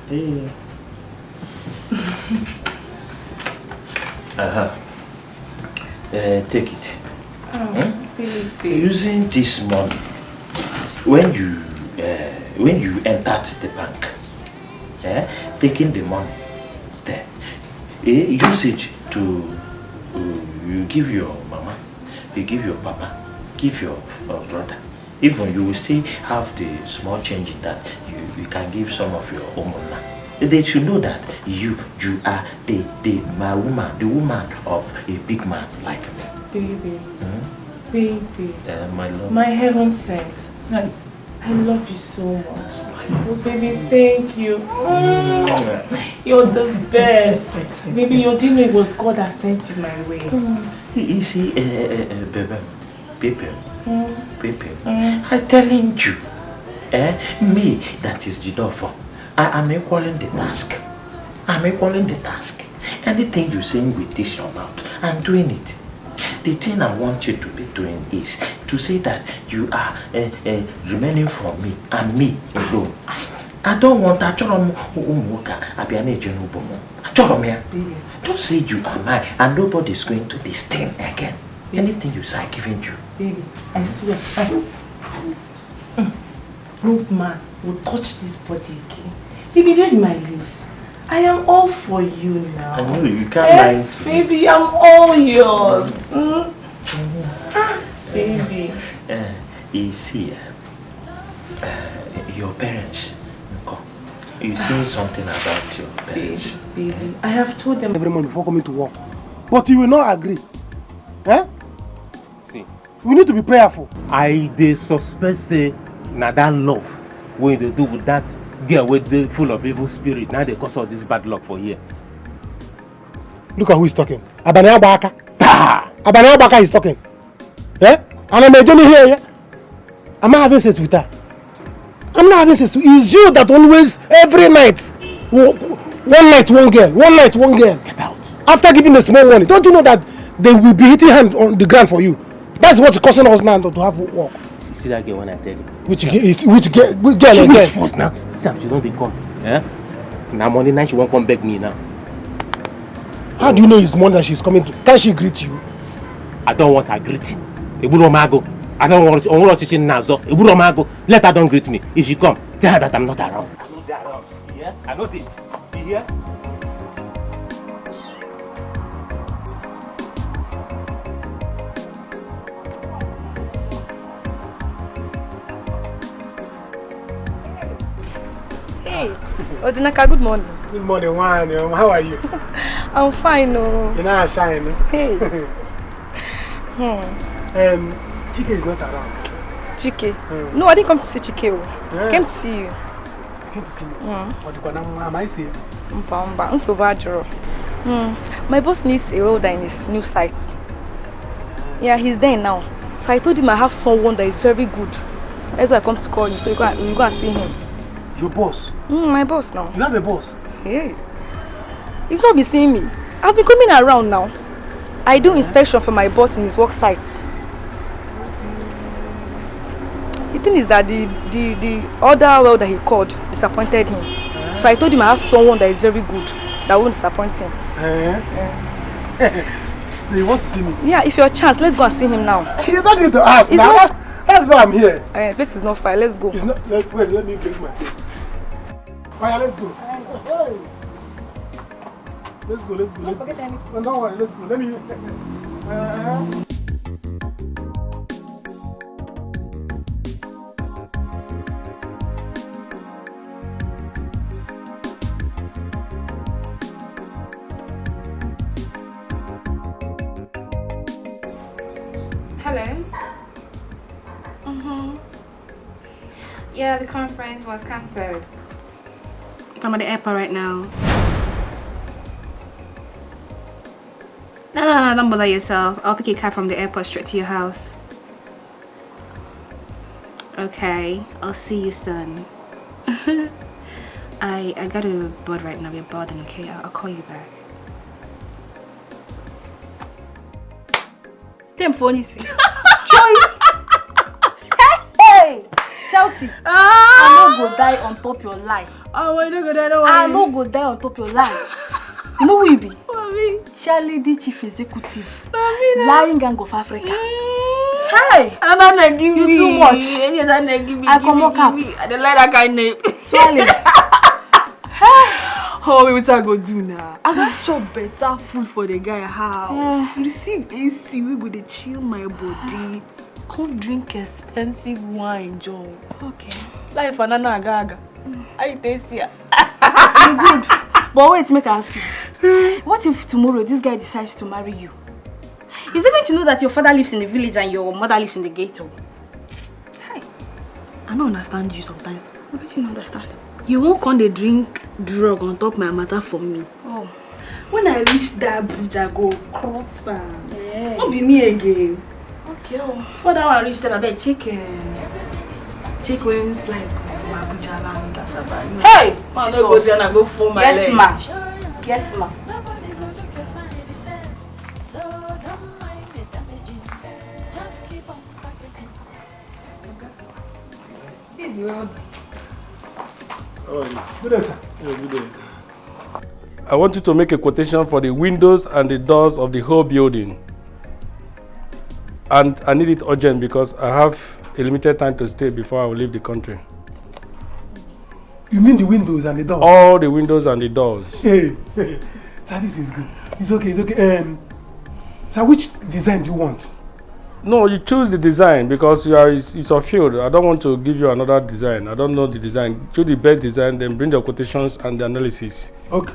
Hey. Take it. Using this money, when you entered the bank, taking the money there, use it to you give your mama, you give your papa, give your brother. Even you will still have the small change that you can give some of your own money. They should know that you are my woman, the woman of a big man like me. Baby, baby, my love. My heaven sent. I love you so much. Oh, baby, thank you. You're the best. Baby, you didn't know it was God that sent you my way. You see, baby, I'm telling you, me that is the door. I am equaling the task. I'm equaling the task. Anything you say with this your mouth, I'm doing it. The thing I want you to be doing is to say that you are remaining for me and me alone. I don't want that. Just say you are mine and nobody is going to this thing again. Anything you say, I'm giving you. Baby, I swear. No man will touch this body again. Baby, read my lips. I am all for you now. I know you can't lie to me. Baby, I'm all yours. Baby. You see, your parents. You say something about your parents. Baby, I have told them every morning before coming to work. But you will not agree. See, we need to be prayerful. I suspect say now that love when they do with that girl with the full of evil spirit. Now they cause all this bad luck for you. Look at who is talking. Abanaya Baka. Abanaya Baka is talking. And I'm a journey here. I'm not having sex with her. I'm not having sex with her. It's you that always, every night, one night, one girl. One night, one girl. Get out. After giving the small money, don't you know that they will be hitting hand on the ground for you? That's what's causing us now to have work. You see that girl when I tell you? Which girl again? First now. Sam, she don't come. Now Monday night she won't come beg me now. How do you know it's more than she's coming to? Can she greet you? I don't want her greeting. I don't want to see Nazo. Let her don't greet me. If she come, tell her that I'm not around. I'm not around. Yeah? I know this. You hear? Hey, Odinaka, good morning. Good morning, Juan. How are you? I'm fine, no. You're not shy, no? Hey. Chike is not around. Chike? No, I didn't come to see Chike. I came to see you. You came to see me? Am I safe? My boss needs a welder in his new site. Yeah, he's there now. So I told him I have someone that is very good. That's why I come to call you, so you go and see him. Your boss? My boss now. You have a boss? Hey. If not be seeing me, I'll be coming around now. I do inspection for my boss in his work site. The thing is that the other welder he called disappointed him. So I told him I have someone that is very good that won't disappoint him. So you want to see me? Yeah, if you're a chance, let's go and see him now. You don't need to ask. It's now. not. That's why I'm here. This is not fine. Let's go. It's not. Wait, let me bring my thing. Oh yeah, let's go. Hey. Let's go. Don't forget anything. No, don't worry. Let's go. Let me. Hello. Yeah, the conference was cancelled. I'm at the airport right now. No, don't bother yourself. I'll pick a cab from the airport straight to your house. Okay, I'll see you soon. I got a board right now. We're boarding, okay? I'll call you back. Damn funny. Hey, Chelsea. I no go die on top your life. Oh, I don't go die. Don't worry. I no go die on top your life. You know who you be? Mommy. Charlie, the chief executive. Mommy. Lion Gang of Africa. Hey. I don't know give you me. Too much. I come up. I don't like that kind name. Swallow. Oh, what I go do now? I got chop better food for the guy house. Receive AC, we go to chill my body. Come drink expensive wine, Joe. Okay. Like banana gaga. I taste it. You good. But wait, make I ask you. What if tomorrow this guy decides to marry you? Is he going to know that your father lives in the village and your mother lives in the ghetto? Hey, I don't understand you sometimes. What do you not understand? You won't come to drink drug on top my matter for me. Oh. When I reach that bridge, I go cross am. Yeah. Don't be me again. Okay. For that one, I reach them, I bet chicken. Chicken like Abuja land. Hey! I go there and I go for my yes, leg. Ma. Yes, ma. Good day, sir. Yeah, good day. I want you to make a quotation for the windows and the doors of the whole building. And I need it urgent because I have a limited time to stay before I will leave the country. You mean the windows and the doors? All the windows and the doors. Hey, sir, this is good. It's okay. Sir, which design do you want? No, you choose the design because it's your field. I don't want to give you another design. I don't know the design. Choose the best design, then bring the quotations and the analysis. Okay.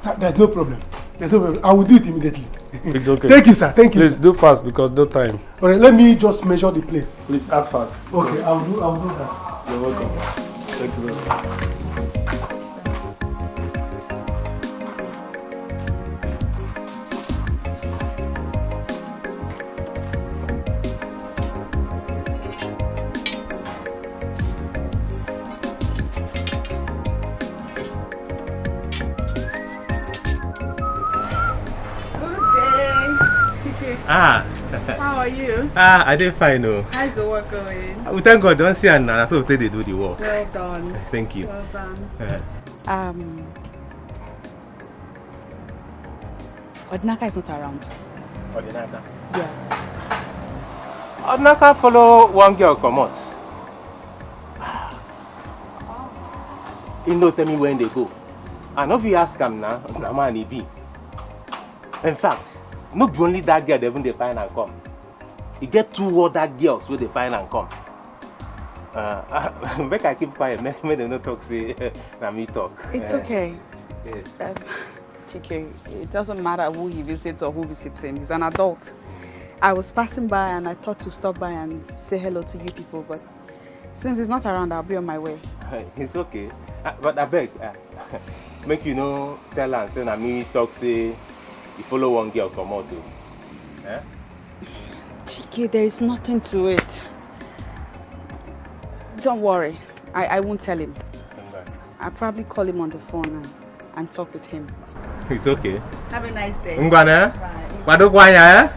Sir, there's no problem. I will do it immediately. It's okay. Thank you, sir. Thank you. Please do fast because no time. All right, let me just measure the place. Please act fast. Okay, I'll do that. You're welcome. Thank you very much. How are you? I did fine, no. How's the work going? We thank God, don't see Anna, so they do the work. Well done. Thank you. Well done. Odinaka is not around. Odinaka? Yes. Odinaka follow one girl come out. He no tell me when they go. And if you ask him now, na man he be. In fact, not only that girl, they even they find and come. He get two other girls where they find and come. Make I keep quiet, make them not talk, say, na me talk. It's okay. Yes. Chike, it doesn't matter who he visits or who visits him. He's an adult. I was passing by and I thought to stop by and say hello to you people, but since he's not around, I'll be on my way. It's okay. But I beg, make you know, tell her, say, na me talk, say, you follow one girl come out too. Eh? Chike, there is nothing to it. Don't worry. I won't tell him. Okay. I'll probably call him on the phone and and talk with him. It's okay. Have a nice day. Ngwana? Bye. Kwadokwanya, eh?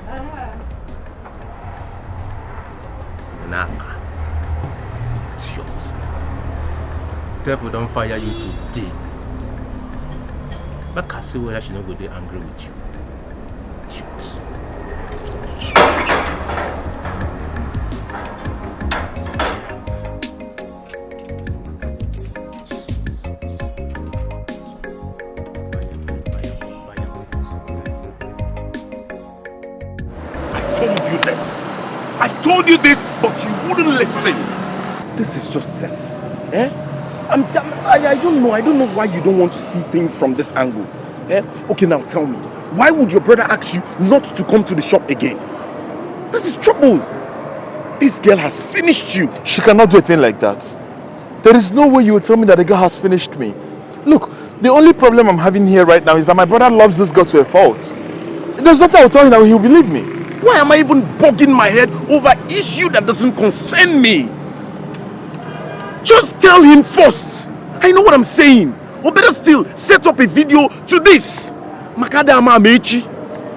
Naka. Idiot. Devil don't fire you today. But I see whether she not go there angry with you. Idiot. I told you this, but you wouldn't listen. This is just test. Eh? I don't know why you don't want to see things from this angle. Eh? Okay, now tell me. Why would your brother ask you not to come to the shop again? This is trouble. This girl has finished you. She cannot do a thing like that. There is no way you will tell me that the girl has finished me. Look, the only problem I'm having here right now is that my brother loves this girl to a fault. There's nothing I will tell him that he'll believe me. Why am I even bugging my head over issue that doesn't concern me? Just tell him first. I know what I'm saying. Or better still, set up a video to this. Makada ama amechi.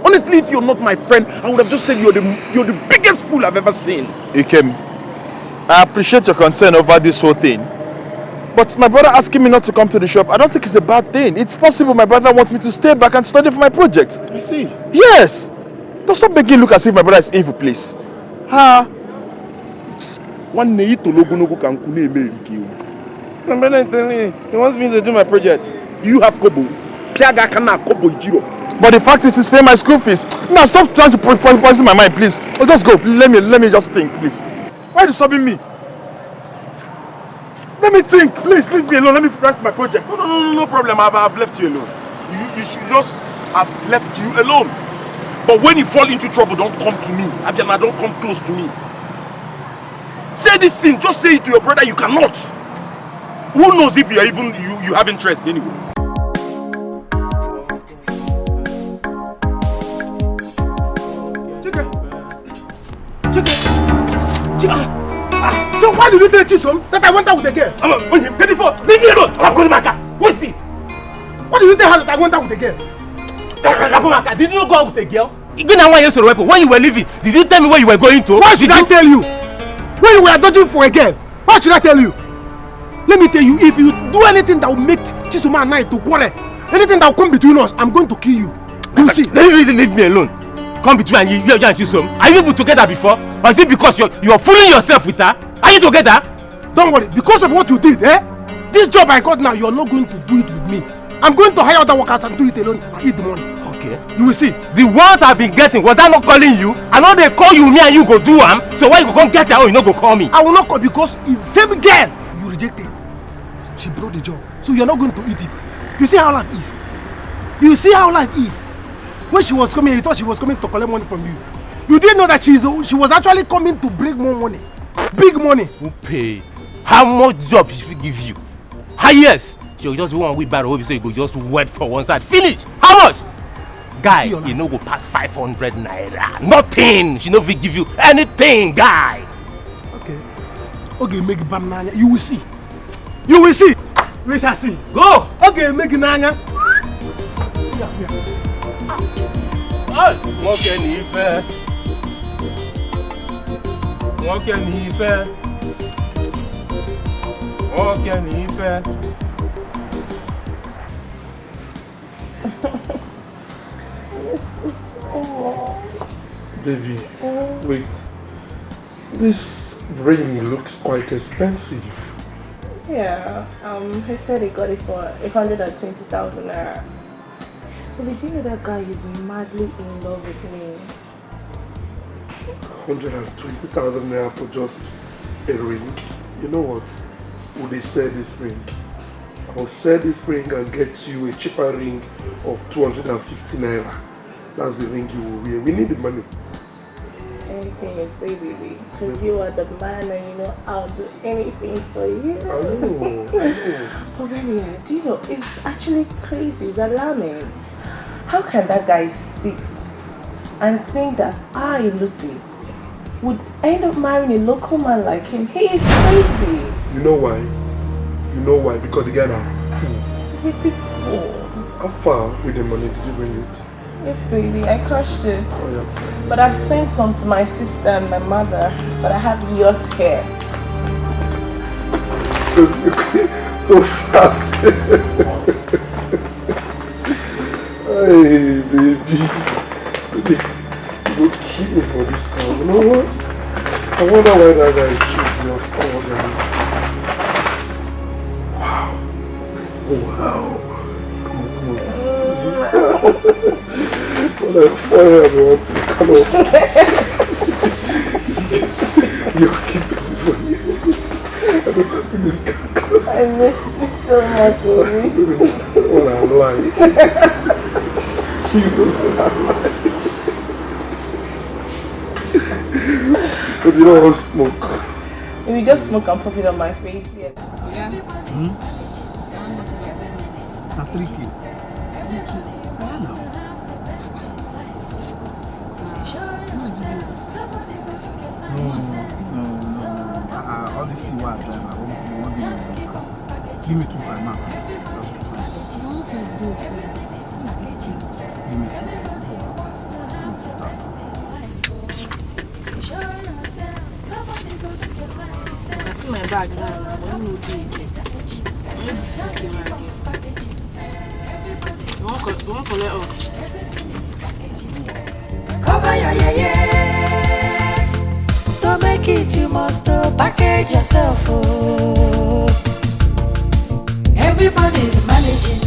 Honestly, if you're not my friend, I would have just said you're the biggest fool I've ever seen. Ikem, I appreciate your concern over this whole thing. But my brother asking me not to come to the shop, I don't think it's a bad thing. It's possible my brother wants me to stay back and study for my project. I see. Yes. Don't stop making it look as if my brother is evil, please. Ha! One day to logo can kune. My brother is telling me he wants me to do my project. You have kobo. Piaga kana kobo jiro. But the fact is, he's paying my school fees. Now stop trying to poison my mind, please. Oh, just go. Let me just think, please. Why are you stopping me? Let me think, please. Leave me alone. Let me write my project. No problem. I've left you alone. You should just have left you alone. But when you fall into trouble, don't come to me. Abiana, don't come close to me. Say this thing, just say it to your brother, you cannot. Who knows if you have interest anyway? So why did you tell Chisom that I went out with a girl? 34, leave me alone. I'm going to my car. What is it? Why did you tell her that I went out with a girl? Did you not go out with a girl? When you were leaving, did you tell me where you were going to? Why should I tell you? When you were dodging for a girl, why should I tell you? Let me tell you, if you do anything that will make Chisoma and I to quarrel, anything that will come between us, I'm going to kill you. You see? Leave me alone. Come between you and Chisom. Are you people together before? Or is it because you're fooling yourself with her? Are you together? Don't worry, because of what you did, this job I got now, you're not going to do it with me. I'm going to hire other workers and do it alone and eat the money. Okay. You will see. The ones I've been getting, was I not calling you? I know they call you, me and you go do them. So why you go get her, you not go call me? I will not call because it's the same girl you rejected. She brought the job. So you're not going to eat it. You see how life is. You see how life is. When she was coming, you thought she was coming to collect money from you. You didn't know that she was actually coming to bring more money. Big money. Who pay? How much job she will give you? Highest. She'll just go on with barrel, so you go just wait for one side. Finish. How much? Guy, you know go past 500 naira. Nothing. She no will give you anything, guy. Okay, make banana. You will see. You will see. We shall see. Go. Okay, make nanya. What can he fair? What can he fair? What can he fair? Baby, wait. This ring looks quite expensive. Yeah, he said he got it for 120,000 naira. But did you know that guy is madly in love with me? 120,000 naira for just a ring. You know what? Would they sell this ring? I'll sell this ring and get you a cheaper ring of 250 naira. That's the ring you will wear. We need the money. Anything you say, baby. Because you are the man and you know I'll do anything for you. I know. But baby, do you know, it's actually crazy, it's alarming. How can that guy sit and think that I, Lucy, would end up marrying a local man like him? He is crazy. You know why? You know why? Because the guy now fool. He's a big fool. How far with the money did you bring it? Yes, baby, I cashed it. Oh, yeah. But I've sent some to my sister and my mother. But I have yours here. So fast. Hey, baby. You will keep me for this time. You know what? I wonder why that guy chose me of all them. Wow. Wow. What a fire, man. Come on. You keep it for you. I missed you so much, baby. What I'm lying. You know what I'm lying. But you don't want to smoke. If you just smoke and put it on my face, yeah. Na 3K. No. All this thing what I drive, I won't give me 2.5 now. Just 2.5. Give me 2. My bag now, but you know Cover your to make it, you must package yourself. Oh. Everybody's managing,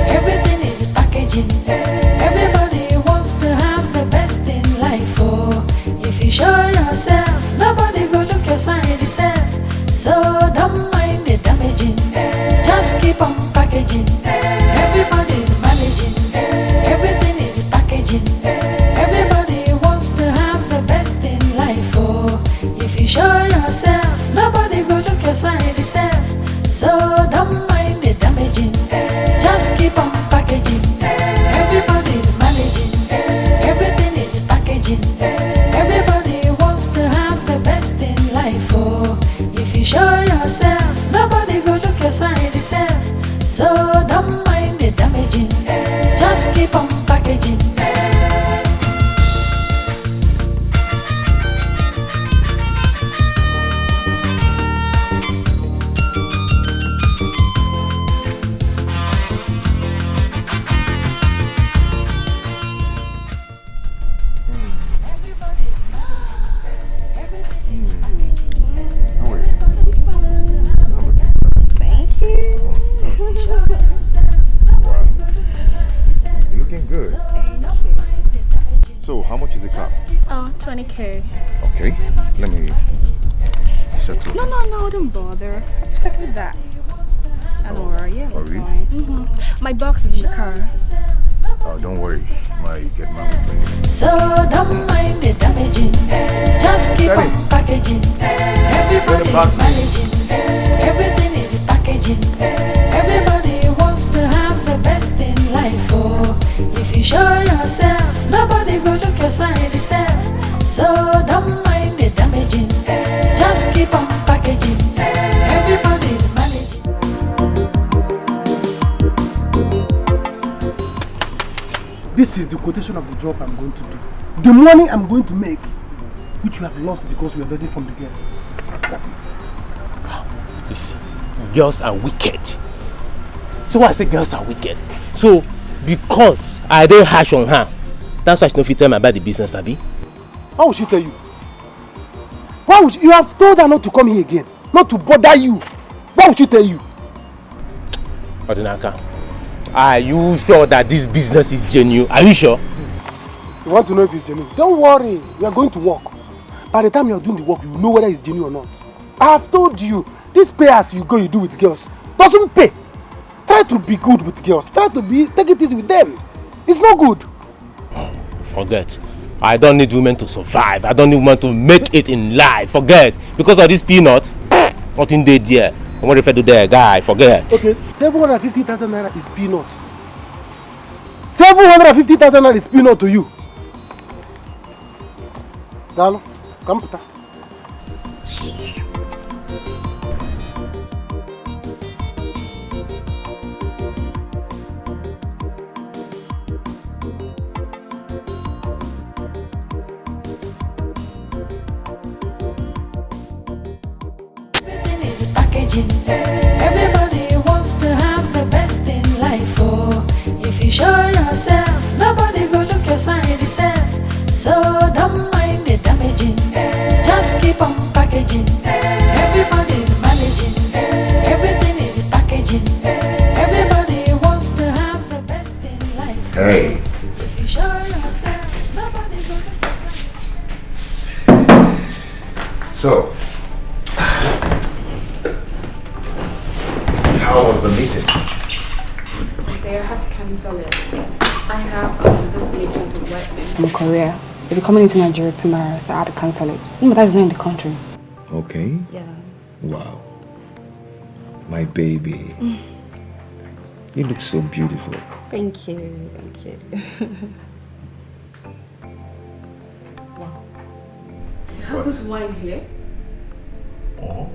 everything is packaging. Everybody wants to have the best in life. Oh. If you show yourself, nobody will look your side yourself. So don't mind the damaging, just keep on packaging. Everybody's managing, everything is packaging. Everybody wants to have the best in life. Oh, if you show yourself, nobody will look your side yourself. So don't mind the damaging, just keep on packaging. Everybody's managing, everything is packaging. Everybody wants to have the best in life. Oh, if you show yourself, nobody will look your side yourself. So don't mind the damaging, just keep on packaging. So, how much is the car? Oh, 20K. Okay, let me settle. No, don't bother. I've settled that. Don't worry, yeah. Oh, really? My box is in the car. Oh, don't worry. My get my own. So don't mind the damaging, just keep on packaging. Everybody's managing, everything is packaging. Everybody wants to have the best in life. Oh, if you show yourself, nobody will look your side yourself. So don't mind the damaging, just keep on packaging. Everybody's managing. This is the quotation of the job I'm going to do. The money I'm going to make, which you have lost because we are ready from the get. You see, girls are wicked. So why I say girls are wicked? So because I dey harsh on her, that's why she don't fit tell me about the business, Abi. How would she tell you? Why would you have told her not to come here again? Not to bother you. Why would she tell you? Odinaka, are you sure that this business is genuine? Are you sure? You want to know if it's genuine? Don't worry, we are going to work. By the time you are doing the work, you will know whether it's genuine or not. I have told you, this pay as you go, you do with girls, doesn't pay. Try to be good with girls. Try to take it easy with them. It's not good. Forget. I don't need women to survive. I don't need women to make it in life. Forget. Because of this peanut, nothing they there. I want to refer to their guy. Forget. Okay, 750,000 naira is peanut. 750,000 naira is peanut to you. Dalo, come put managing. Everybody wants to have the best in life. Oh, if you show yourself, nobody will look your side yourself. So don't mind the damaging. Just keep on packaging. Everybody's managing. Everything is packaging. Everybody wants to have the best in life. Hey. If you show yourself, nobody will look your side. So, how was the meeting? They had to cancel it. I have this meeting to work From Korea. They'll be coming into Nigeria tomorrow, so I had to cancel it. My dad is not in the country. Okay. Yeah. Wow. My baby. You look so beautiful. Thank you. Thank you. Wow. You have this wine here? Oh.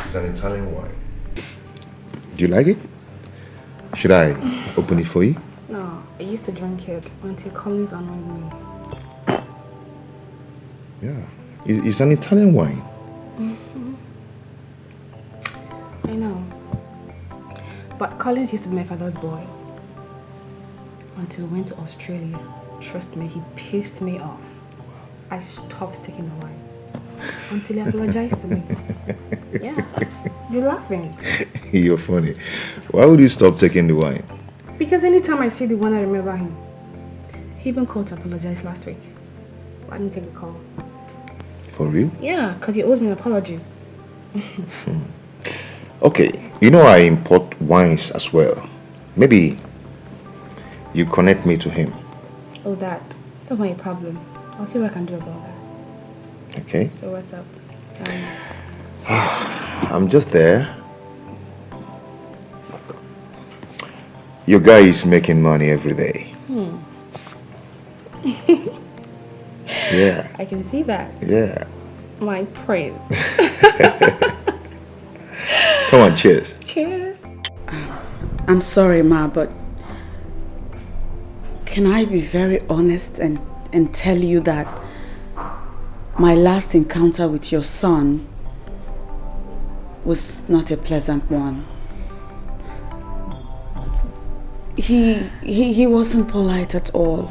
It's an Italian wine. Do you like it? Should I open it for you? No, I used to drink it until Collins annoyed me. Yeah. It's an Italian wine. I know. But Collins used to be my father's boy. Until we went to Australia. Trust me, he pissed me off. I stopped taking the wine. Until he apologized to me. Yeah. You're laughing. You're funny. Why would you stop taking the wine? Because anytime I see the one, I remember him. He even called to apologize last week. But I didn't take the call. For real? Yeah, because he owes me an apology. Okay, you know I import wines as well. Maybe you connect me to him. Oh, that's not your problem. I'll see what I can do about that. Okay? So what's up? I'm just there. Your guy is making money every day. Yeah. I can see that. Yeah. My praise. Come on, cheers. Cheers. I'm sorry, Ma, but can I be very honest and tell you that my last encounter with your son was not a pleasant one. He wasn't polite at all.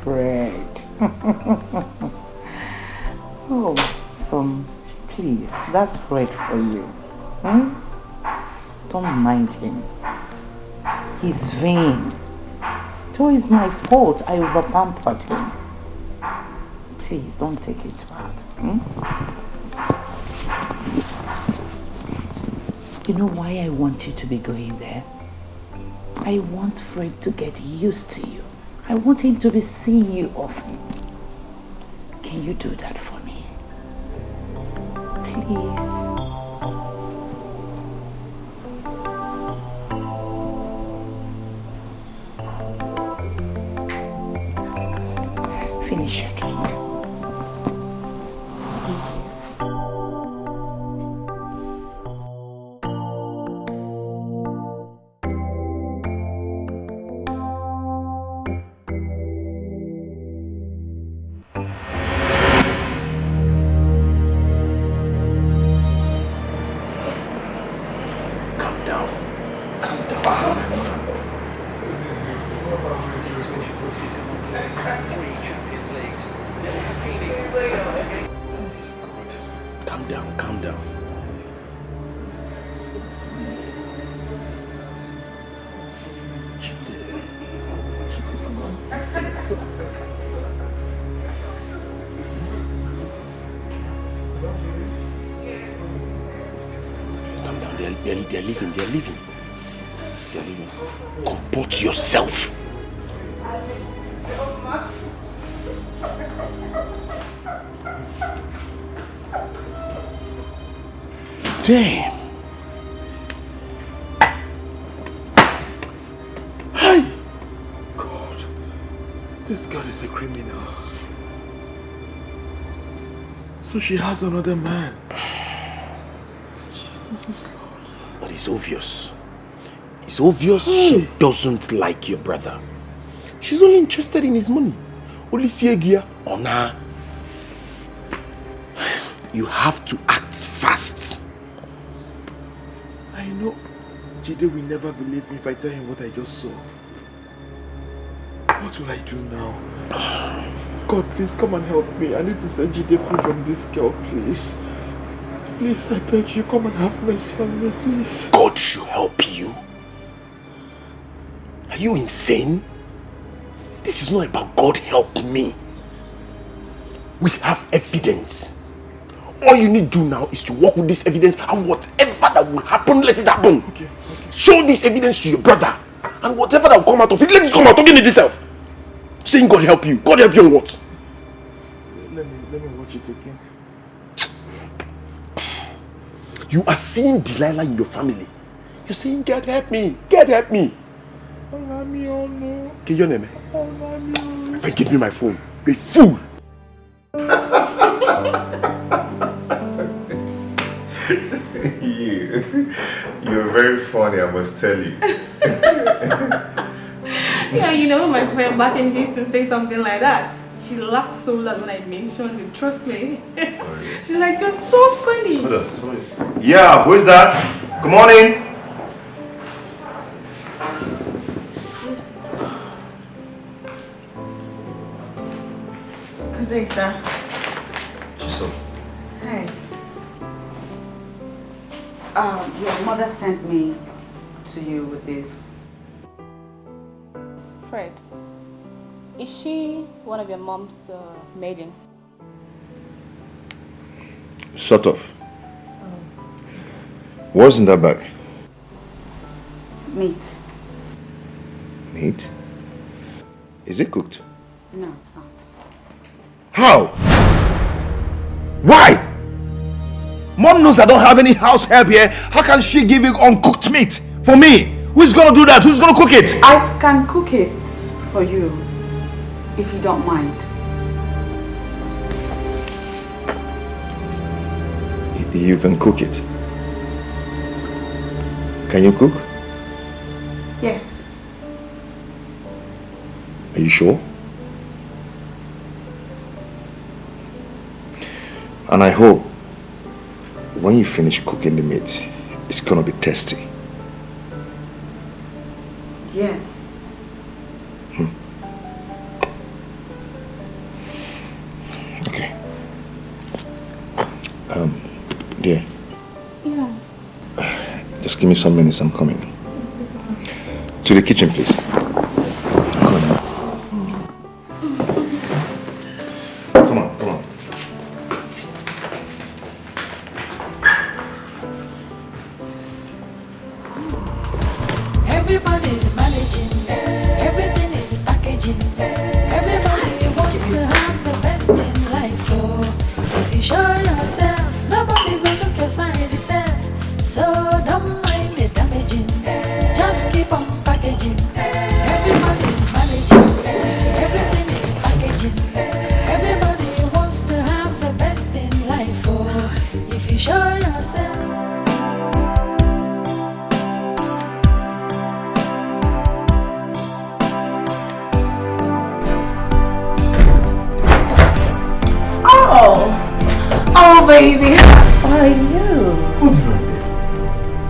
Fred. Oh, son, please, that's Fred for you. Don't mind him. He's vain. It was my fault. I over-pampered him. Please, don't take it bad. You know why I want you to be going there? I want Fred to get used to you. I want him to be seeing you often. Can you do that for me? Please. Finish your drink. Calm down. Calm down. They're leaving. Comport yourself. Damn. Hi. God. This girl is a criminal. So she has another man. Jesus Lord. But it's obvious. It's obvious she doesn't like your brother. She's only interested in his money. Only see a gear on her. You have to act fast. I know. Jide will never believe me if I tell him what I just saw. What will I do now? God, please come and help me. I need to set Jide free from this girl, please. Please, I beg you, come and have mercy on me, please. God should help you? Are you insane? This is not about God help me. We have evidence. All you need to do now is to work with this evidence, and whatever that will happen, let it happen. Okay. Show this evidence to your brother, and whatever that will come out of it, let it come out. Don't get it yourself. Saying God help you. God help you on what? Let me watch it again. You are seeing Delilah in your family. You're saying, God help me. God help me. Okay, your name? My friend, give me my phone. You're a fool. You're very funny, I must tell you. Yeah, you know, my friend back in Houston say something like that. She laughed so loud when I mentioned it. Trust me. She's like, you're so funny. Hold on, sorry. Yeah, who is that? Come on in. Thanks, sir. Just so. Thanks. Your mother sent me to you with this. Fred, is she one of your mom's maiden? Sort of. What's in that bag? Meat. Meat? Is it cooked? No, it's not. How? Why? Mom knows I don't have any house help here. How can she give you uncooked meat for me? Who's gonna do that? Who's gonna cook it? I can cook it for you, if you don't mind. You can cook it. Can you cook? Yes. Are you sure? And I hope when you finish cooking the meat, it's gonna be tasty. Yes. Okay. Dear. Yeah. Just give me some minutes, I'm coming. To the kitchen, please. Come on, come on. Everybody's managing, everything is packaging. Everybody wants to have the best in life. Oh, if you show yourself, nobody will look aside yourself. So don't mind the damaging, just keep on packaging. Everybody's managing, everything is packaging. Everybody wants to have the best in life. Oh, if you show yourself. Oh, baby, how are you? What is right there?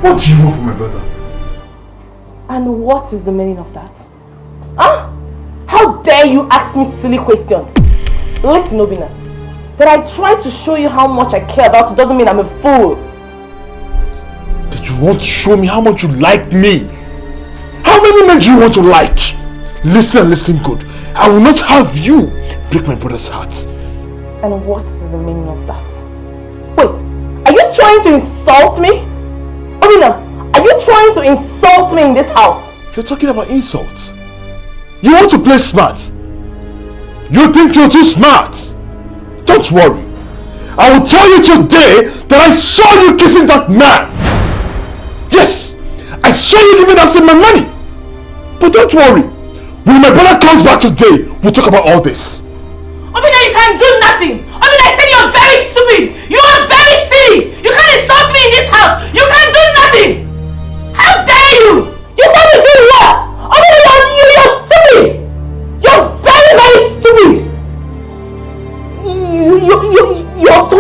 What do you want from my brother? And what is the meaning of that? Huh? How dare you ask me silly questions? Listen, Obina, that I try to show you how much I care about you doesn't mean I'm a fool. That you want to show me how much you like me? How many men do you want to like? Listen and listen good. I will not have you break my brother's heart. And what is the meaning of that? Wait, are you trying to insult me? Obina, are you trying to insult me in this house? You're talking about insults. You want to play smart. You think you're too smart. Don't worry. I will tell you today that I saw you kissing that man. Yes, I saw you giving that man money. But don't worry. When my brother comes back today, we'll talk about all this. Obina, you can do nothing. Obina, I said you're very stupid. You are very silly. You can't insult me in this house. You can't do nothing. How dare you? You want to do what? Obina, you're stupid. You're very, very stupid. You're so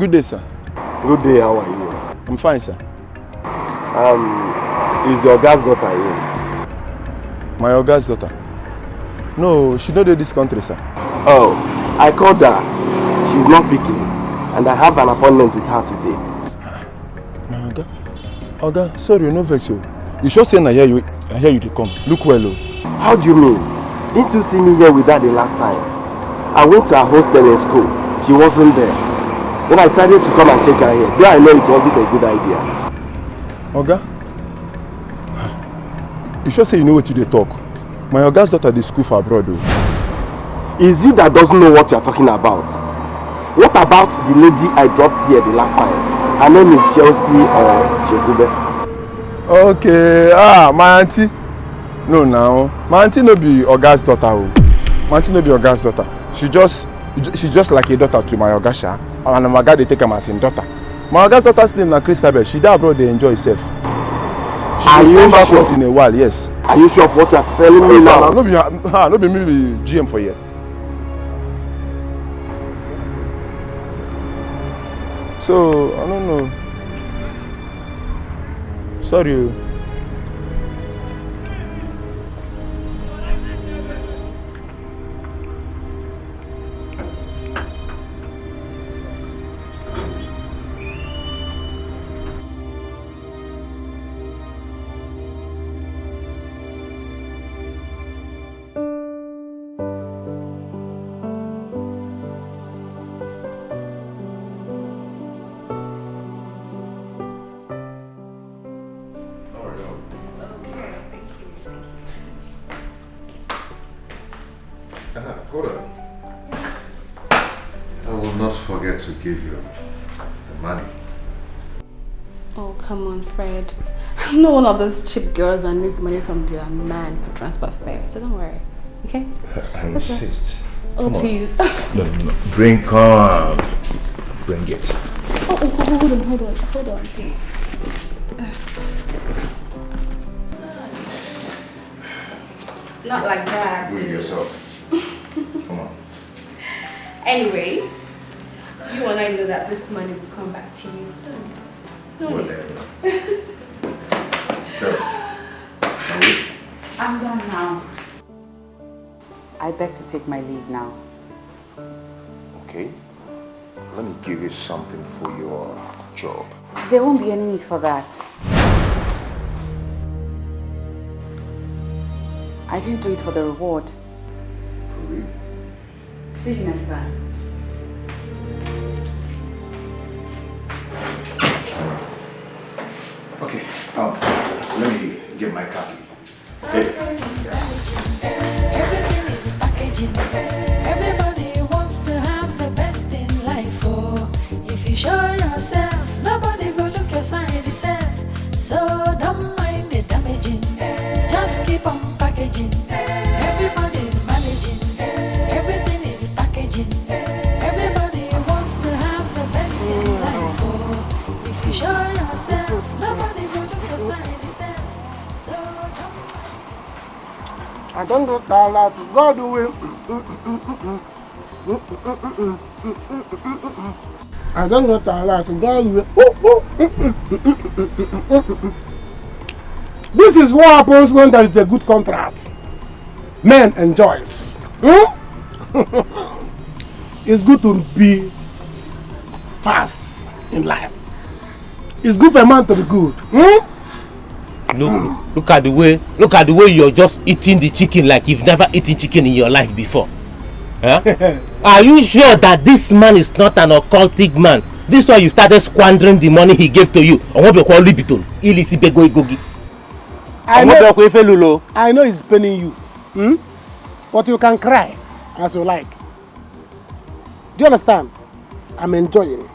Good day, sir. Good day, how are you? I'm fine, sir. Is your Oga's daughter here? My Oga's daughter? No, she not in this country, sir. Oh, I called her. She's not picking. And I have an appointment with her today. My Oga? Oga, sorry, no vex you. You sure say I hear you to come. Look well, oh. How do you mean? Didn't you see me here with her the last time? I went to her hostel in school. She wasn't there. Then I decided to come and check her here. Though I know it wasn't a good idea. Oga? You sure say you know what you talk? My Oga's daughter dey school for abroad, though. It's you that doesn't know what you're talking about. What about the lady I dropped here the last time? Her name is Chelsea or Chekube. Okay, my auntie. No, now. My auntie no be Oga's daughter. Oh. My auntie no be Oga's daughter. She just like a daughter to my Oga Sha. And my Oga they take her as a daughter. My Oga's daughter's name is Christabel. She there abroad, they enjoy herself. She come back once in a while, yes. Are you sure of what you're telling me now? No be me be GM for you. So, I don't know. Sorry. Hold on. I will not forget to give you the money. Oh, come on, Fred. I'm not one of those cheap girls that needs money from their man for transport fare, so don't worry, okay? I insist. Oh, Come on. please. No. Come. Bring it. Oh, hold on, please. Not like that. Do it yourself. Come on. Anyway, you and I know that this money will come back to you soon. Whatever. So, I'm done now. I beg to take my leave now. okay. Let me give you something for your job. There won't be any need for that. I didn't do it for the reward. For real? See you next time. Okay. Let me get my copy. Okay. Everything is packaging. Everybody wants to have the best in life. Oh, if you show yourself, nobody will look your side yourself. So don't mind the damaging. Just keep on packaging. Everybody's managing. Everything is packaging. Everybody wants to have the best in life. Oh, if you show yourself, nobody will look your side yourself. So don't. I don't know that God will. I don't know that God will. This is what happens when there is a good contract. Men enjoys. It's good to be fast in life. It's good for a man to be good. Look at the way you're just eating the chicken like you've never eaten chicken in your life before. Huh? Are you sure that this man is not an occultic man? This is why you started squandering the money he gave to you. I know it's paining you. But you can cry as you like. Do you understand? I'm enjoying.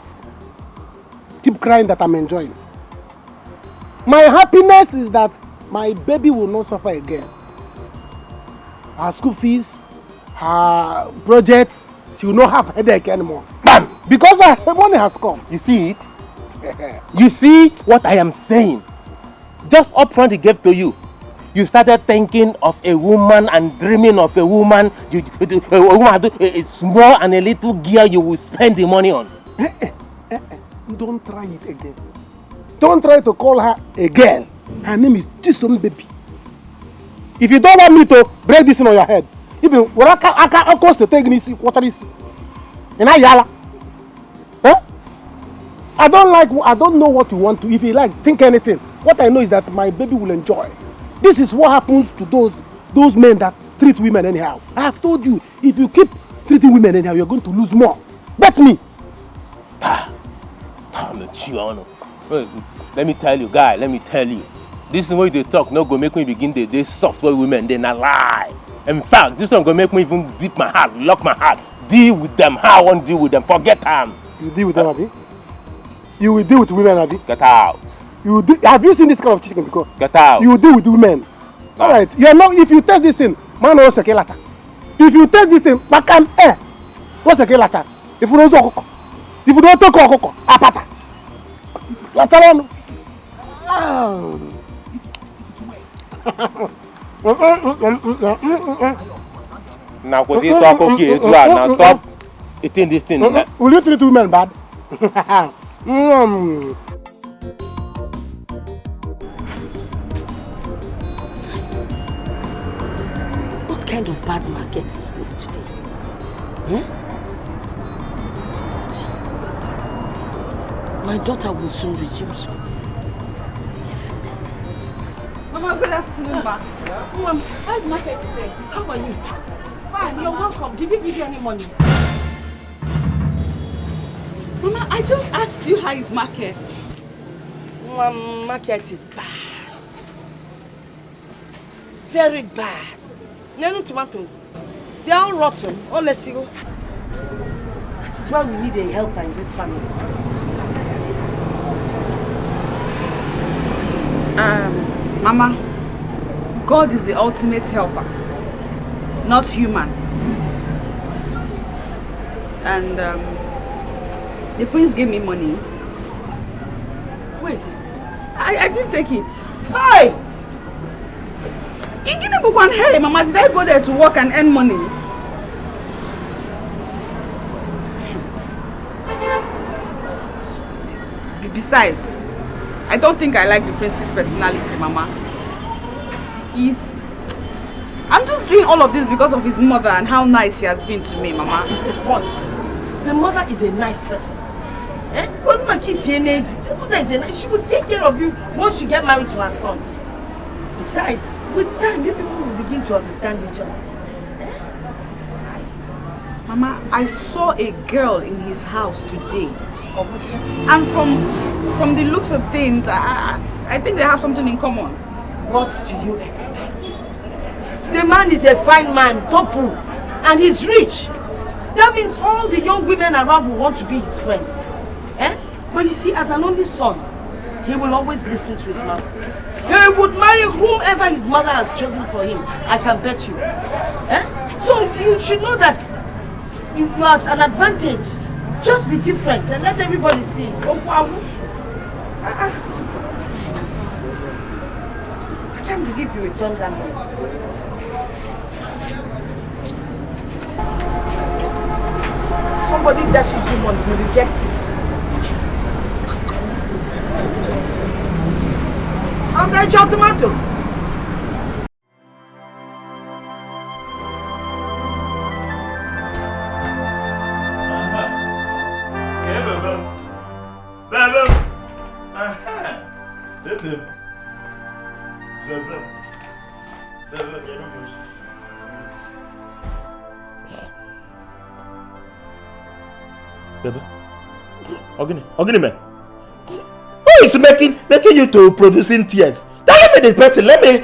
Keep crying that I'm enjoying. My happiness is that my baby will not suffer again. Her school fees, her projects, she will not have headache anymore. Bam! Because her money has come. You see it? You see what I am saying? Just upfront he gave to you. You started thinking of a woman and dreaming of a woman. A small and a little girl you will spend the money on. Don't try it again. Don't try to call her a girl. Her name is Chisom Baby. If you don't want me to break this in on your head, even when I can't cost to take this water is and I yalla. Huh? I don't know what you want to. If you like, think anything. What I know is that my baby will enjoy. This is what happens to those men that treat women anyhow. I have told you, if you keep treating women anyhow, you're going to lose more. Bet me. Let me tell you, guy, let me tell you. This is why they talk, no go make me begin the soft boy women, then I lie. In fact, this one go make me even zip my heart, lock my heart, deal with them, how I want to deal with them, forget them. You deal with them, Abi? You will deal with women, Abi? Get out. Have you seen this kind of chicken before? Get out. You will deal with women. No. Alright, you are not, if you test this thing, man knows a kelata. If you test this thing, bakam what's a kelata? If you don't talk, if you don't talk, apata. Latalon. Now, because you talk okay, now stop eating this thing. Will you treat women bad? What kind of bad market is this today? My daughter will soon resume school. Mama, good afternoon, ma. Mom, how's market today? How are you? Fine, you're welcome. Did he give you any money? Mama, I just asked you how is market. Market is bad. Very bad. No tomato. They are all rotten. All let's go. That is why we need a helper in this family. Mama, God is the ultimate helper, not human. And the prince gave me money. Where is it? I didn't take it. Hi! You give me book one. Hey, Mama, did I go there to work and earn money? Besides, I don't think I like the prince's personality, Mama. I'm just doing all of this because of his mother and how nice she has been to me, Mama. That is the point. The mother is a nice person. The mother is a nice. She will take care of you once you get married to her son. Besides, with time, you people will begin to understand each other. Mama, I saw a girl in his house today. And from the looks of things, I think they have something in common. What do you expect? The man is a fine man, Topu, and he's rich. That means all the young women around will want to be his friend. But you see, as an only son, he will always listen to his mother. He would marry whomever his mother has chosen for him, I can bet you. So you should know that you are at an advantage. Just be different and let everybody see it. Oh, wow. I can't believe you returned that money. Somebody dashes you money, you reject it. I'll get your tomato. Ogini man. Who is making you to producing tears? Tell me the person. Let me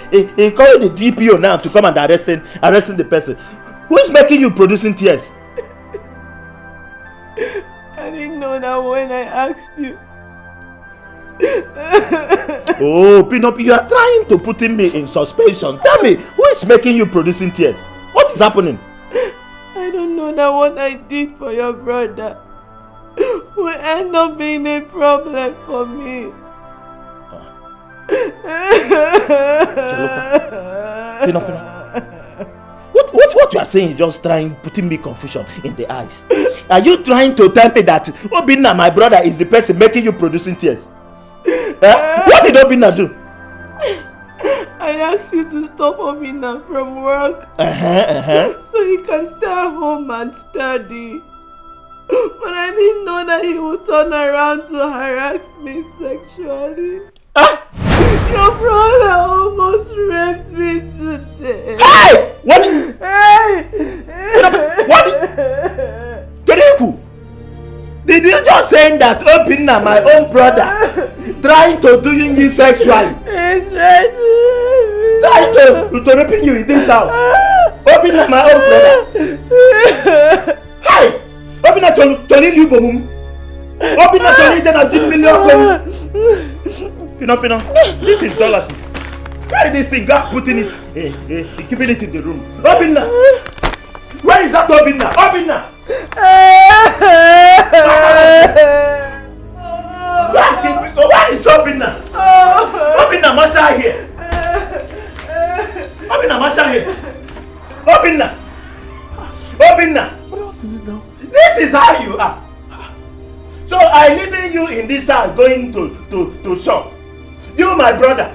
call the DPO now to come and arresting the person. Who is making you producing tears? I didn't know that when I asked you. Oh, Pinop, you are trying to put me in suspension. Tell me, who is making you producing tears? What is happening? I don't know that what I did for your brother will end up being a problem for me. Pinop. What what you are saying is just putting me confusion in the eyes. Are you trying to tell me that Obinna, my brother, is the person making you producing tears? What did Obinna do? I asked you to stop Obinna from work so he can stay at home and study. But I didn't know that he would turn around to harass me sexually. Your brother almost raped me today. Hey! What? Hey! What? Kereku, did you just say that Obinna, my own brother, trying to do you sexually? He's trying to raping you in this house? Obinna, my own brother. Hey! Obinna to you boom. Obinna to you 10 million. Pino, this is dollars. Where is this thing? God putting it, keeping it in the room. Obinna! Where is that Obinna? Obinna! Where is Obinna? Obinna, Masha here. Obinna, Masha here. Obinna! Obinna! What is it now? This is how you are. So I leaving you in this house going to shop. You, my brother,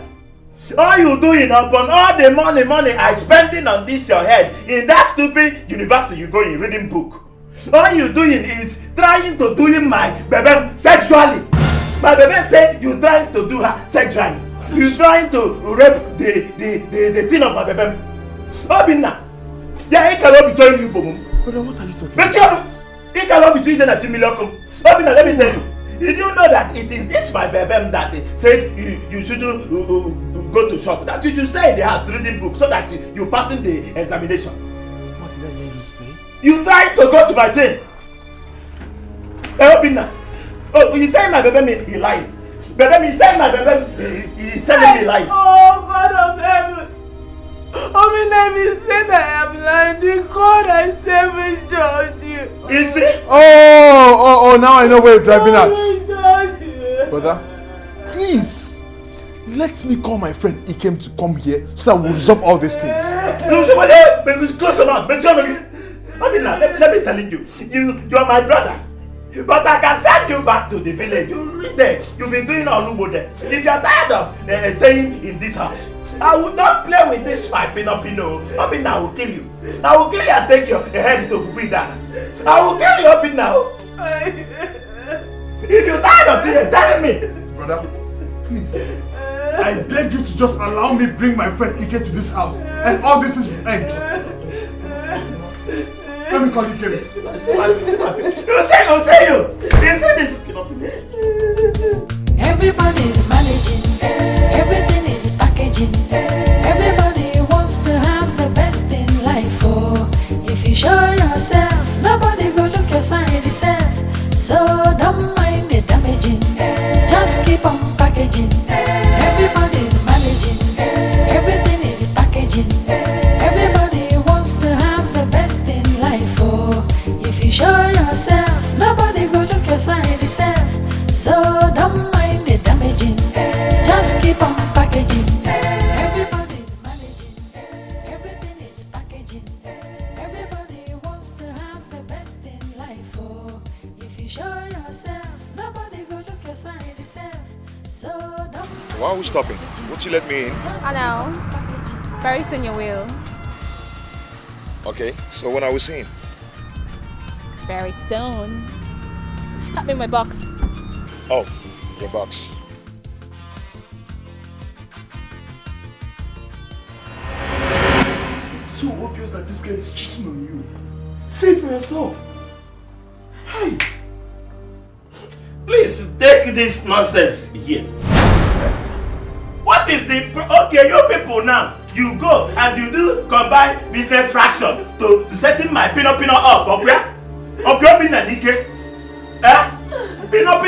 all you doing upon all the money I spending on this your head in that stupid university you go in reading book. All you doing is trying to do my baby sexually. My baby say you trying to do her sexually. You trying to rape the thing of my baby. Obinna, yeah, he cannot be joining you, Bobo. Brother, what are you talking about? He cannot be joining a million. Obinna, let me tell you. Did you know that it is this my baby that said you shouldn't go to shop? That you should stay in the house reading books so that you passing the examination. What did I hear you say? You tried to go to my thing. Obinna. Oh, you say my baby he lied. Baby, you say my baby he is telling me lie. Oh God of heaven. Obinna, if you say that I am lying, the God I say will judge you. You see? Oh, now I know where you're driving at. Judge you. Brother, please, let me call my friend Ikem to come here so that we'll resolve all these things. No, close your mouth. Obinna, let me tell you, you are my brother. But I can send you back to the village. You read there. You've been doing all over there. If you are tired of staying in this house, I will not play with this my Pino. Obinna, I will kill you. I will kill you and take your head to Kubida. I will kill you, Obinna. If you're tired of seeing it, tell me. Brother, please. I beg you to just allow me bring my friend Ike to this house and all this is end. Let me call Ike. You say you. You say this. Everybody's managing. Everything is packaging. Everybody wants to have the best in life. Oh, if you show yourself, nobody go look your side yourself. So don't mind the damaging. Just keep on packaging. Everybody's managing. Everything is packaging. Everybody wants to have the best in life. Oh, if you show yourself, nobody go look your side yourself. So don't mind the damaging. Just keep on packaging. Everybody's managing. Everything is packaging. Everybody wants to have the best in life. Oh, if you show yourself, nobody go look your side yourself. So don't. Why are we stopping? Won't you let me in? I know. Very soon you will. Okay, so when are we seeing? Very soon. Cut me my box. Oh, your box. It's so obvious that this girl is cheating on you. Say it for yourself. Hey! Please take this nonsense here. What is the... Okay, you people now, you go and you do combined business fraction to setting my Pino up, okay? Okay, Pino Nike. Eh? Pino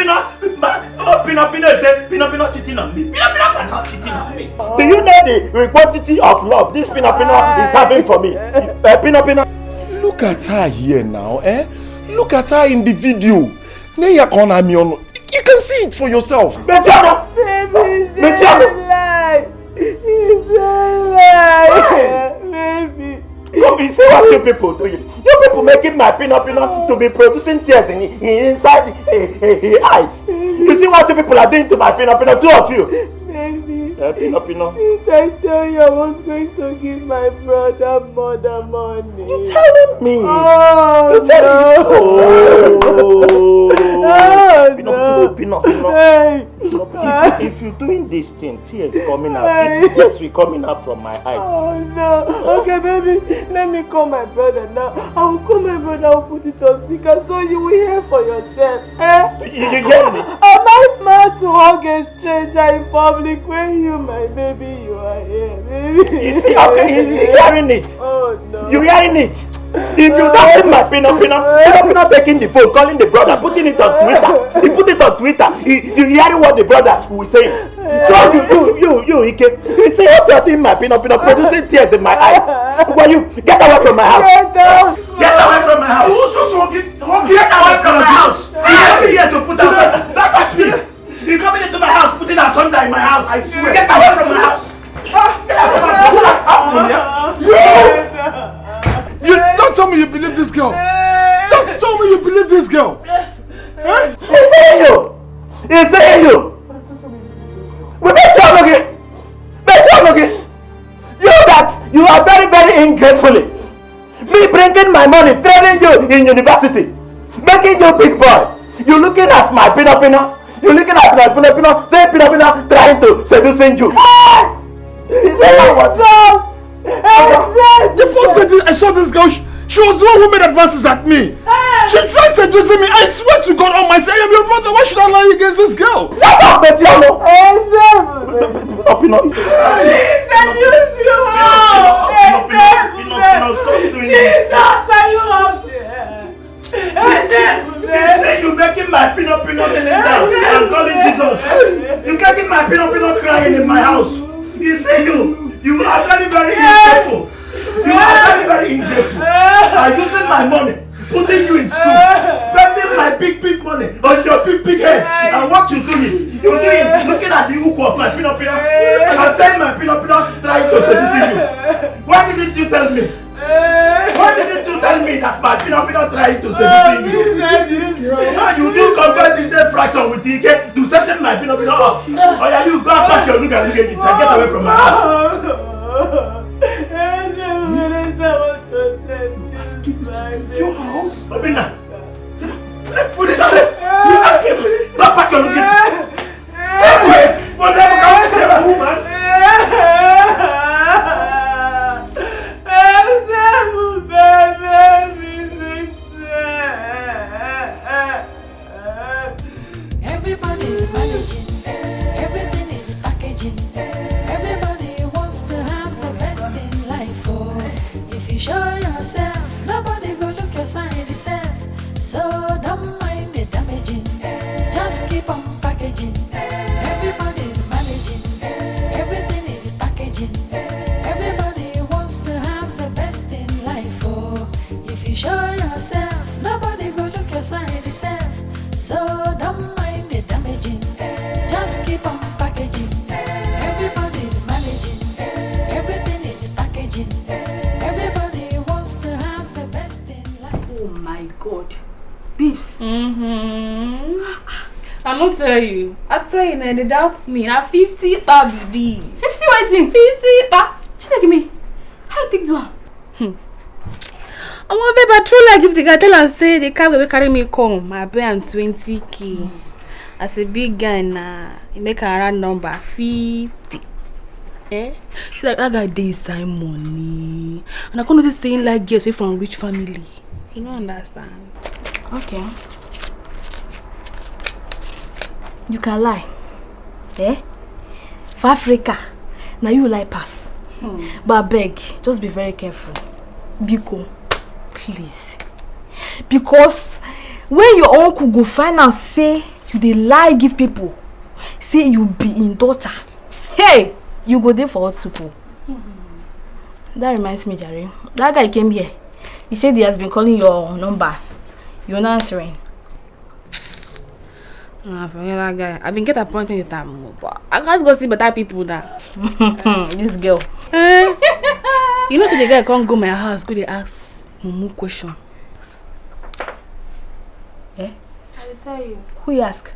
say Pino cheating on me. Pino cannot cheating on me. Do you know the quantity of love this Pino is having for me? Pino. Look at her here now, eh? Look at her in the video. You can see it for yourself. Mediano! Baby, it's a lie. It's a lie. Baby. Come, you see what you people doing? You people making my peanut to be producing tears inside his eyes. You see what you people are doing to my peanut, two of you. Baby, Peanut. did I tell you I was going to give my brother mother money? You telling me? Oh, you telling me? Peanut. Hey. If you're doing this thing, tears coming out. Tears will coming out from my eyes. Oh no. Okay, baby, let me call my brother now. I will call my brother. I will put it on speaker so you will hear for yourself. You hearing it? Am I mad to hug a stranger in public when you, my baby, you are here, baby? You see, okay, you're hearing it. Oh no. You're hearing it. If you don't see my peanut taking the phone, calling the brother, putting it on Twitter. He put it on Twitter. You hearing what the brother was saying? So you, Ike. He say what you're doing my peanut, producing tears in my eyes. Well, you get away from my house. Get away from my house. Get away from my house. I'm coming here to put outside. Don't touch me. You're coming into my house, putting asunder in my house. I swear. Get away from my house. Get away from my house. You don't tell me you believe this girl. Don't tell me you believe this girl. He's saying you. We bet you again. You are very, very ungratefully. Me bringing my money, training you in university, making you big boy. You looking at my peanut. You looking at my peanut. Say peanut trying to seducing you. He said what? The first time I saw this girl, she was the one who made advances at me. She tried seducing me. I swear to God Almighty, I am your brother. Why should I lie against this girl? Shut up, Betiano! Please, seduce you all! Jesus, are you up there? He say you making my peanut kneeling down and calling Jesus. You making my peanut crying in my house. He say you are very, very ungrateful. You are very, very ungrateful. I'm using my money, putting you in school, spending my big money on your big head. And what you doing? You're doing looking at the hook of my peanut and saying my peanut trying to seduce you. Why didn't you tell me? Why didn't you tell me that my peanut trying to seduce you? Now you do compare business fraction with TK to settle my peanut up. Oh yeah, you go and pack your look and get away from my house. Your house? Obina! Put it on there! You ask him! Don't pack your look at this! Whatever, woman! Everybody's managing, everything is packaging. Everybody wants to have the best in life. Oh, if you show yourself, nobody go look your side yourself. So don't mind the damaging, just keep on packaging. Everybody's managing, everything is packaging. Everybody wants to have the best in life. Oh, if you show yourself, nobody go look your side yourself. So don't mind the damaging, just keep on packaging. Everybody's managing, everything is packaging. Everybody wants to have the best in life. Oh my God, babes. I not tell you. I tell you, they doubt me. Now 50 BD. 50 waiting. 50 Check me. How you think do am? I'm a baby, I true like if the guy tell and say the car will carry me come, my pay am 20k. As a big guy now, he make a round number 50. Eh? She's like that guy dey inside money. And I can't just saying like girls away from rich family. You don't understand. Okay. You can lie. Eh? For Africa, now you lie pass. But I beg, just be very careful. Biko. Please, because when your uncle go find out say you dey lie give people, say you be in daughter, hey, you go there for hospital. That reminds me, Jerry. That guy came here. He said he has been calling your number. You're not answering. Nah, forget that guy. I've been get appointment with him, but I can't go see better people now. This girl. You know, so the guy can't go my house, go they ask Mumu question. Eh? I will tell you. Who you ask?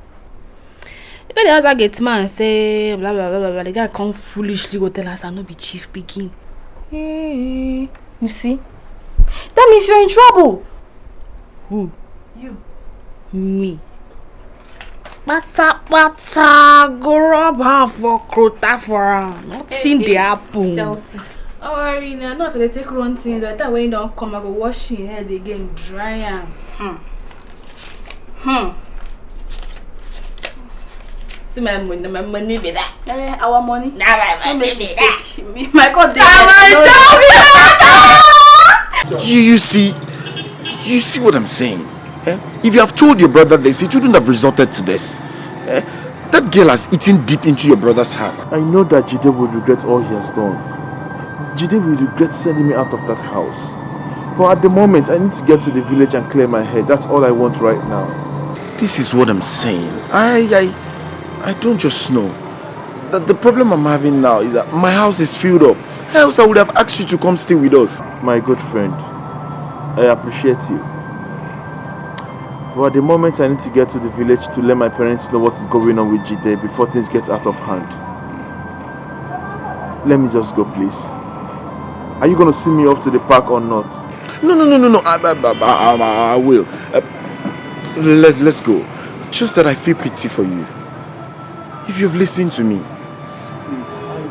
You know the house I get man say blah blah blah blah blah. The guy come foolishly go tell us I no be chief begin. Hey, you see? That means you're in trouble. Who? You. Me. Bata, go rub her for crota for her. Nothing they happen. Chelsea. Oh, worry now. Not they take one thing. That time when you don't come, I go wash your head again, dry am. See my money be that. Our money. Nah, my money be that. My God, You see what I'm saying? Eh? If you have told your brother this, it wouldn't have resulted to this. Eh? That girl has eaten deep into your brother's heart. I know that Jide will regret all he has done. Jide will regret sending me out of that house. But at the moment, I need to get to the village and clear my head. That's all I want right now. This is what I'm saying. I don't just know. That the problem I'm having now is that my house is filled up. Else I would have asked you to come stay with us. My good friend, I appreciate you. But at the moment I need to get to the village to let my parents know what is going on with Jide before things get out of hand. Let me just go, please. Are you going to see me off to the park or not? No. I will. Let's go. Just that I feel pity for you. If you've listened to me. Please, I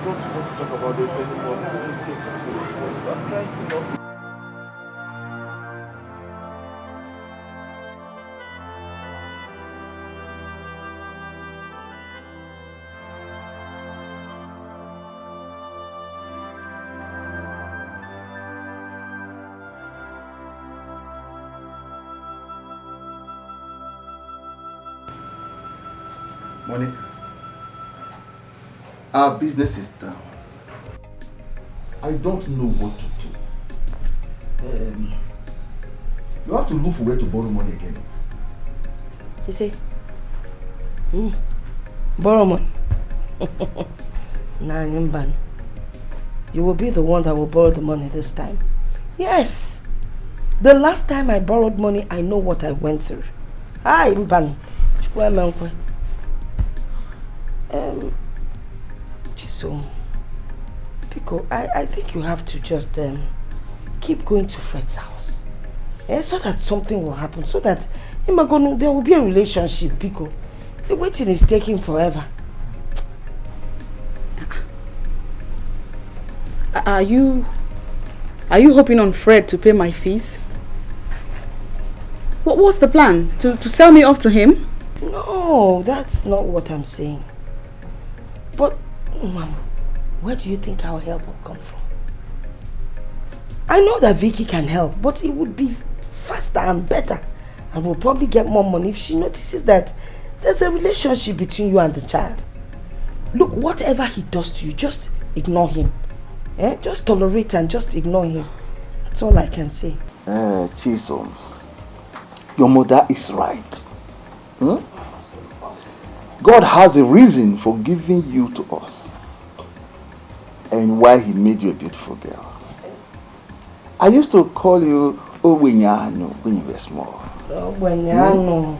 don't want to talk about this anymore. Let me just get to the village first. I'm trying to help you. Monica, our business is down. I don't know what to do. You have to look for where to borrow money again. You see? Borrow money. Nah, Nimban. You will be the one that will borrow the money this time. Yes. The last time I borrowed money, I know what I went through. Hi, Mban. Chisom, Pico, I think you have to just keep going to Fred's house. So that something will happen. So that there will be a relationship, Pico. The waiting is taking forever. Are you hoping on Fred to pay my fees? What's the plan? To sell me off to him? No, that's not what I'm saying. But, Mom, where do you think our help will come from? I know that Vicky can help, but it would be faster and better. And we'll probably get more money if she notices that there's a relationship between you and the child. Look, whatever he does to you, just ignore him. Just tolerate and just ignore him. That's all I can say. Chisom, your mother is right. God has a reason for giving you to us. And why he made you a beautiful girl. I used to call you Owenyano when you were small. Owenyano.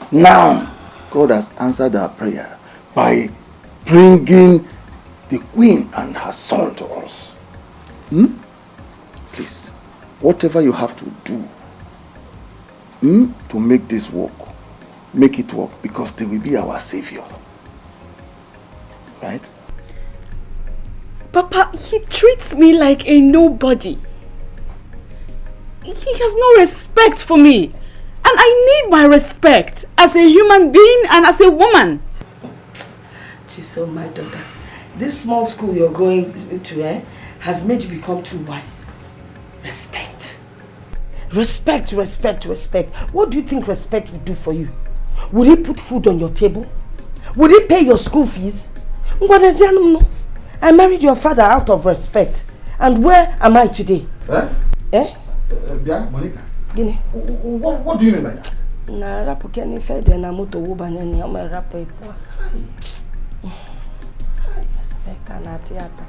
Now, God has answered our prayer by bringing the queen and her son to us. Please, whatever you have to do to make this work, make it work, because they will be our savior. Right? Papa, he treats me like a nobody. He has no respect for me. And I need my respect as a human being and as a woman. Chisom, my daughter, this small school you're going to has made you become too wise. Respect. Respect. What do you think respect will do for you? Will he put food on your table? Will he pay your school fees? I married your father out of respect. And where am I today? Monica. What do you mean by that? Spectre na theater.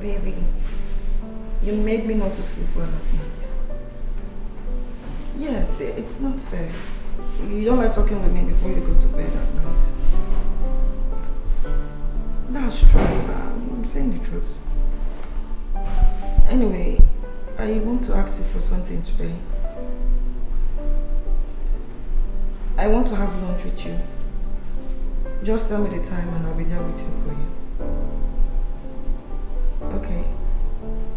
Baby, you made me not to sleep well at night. Yes, it's not fair. You don't like talking with me before you go to bed at night. That's true. I'm saying the truth. Anyway, I want to ask you for something today. I want to have lunch with you. Just tell me the time and I'll be there waiting for you. Okay.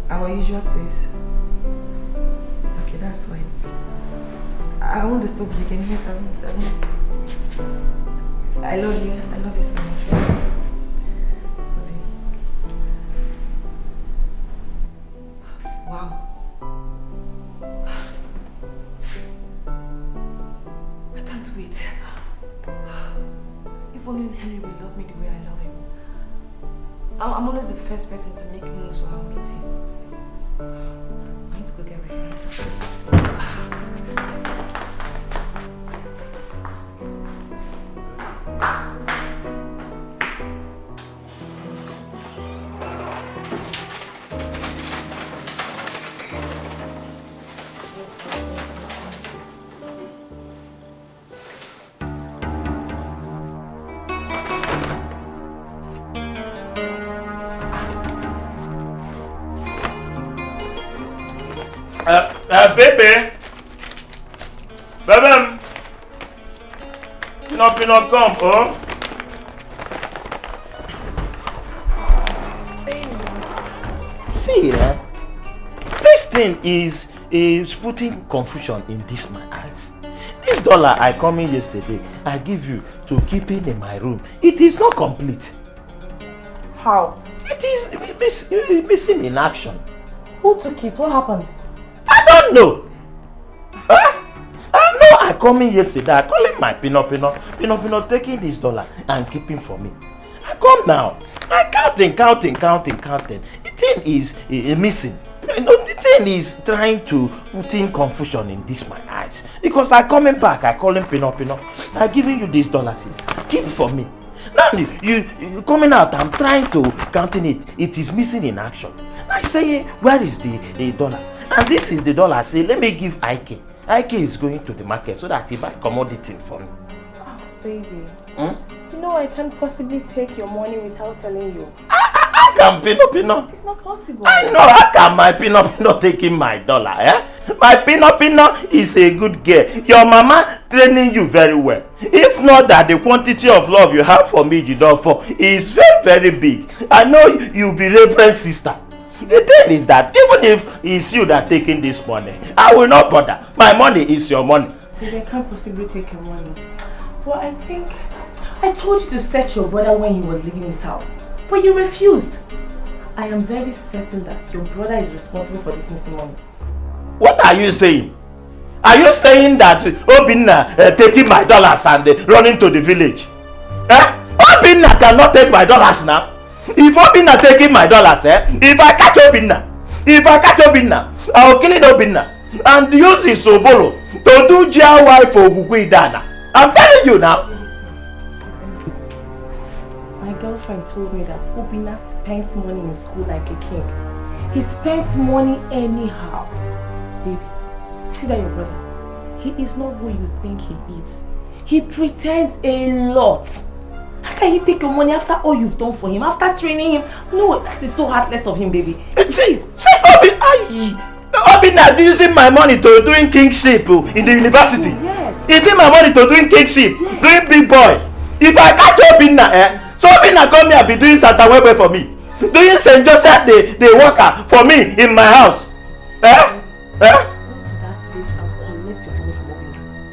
Our usual place. Okay, that's fine. I won't disturb you again. Yes, I won't. I love you. I love you so much. Love you. Wow. I can't wait. If only Henry would love me the way I love him. I'm always the first person to make moves for our meeting. I need to go get ready. Baby! Baby! Pino, come, oh? See, this thing is putting confusion in this my eyes. This dollar I come in yesterday, I give you to keep it in my room. It is not complete. How? It is missing in action. Who took it? What happened? I don't know. Huh? I know I come in yesterday, I call him my Pino, taking this dollar and keeping for me. I come now, I counting. The thing is missing. You know, the thing is trying to put in confusion in this my eyes. Because I coming back, I call him Pino. I giving you these dollars, keep it for me. Now you coming out, I'm trying to counting it. It is missing in action. I say, where is the dollar? And this is the dollar. I say, let me give Ike. Ike is going to the market so that he buy commodity for me. Oh, baby. You know I can't possibly take your money without telling you. How can Pino? It's not possible. I know, how can my Pino taking my dollar, eh? My Pino is a good girl. Your mama training you very well. If not that the quantity of love you have for me, you don't for, is very, very big. I know you'll be reverend sister. The thing is that even if it's you that taking this money, I will not bother. My money is your money. Baby, I can't possibly take your money. Well, I think I told you to search your brother when he was leaving his house, but you refused. I am very certain that your brother is responsible for this missing money. What are you saying? Are you saying that Obinna taking my dollars and running to the village? Obinna cannot take my dollars now. If Obinna taking my dollars, if I catch Obinna, I will kill Obinna and use his obolo to do GRY for Ogukwidana. I'm telling you now. My girlfriend told me that Obinna spent money in school like a king. He spent money anyhow. Baby, see that your brother? He is not who you think he is. He pretends a lot. How can he take your money after all you've done for him? After training him? No, that is so heartless of him, baby. See Obinna using my money to doing kingship in the university. Yes. Using my money to doing kingship, doing big boy. If I catch Obinna, so Obinna come here be doing Santa Webe for me. Doing St. Joseph the worker for me in my house.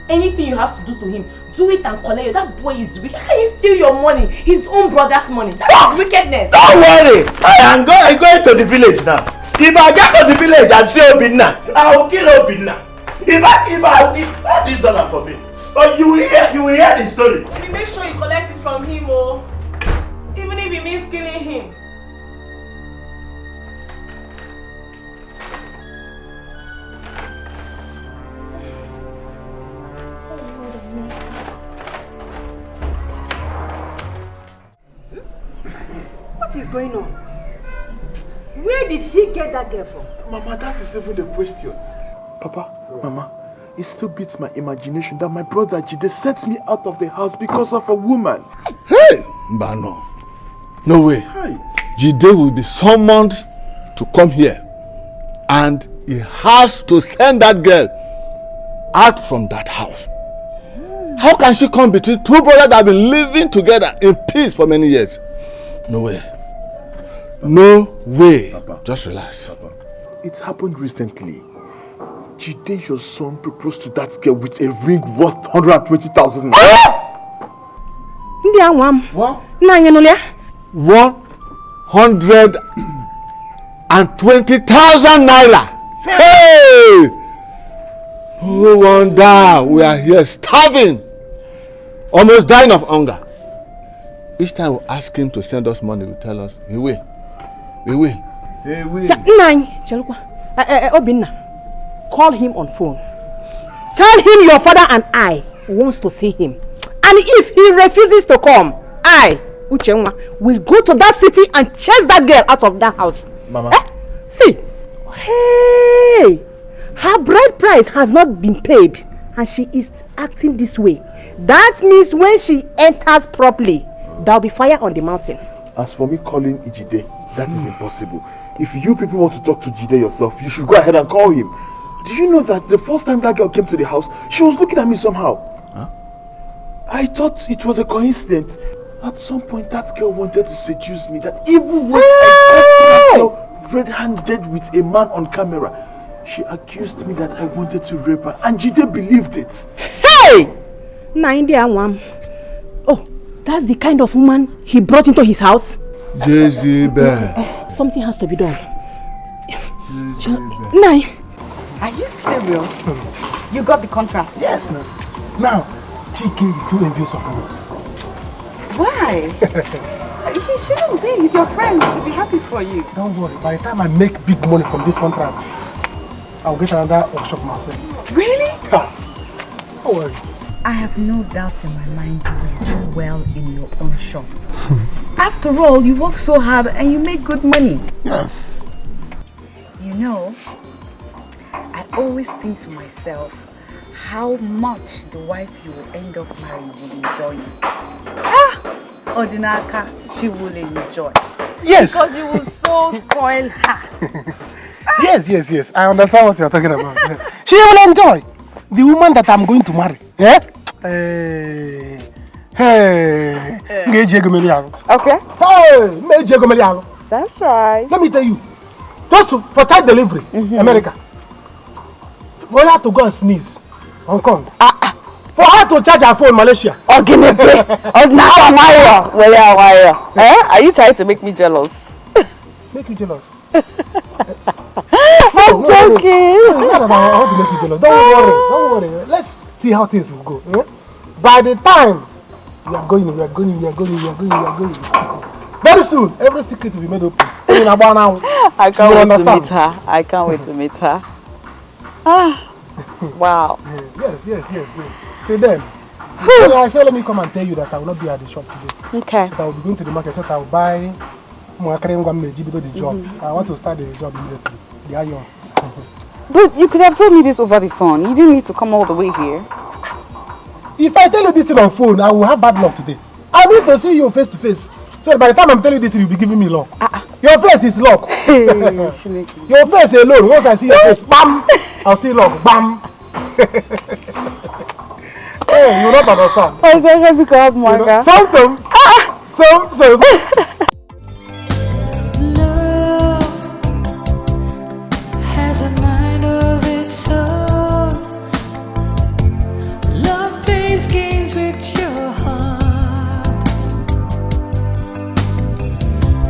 Anything you have to do to him, do it and collect it. That boy is wicked. How can he steal your money? His own brother's money. That is wickedness. Don't worry. I am going to the village now. If I get to the village and see Obinna, I will kill Obinna. If I will give this dollar for me. But you will hear the story. Maybe make sure you collect it from him, oh. Even if it means killing him. What is going on? Where did he get that girl from? Mama, that is even the question. Papa, Mama, it still beats my imagination that my brother Jide sent me out of the house because of a woman. Hey, Mbano. No way. Hi. Jide will be summoned to come here. And he has to send that girl out from that house. How can she come between two brothers that have been living together in peace for many years? No way. No way. Papa, just relax. Papa, it happened recently. Jide, your son, proposed to that girl with a ring worth 120,000 naira. What? 120,000 naira. Hey! No wonder we are here starving, almost dying of hunger. Each time we ask him to send us money, he will tell us, he will. He will. He will. Obinna, call him on phone. Tell him your father and I wants to see him. And if he refuses to come, I, Uchenwa, will go to that city and chase that girl out of that house. Mama. See, hey, her bride price has not been paid and she is acting this way. That means when she enters properly, there will be fire on the mountain. As for me calling Ijide, that is impossible. If you people want to talk to Jide yourself, you should go ahead and call him. Do you know that the first time that girl came to the house, she was looking at me somehow? Huh? I thought it was a coincidence. At some point, that girl wanted to seduce me. That even when I caught that girl red-handed with a man on camera, she accused me that I wanted to rape her, and Jide believed it. Hey! Oh, that's the kind of woman he brought into his house? Jezebel. Something has to be done. Nai, are you serious? You got the contract? Yes, no. Now, Chike is so envious of me. Why? He shouldn't be. He's your friend. He should be happy for you. Don't worry. By the time I make big money from this contract, I'll get another workshop myself. Really? Don't worry. I have no doubts in my mind you will do well in your own shop. After all, you work so hard and you make good money. Yes. You know, I always think to myself how much the wife you will end up marrying will enjoy you. Odinaka, she will enjoy. Yes. Because you will so spoil her. Yes. I understand what you're talking about. She will enjoy. The woman that I'm going to marry. Eh? Hey. Okay. Hey, that's right. Let me tell you. Just for child delivery, America. For her to go and sneeze, Hong Kong. For her to charge her phone, Malaysia. Are you trying to make me jealous? Make you jealous? I'm joking. I want to make you jealous. Don't worry. Let's see how things will go. Eh? By the time we are going. Very soon, every secret will be made open. I can't wait to meet her. Wow. Yes. Till then, let me come and tell you that I will not be at the shop today. Okay. I will be going to the market so I will buy the job. I want to start the job immediately. The iron. But you could have told me this over the phone. You didn't need to come all the way here. If I tell you this thing on phone, I will have bad luck today. I need to see you face to face. So by the time I'm telling you this, you'll be giving me luck. Your face is luck. Your face alone. Once I see your face, bam, I'll see luck. Bam. Hey, you will not understand. I'm very happy to have Marga. Some. Has a mind of its own. Love plays games with your heart.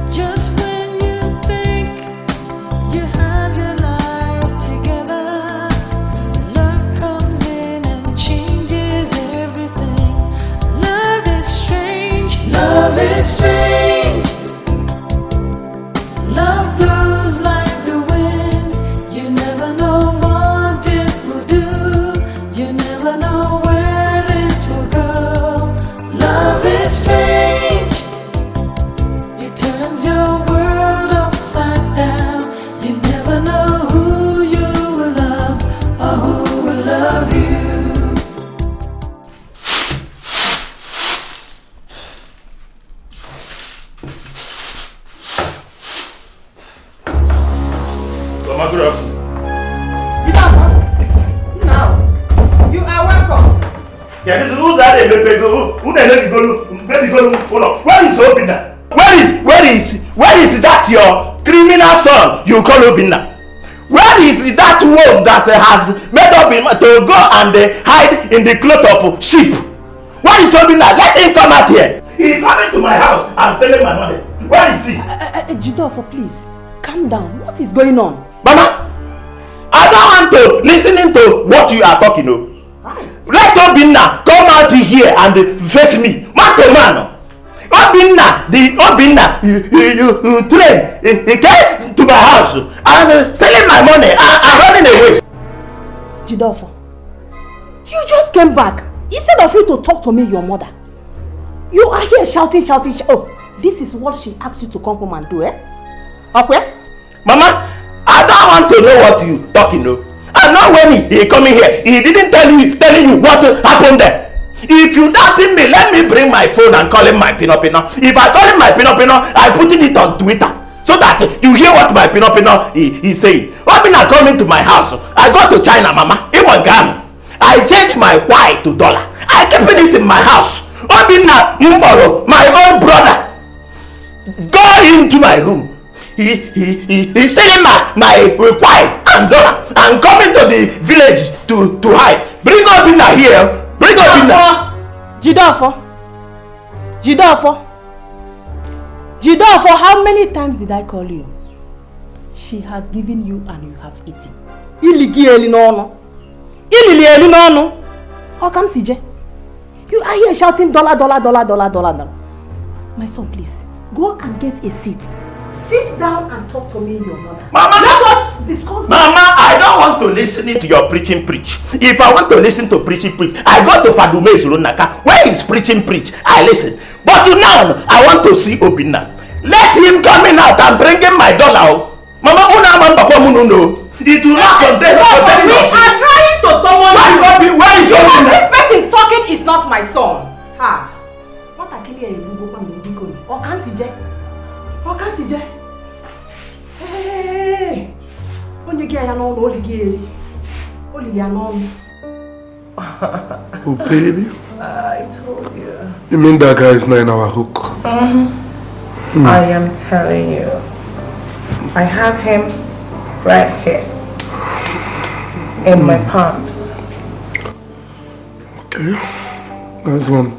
Just when you think you have your life together, love comes in and changes everything. Love is strange. Love is strange. Now, you are welcome. Yeah, this is who's that? Where is Obinna? Where is that your criminal son you call Obinna? Where is that wolf that has made up him to go and hide in the cloth of sheep? Where is Obinna? Let him come out here. He coming to my house and stealing my money. Where is he? Jidofo, please, calm down. What is going on? Mama, I don't want to listen to what you are talking about. Let Obinna come out here and face me. Man to man. Obinna, you train, he came to my house and stealing my money and running away. Jidofo, you just came back. Instead of you to talk to me, your mother, you are here shouting. Oh, this is what she asked you to come home and do, eh? Okay? Mama, I don't want to know what you talking about. And now when he coming here, he didn't telling you what happened there. If you doubting me, let me bring my phone and call him my Pino. If I call him my Pino, I putting it on Twitter so that you hear what my Pino is saying. Obinna coming to my house. I go to China, Mama. He won't come. I change my Y to dollar. I keeping it in my house. Obinna Mboro, my own brother, go into my room. He's stealing my Y and dollar and coming to the village to hide. Bring Obinna here. Bring Obinna. Jidofo, how many times did I call you? She has given you and you have eaten. How come CJ? You are here shouting dollar. My son, please, go and get a seat. Sit down and talk to me, your mother. Mama, let us discuss. Mama, I don't want to listen to your preaching preach. If I want to listen to preach, I go to Fadume Zulunaka. Where is preaching preach? I listen. But now, I want to see Obinna. Let him come in out and bring him my dollar. Mama, it will not contain us. We are trying to someone. Where is Obinna? This person talking is not my son. Ha. What I kill you, or can't CJ? Hey, when you get on all the Oh baby, I told you. You mean that guy is not in our hook? I am telling you. I have him right here in my palms. Okay, nice one.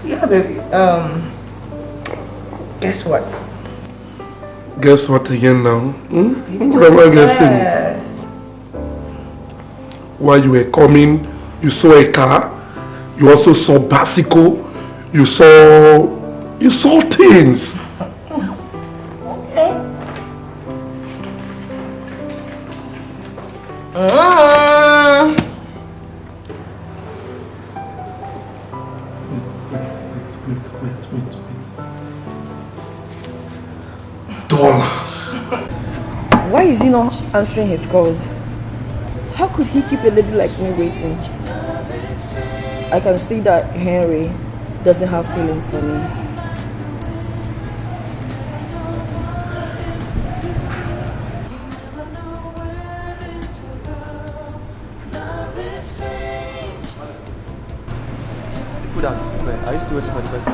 Yeah, baby. Guess what? Guess what again now? What am I guessing? While you were coming, you saw a car. You also saw bicycle. You saw things. Okay. Wait. $. Why is he not answering his calls? How could he keep a lady like me waiting? I can see that Henry doesn't have feelings for me. Food out. Are you still waiting for the person?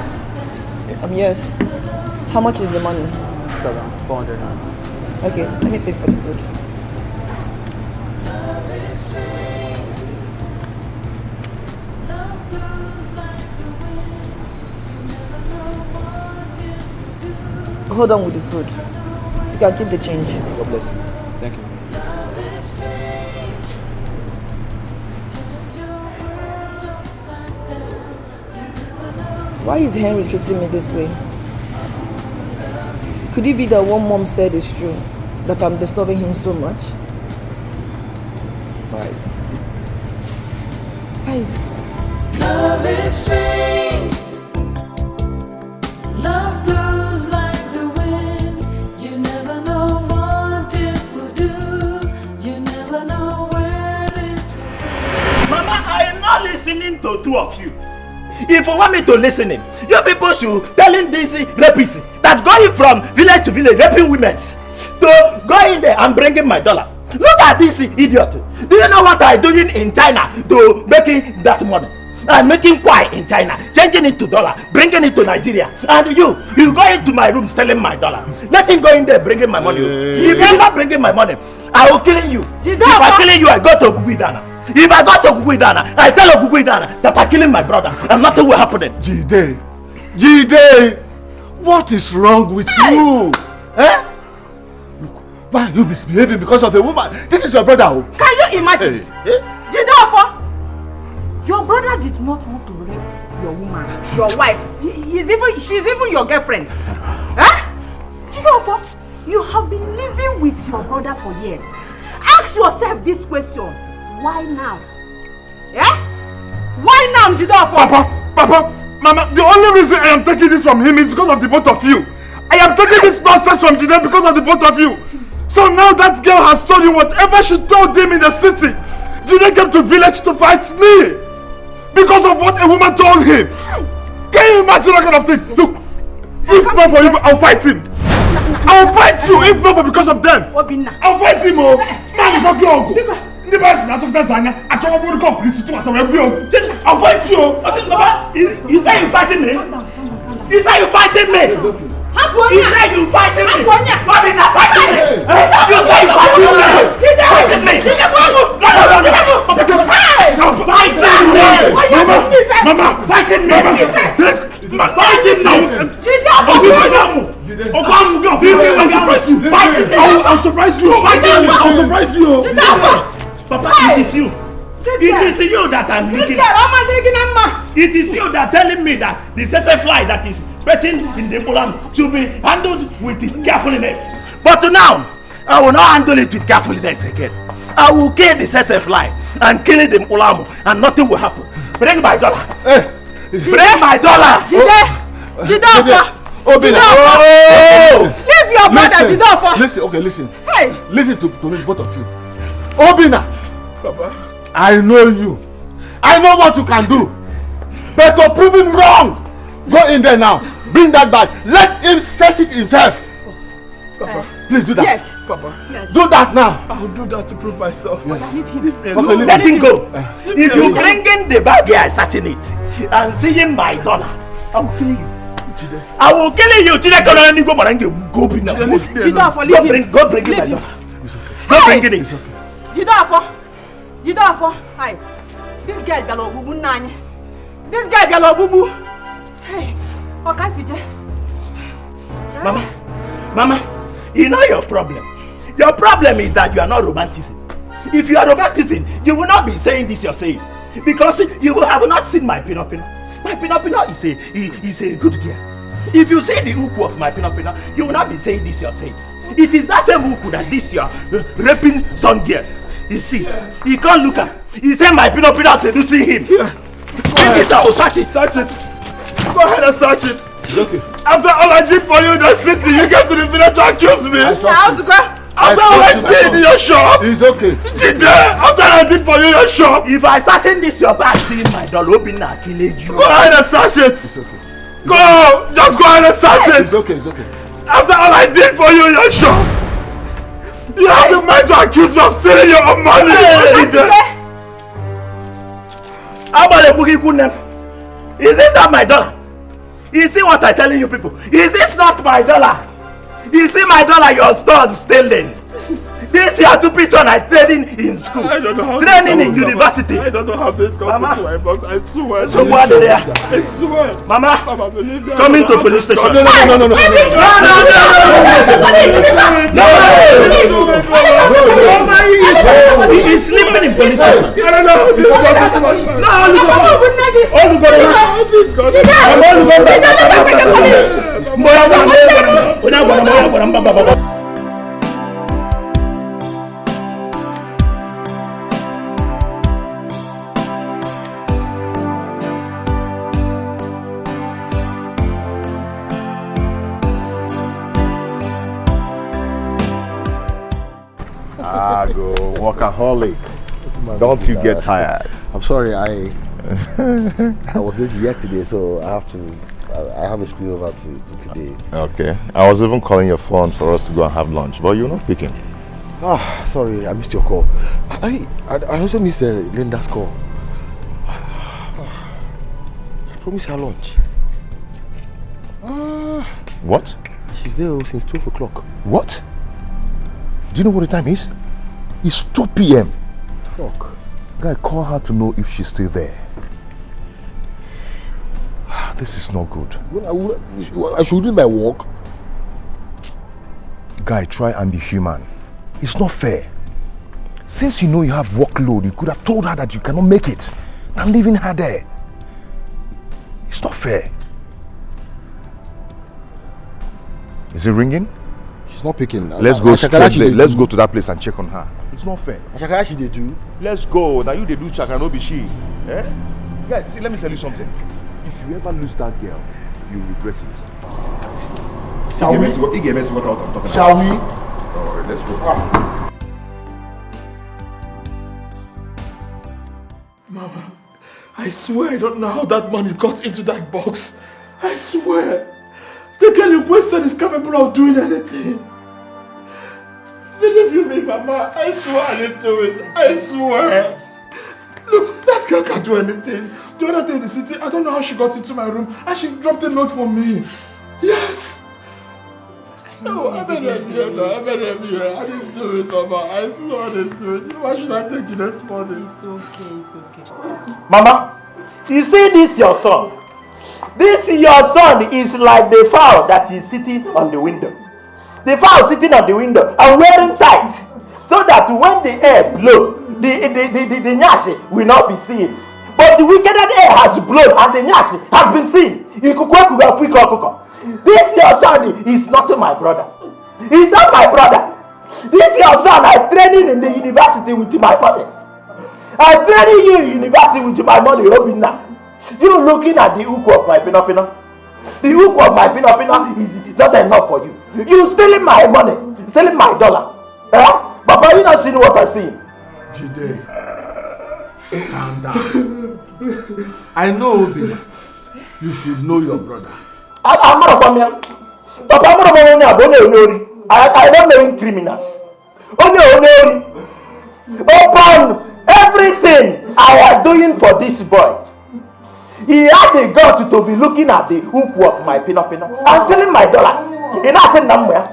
Yes. How much is the money? It's around 400 now. Okay, let me pay for the food. Hold on with the food. You can keep the change. God bless you. Thank you. Why is Henry treating me this way? Could it be that what Mom said is true? That I'm disturbing him so much? Bye. Love is strange. Love blows like the wind. You never know what it will do. You never know where it will. Mama, I am not listening to two of you. If you want me to listen in, you people should telling these rapists that going from village to village raping women to go in there and bringing my dollar. Look at this idiot. Do you know what I'm doing in China to making that money? I'm making kwai in China, changing it to dollar, bringing it to Nigeria. And you go into my room stealing my dollar. Let him go in there bringing my money. If you're not bringing my money, I will kill you. If I'm killing you, I go to Oguguidana. If I go to Oguguidana, I tell Oguguidana that I'm killing my brother and nothing will happen. Jide, what is wrong with you? Eh? Look, why are you misbehaving because of a woman? This is your brother. Can you imagine? Jide, your brother did not want to rape your woman, your wife. She's even your girlfriend. Huh? Jide, you have been living with your brother for years. Ask yourself this question. Why now? Yeah? Why now, Jide? Papa, Mama, the only reason I am taking this from him is because of the both of you. I am taking this nonsense from Jide because of the both of you. So now that girl has told you whatever she told him in the city. Jide came to village to fight me. Because of what a woman told him. Can you imagine that kind of thing? Look, if not for you, I'll fight him. I'll fight you if not for because of them. I'll fight him, oh. Man is not your uncle. I'll fight you. You say you fighting me? You say you fighting me? You say you fighting me? Mommy, not fighting me. You say you fighting me? Fighting me. Mama, fighting me. Fighting me. I'll surprise you. I'll surprise you. Papa, it is you. It is you that I'm looking at. It is you that telling me that the sese fly that is betting in the Bulam should be handled with carefulness. But now, I will not handle it with carefulness again. I will kill the sese fly and kill the Bulam and nothing will happen. Bring my dollar. Bring my dollar. Jide, Obina. leave your brother, Jide. Listen, okay, listen. Hey. Listen to me, both of you. Obina. Papa. I know you. I know what you can do. But to prove him wrong, go in there now. Bring that back. Let him search it himself. Papa. Please do that. Yes. Papa. Yes. Do that now. I'll do that to prove myself. Yes. Leave him. Okay, let him go. If you bring in the bag here, searching it and seeing my dollar, I will kill you. I will kill you. Go bring my dollar. Go bring it. Go bring it in. Jide, hi. This guy belo bubu nanye. This guy belo bubu. Hey, Okasije. Mama, you know your problem. Your problem is that you are not romanticizing. If you are romanticizing, you will not be saying this you're saying. Because you will have not seen my pinopino. My pinopino is a good girl. If you say the uku of my pinopino, you will not be saying this you're saying. It is that same uku that this year raping some girl. You see, he can't look at. He said my pinopino seducing him. Bring it out, search it. Search it. Go ahead and search it. It's okay. After all I did for you in the city, you came to the village to accuse me. After all I did in your shop. It's okay. Jide, after all I did for you in your shop. If I search this your bag, see my dollar open and kill you. Go ahead and search it. It's okay. Go! Just go ahead and search it. It's okay, it's okay. After all I did for you in your shop. You have the mind to accuse me of stealing your own money. How about the boogie kunem? Is this not my dollar? You see what I'm telling you people? Is this not my dollar? You see my dollar, your store is stealing. This year 2 person I trading in school. I don't know how training in university. I don't know how this got into my box. I swear. So what there? I swear. Mama, believe that. come into police station. No. He's sleeping in police station. I don't know. Go workaholic. Don't you get tired? I'm sorry, I was busy yesterday, so I have a spillover to today. Okay. I was even calling your phone for us to go and have lunch, but you're not picking. Sorry, I missed your call. I also missed Linda's call. I promised her lunch. What? She's there since 12 o'clock. What? Do you know what the time is? It's 2 p.m. Fuck. Guy, call her to know if she's still there. This is not good. I should do my work. Guy, try and be human. It's not fair. Since you know you have workload, you could have told her that you cannot make it than leaving her there. It's not fair. Is it ringing? She's not picking. Let's go to that place and check on her. It's not fair. Chakara she dey do. Let's go. Now you they do chakara, no be she. Eh? Yeah, see, let me tell you something. If you ever lose that girl, you regret it. Shall we? Shall we? Alright, let's go. Mama, I swear I don't know how that money got into that box. I swear. The girl in question is capable of doing anything. Believe you me, Mama. I swear I didn't do it. I swear. Look, that girl can't do anything. The other day in the city, I don't know how she got into my room and she dropped a note for me. Yes. No, I better be here. I didn't do it, Mama. I swear I didn't do it. Why should I take you this morning? It's okay. Mama, you see this your son? This your son is like the fowl that is sitting on the window. The fowl sitting on the window and wearing tight, so that when the air blows, the nyashi will not be seen. But the wicked air has blown and the nyashi has been seen. This your son is not my brother. He's not my brother. This your son I training in the university with my money. I training you in university with my money, Obina. You looking at the hook of my pinopino. The hook of my pinopino is not enough for you. You stealing my money, stealing my dollar. Eh? Papa, you not seeing what I see. Jide, calm down. I know, Obina. You should know your brother. I'm not a family. Papa, I'm not a family. I don't know criminals. Only. Upon everything I am doing for this boy, he had the gut to be looking at the hoop of my pinopino and stealing my dollar. He not saying somewhere.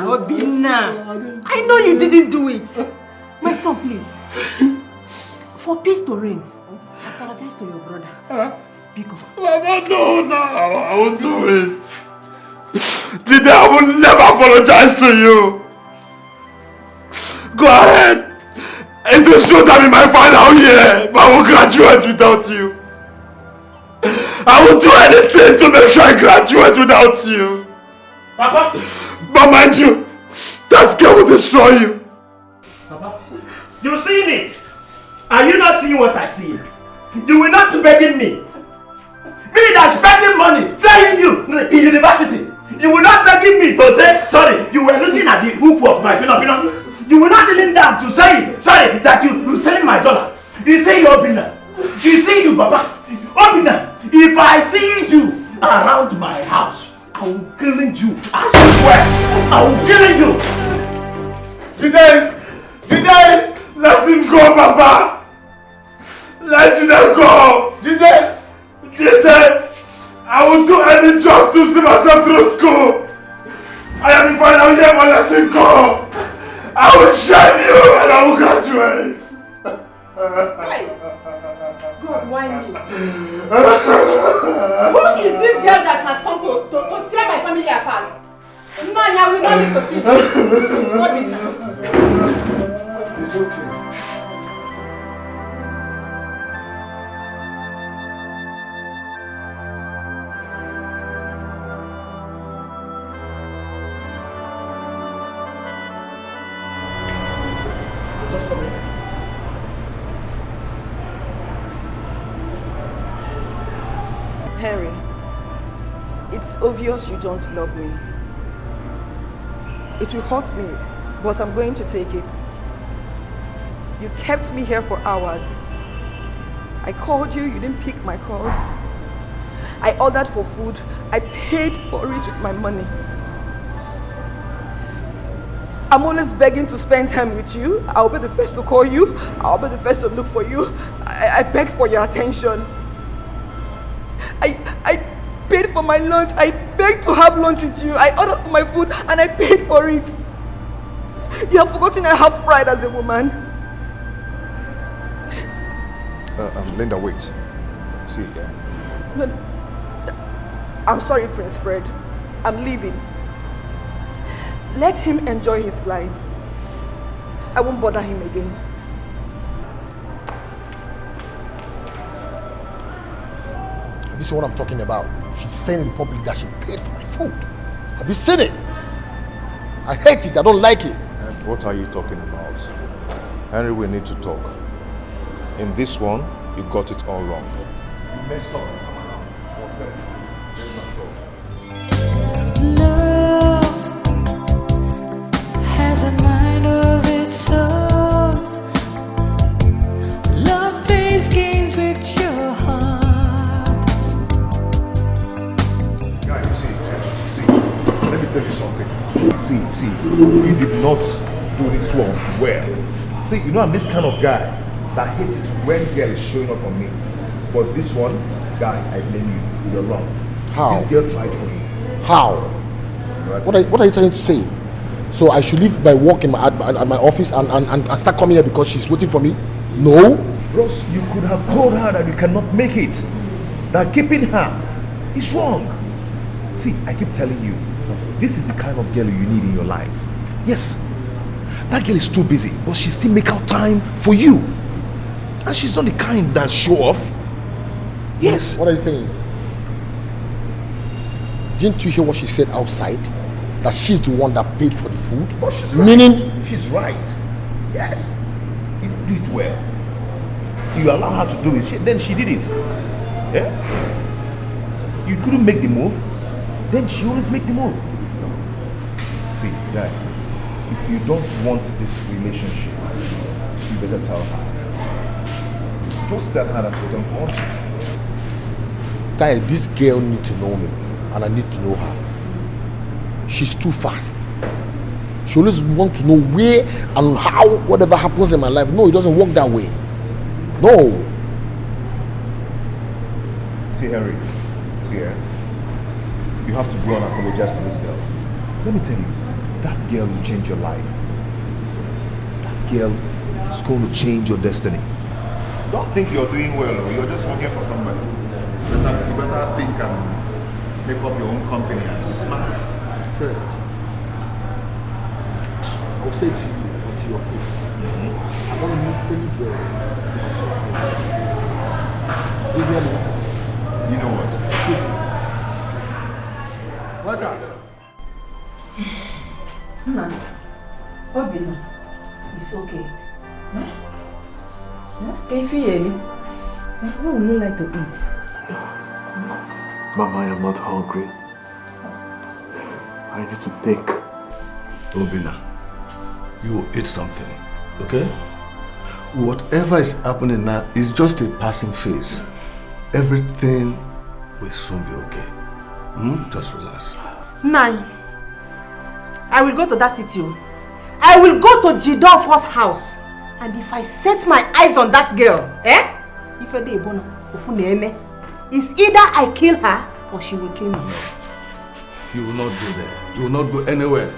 Obina, I know you didn't do it. My son, please. For peace to reign, apologize to your brother. Because Mama, no, I won't do it. Jide, I will never apologize to you. Go ahead. It is true that in my final year, but I will graduate without you. I will do anything to make sure I graduate without you. Papa? But mind you, that girl will destroy you. Papa, you seeing it? Are you not seeing what I see? You will not be begging me. Me that's spending money, paying you in university. You will not begging me to say, sorry, you were looking at the hoop of my pinopino. You will not kneeling down to say, sorry, that you stealing my dollar. You say you Obina. You see you, Papa. Obina, if I see you around my house, I will kill you. I swear, I will kill you. Jide, let him go, Papa. Let him go. Jide, I will do any job to see myself through school. I am in final year, but let him go. I will shame you and I will graduate. God, why me? Who is this girl that has come to tear my family apart? No, I will not need to see this. What is that? It's okay. Henry, it's obvious you don't love me. It will hurt me, but I'm going to take it. You kept me here for hours. I called you, you didn't pick my calls. I ordered for food. I paid for it with my money. I'm always begging to spend time with you. I'll be the first to call you. I'll be the first to look for you. I beg for your attention. I paid for my lunch. I begged to have lunch with you. I ordered for my food and I paid for it. You have forgotten I have pride as a woman. Linda, wait. See, No, I'm sorry, Prince Fred. I'm leaving. Let him enjoy his life. I won't bother him again. Have you seen what I'm talking about? She's saying in public that she paid for my food. Have you seen it? I hate it. I don't like it. what are you talking about? Henry, we need to talk. In this one, you got it all wrong. You messed up this time around. What's that? Love has a mind of its own. Love plays games with your heart. Guys, see, let me tell you something. See, you did not do this one well. See, you know I'm this kind of guy that hates it when girl is showing up on me. But this one, guy, I blame you. You're wrong. How? This girl tried for you. How? What are you trying to say? So I should leave my work at my office and start coming here because she's waiting for me? No. Ross, you could have told her that you cannot make it. That keeping her is wrong. See, I keep telling you, this is the kind of girl you need in your life. Yes, that girl is too busy, but she still make out time for you. And she's not the kind that show off. Yes. What are you saying? Didn't you hear what she said outside? That she's the one that paid for the food? But she's right. Meaning? She's right. Yes. You didn't do it well. You allow her to do it, then she did it. Yeah? You couldn't make the move, then she always make the move. See, guy, if you don't want this relationship, you better tell her. Just tell her that you don't want it. Guy, this girl needs to know me, and I need to know her. She's too fast. She always wants to know where and how whatever happens in my life. No, it doesn't work that way. No. See, Henry, see here. You have to go and apologize to this girl. Let me tell you, that girl will change your life. That girl is going to change your destiny. Don't think you're doing well, or you're just working for somebody. You better think and make up your own company and be smart. Fred, I'll say to you or to your face, I don't need any girl to my support. You hear me? You know what? Excuse me. What up? Nana, Obina, it's okay. Can you feel any? What would you like to eat? Mama, I am not hungry. I need to think. Obina, you will eat something, okay? Whatever is happening now is just a passing phase. Everything will soon be okay. Just relax. Nine. I will go to that city. I will go to Jidofor's house. And if I set my eyes on that girl, it's either I kill her or she will kill me. You will not go there. You will not go anywhere.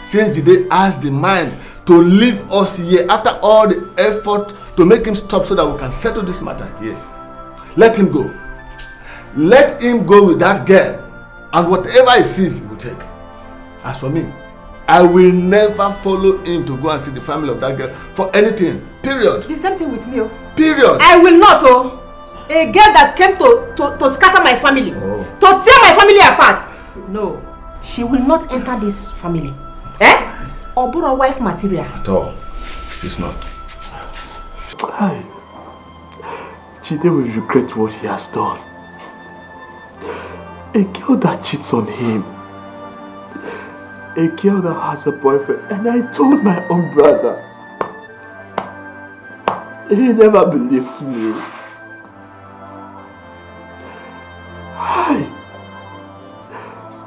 Since Jide has the mind to leave us here after all the effort to make him stop so that we can settle this matter here. Let him go. Let him go with that girl. And whatever he sees, he will take. As for me, I will never follow him to go and see the family of that girl for anything. Period. The same thing with me. Period. I will not. A girl that came to scatter my family. To tear my family apart. No. She will not enter this family. Or borrow wife material. At all. She's not. Hi. Jide will regret what he has done. A girl that cheats on him. A girl that has a boyfriend. And I told my own brother. He never believed me. Hi.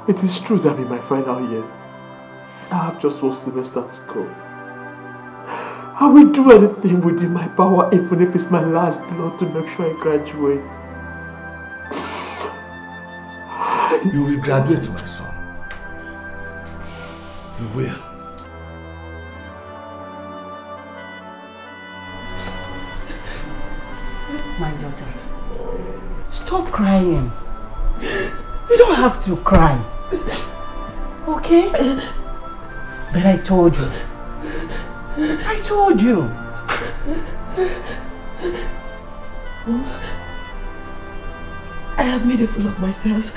It is true that I'm in my final year. I have just one semester to go. I will do anything within my power, even if it's my last blood, to make sure I graduate. You will graduate, my son. You will. My daughter, stop crying. You don't have to cry. Okay? But I told you. I told you. I have made a fool of myself.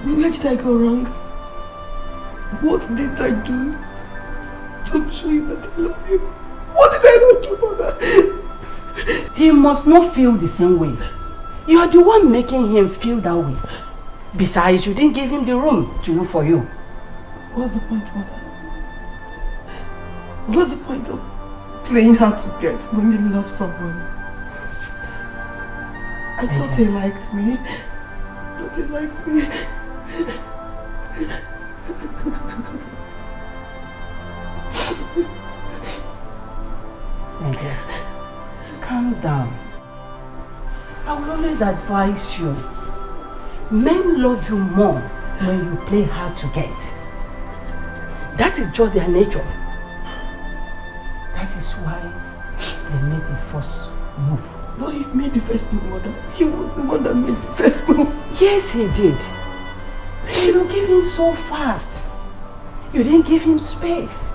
Where did I go wrong? What did I do to show you that I love him? What did I not do, Mother? He must not feel the same way. You are the one making him feel that way. Besides, you didn't give him the room to look for you. What's the point, Mother? What's the point of playing hard to get when you love someone? I thought he liked me. I thought he liked me. Angel, calm down. I will always advise you. Men love you more when you play hard to get. That is just their nature. That is why they made the first move. But he made the first move, Mother. He was the one that made the first move. Yes, he did. You don't give him so fast. You didn't give him space.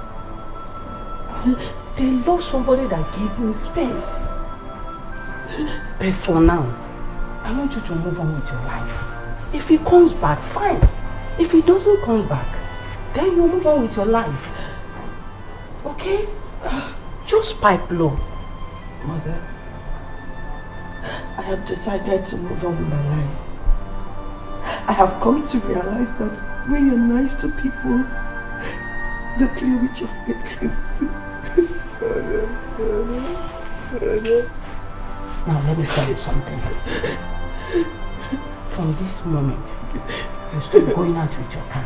They love somebody that gave them space. But for now, I want you to move on with your life. If he comes back, fine. If he doesn't come back, then you move on with your life. Okay? Just pipe low. Mother, I have decided to move on with my life. I have come to realize that when you're nice to people, they play with your feelings. Now let me tell you something. From this moment, you stop going out with your car.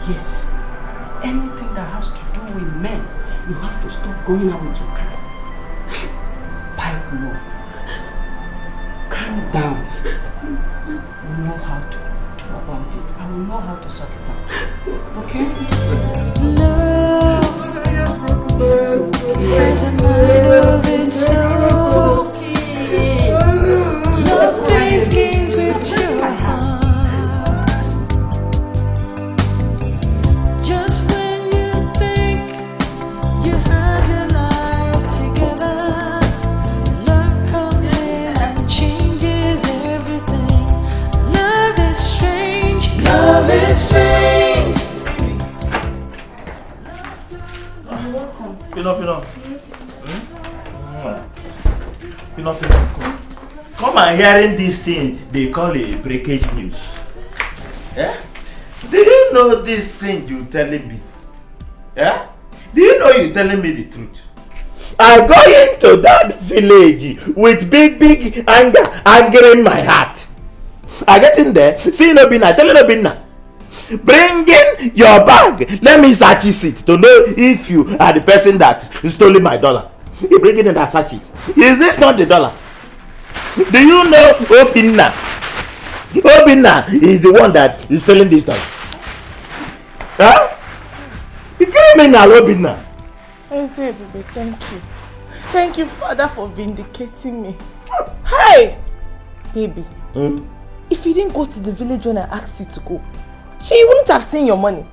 Yes, anything that has to do with men, you have to stop going out with your car. Pipe low. Calm down. You know how to do about it. I will know how to sort it out. Okay? Love has a mind of its own. Love plays games with your heart. Just when you think you have your life together, love comes in and changes everything. Love is strange. Love is strange. Pinot. Come and hearing this thing they call a breakage news. Eh? Do you know this thing you telling me? Eh? Do you know you telling me the truth? I go into that village with big anger in my heart. I get in there, see Nobina, tell Nobina, bring in your bag, let me search it to know if you are the person that stole my dollar. You bring it in and search it. Is this not the dollar? Do you know Obinna? Obinna is the one that is stealing this dollar. Huh? The criminal Obinna. I say, baby, thank you. Thank you, Father, for vindicating me. Hey! Baby, if you didn't go to the village when I asked you to go, she wouldn't have seen your money.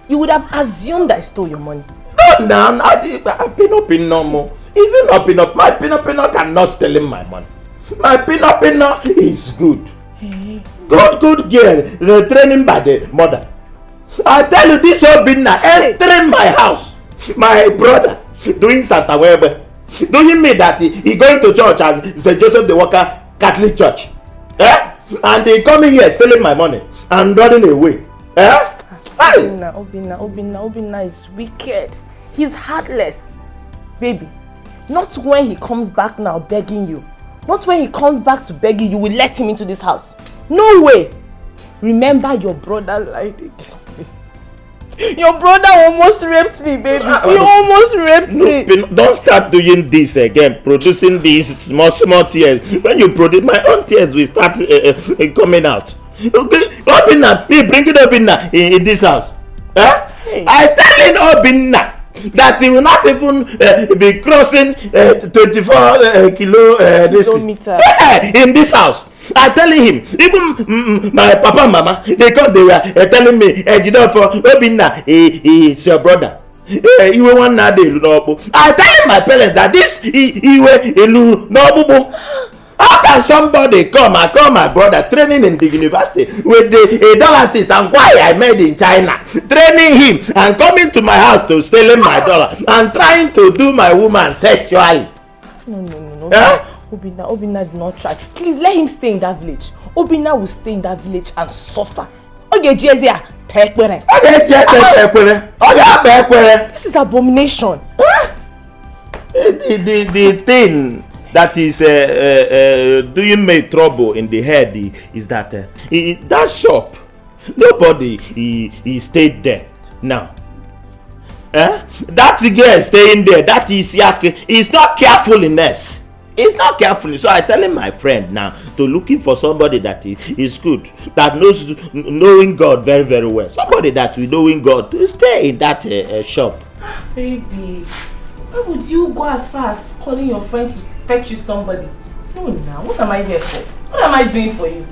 You would have assumed I stole your money. No, Pinot more. Is it not Pinot? My Pinot cannot steal my money. My Pinot is good. Hey. Good girl. The training by the mother. I tell you, this whole Binna entering my house. My brother doing Santa Webe. Doing me that he going to church as St. Joseph the Worker Catholic Church. Eh? And he coming here stealing my money and running away. Eh? Obinna is wicked. He's heartless. Baby, not when he comes back now begging you. Not when he comes back to beg you, you will let him into this house. No way. Remember your brother lied against me. Your brother almost raped me, baby. He almost raped me. Don't start doing this again, producing these small tears. When you produce, my own tears will start coming out. Okay, Obinna, me bringing Obinna in this house. I telling Obinna that he will not even be crossing 24 kilometers in this house. I telling him, even my papa and mama, they were telling me, Obinna, he's your brother. You were one day, I telling my parents that this he were no. How can somebody come and call my brother training in the university with the dollars and why I made in China, training him and coming to my house to stealing my dollar and trying to do my woman sexually? No. Obinna did not try. Please let him stay in that village. Obinna will stay in that village and suffer. This is abomination. The thing that is doing me trouble in the head is that that shop, nobody he stayed there now. That girl staying there, that is it's not carefulness. It's not carefully. So I telling my friend now to looking for somebody that is good, that knows knowing God very, very well. Somebody that will knowing God to stay in that shop. Baby, why would you go as far as calling your friend to fetch you somebody? No, now what am I here for? What am I doing for you?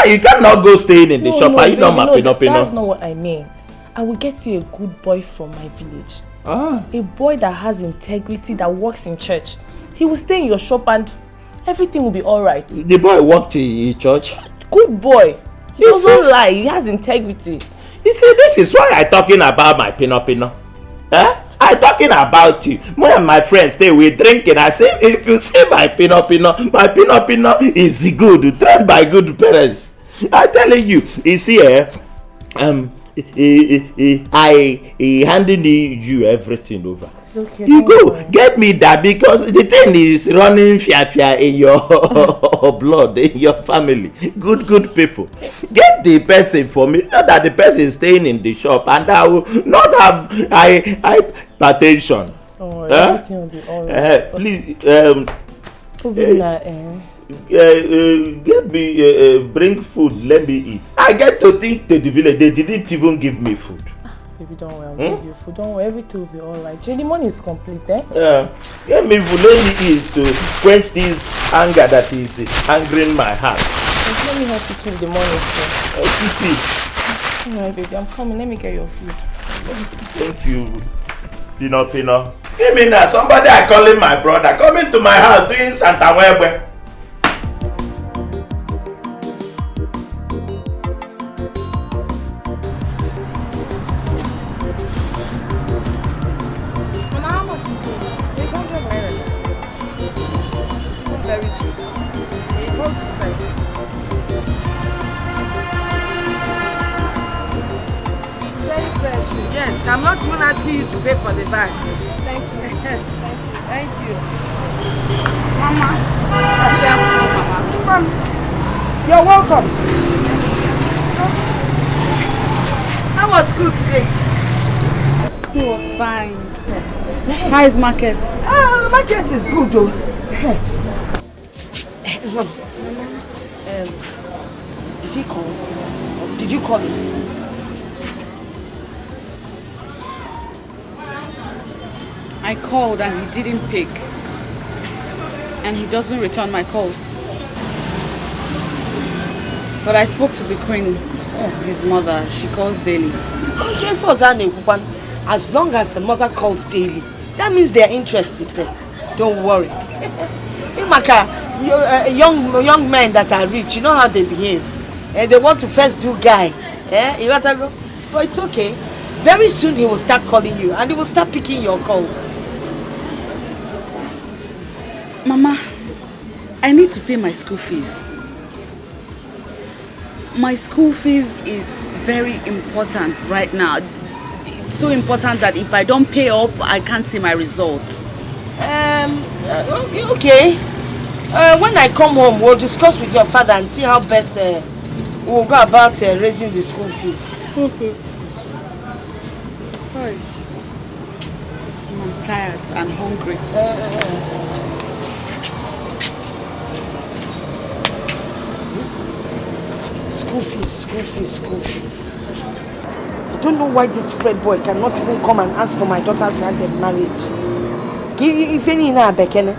You cannot go staying in the shop. Are you not mapping up enough? That's not what I mean. I will get you a good boy from my village. A boy that has integrity, that works in church. He will stay in your shop and everything will be alright. The boy worked in church? Good boy. He doesn't lie. He has integrity. You see, this is why I'm talking about my pino. I'm talking about you. Me and my friends stay with drinking. I say, if you say my pino is good, trained by good parents. I'm telling you, you see, I handing you everything over. Okay, you go get me that, because the thing is running fia in your blood, in your family. Good people. Get the person for me, not that the person is staying in the shop and I will not have hypertension. Everything will be alright. Please, get me bring food, let me eat. I get to think that the village, they didn't even give me food. Baby, don't worry, I'll give you food. Don't worry, everything will be alright. The money is complete, Get me food, let me eat to quench this anger that is angering my heart. Let me help you with the money, Alright, baby, I'm coming. Let me get your food. Thank you, Pino. Give me now. Somebody I calling my brother, coming to my house doing Santa Webe. I'm not even asking you to pay for the bag. Thank you. Thank you. Mama. Mom. You're welcome. How was school today? School was fine. How is market? Market is good though. Did he call? Did you call him? I called and he didn't pick. And he doesn't return my calls. But I spoke to the queen, his mother. She calls daily. As long as the mother calls daily, that means their interest is there. Don't worry. Young men that are rich, you know how they behave. They want to first do guy. But it's okay. Very soon he will start calling you and he will start picking your calls. Mama, I need to pay my school fees. My school fees is very important right now. It's so important that if I don't pay up, I can't see my results. Okay. When I come home, we'll discuss with your father and see how best We'll go about raising the school fees. I'm tired and hungry. School fees. I don't know why this Fred boy cannot even come and ask for my daughter's hand in marriage. If any na bekene.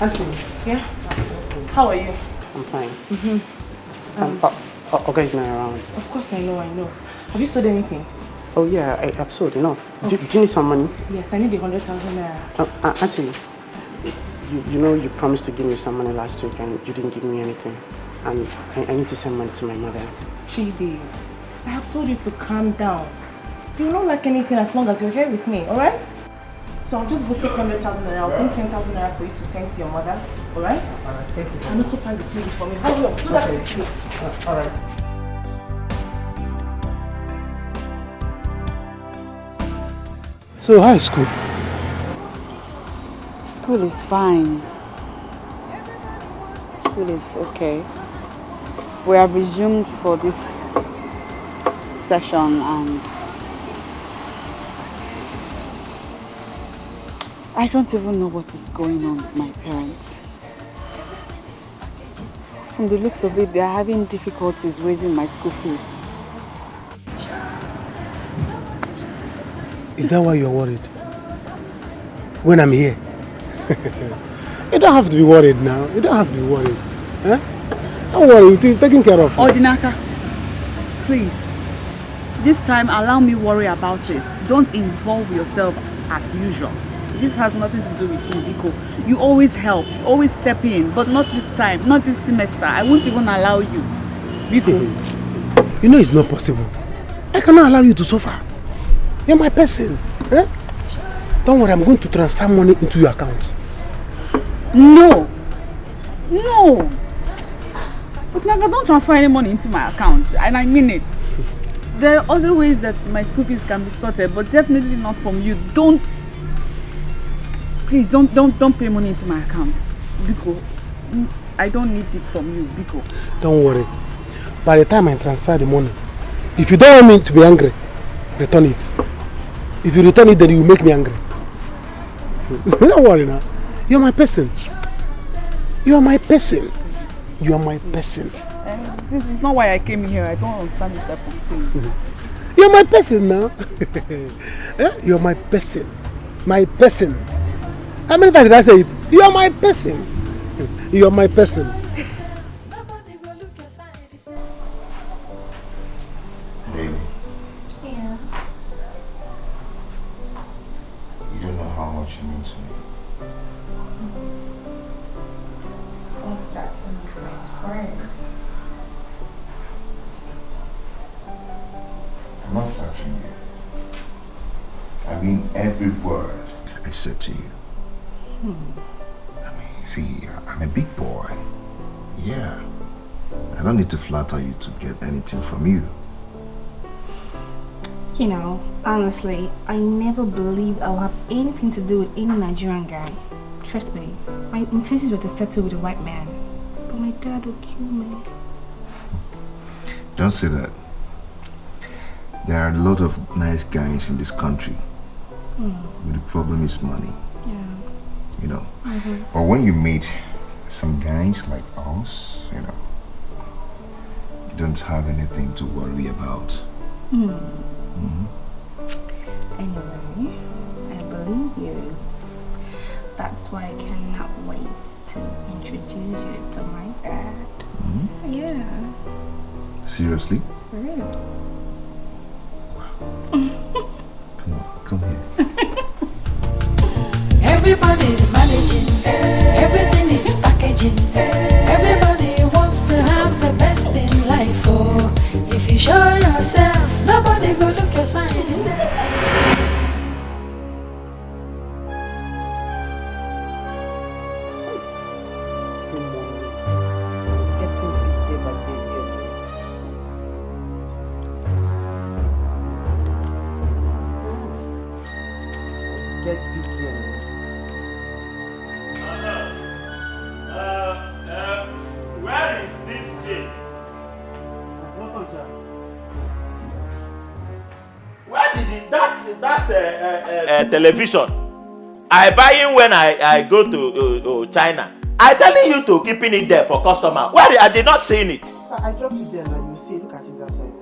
Auntie. Yeah? How are you? I'm fine. Okay, is not around. Of course I know. Have you sold anything? Oh yeah, I've sold enough. Okay. Do you need some money? Yes, I need 100,000 naira. Auntie, you know you promised to give me some money last week and you didn't give me anything. And I need to send money to my mother. Chidi, I have told you to calm down. You will not like anything as long as you're here with me, alright? So I'll just go take 100,000 naira. I'll bring 10,000 naira for you to send to your mother, alright? Alright, thank you. And also pack the TV for me. Hurry up, do that quickly. Alright. So how is school? School is fine. School is okay. We have resumed for this session and I don't even know what is going on with my parents. From the looks of it, they are having difficulties raising my school fees. Is that why you're worried? When I'm here? You don't have to be worried now. You don't have to be worried. Huh? Don't worry, it's taken care of. Ordinaka, please. This time allow me worry about it. Don't involve yourself as usual. This has nothing to do with you, Biko. You always help, you always step in, but not this time, not this semester. I won't even allow you. Biko. You know it's not possible. I cannot allow you to suffer. You're my person. Eh? Don't worry, I'm going to transfer money into your account. No. No. But Naga, don't transfer any money into my account. And I mean it. There are other ways that my school fees can be sorted, but definitely not from you. Please don't pay money into my account. Biko. I don't need it from you, Biko. Don't worry. By the time I transfer the money, if you don't want me to be angry, return it. If you return it, then you make me angry. Don't worry now. You're my person. You are my person. You are my person. This is not why I came here. I don't understand this type of thing. You're my person now. You're my person. My person. How many times did I say it? You are my person. You are my person. Baby. Yeah. You don't know how much you mean to me. Oh, that's a nice friend. I'm not flattering you. I mean every word I said to you. I mean, see, I'm a big boy. Yeah. I don't need to flatter you to get anything from you. You know, honestly, I never believed I would have anything to do with any Nigerian guy. Trust me, my intentions were to settle with a white man. But my dad will kill me. Don't say that. There are a lot of nice guys in this country. But the problem is money. Yeah. You know. But when you meet some guys like us, you know, you don't have anything to worry about. Anyway, I believe you. That's why I cannot wait to introduce you to my dad. Yeah. Seriously? For real. Come here. Everybody's managing, everything is packaging. Everybody wants to have the best in life. Oh, if you show yourself, nobody go look your side. television. I buy it when I go to China. I telling you to keeping it there for customer. Why I did not see it? Sir, I dropped it there now. You see, look at it that side.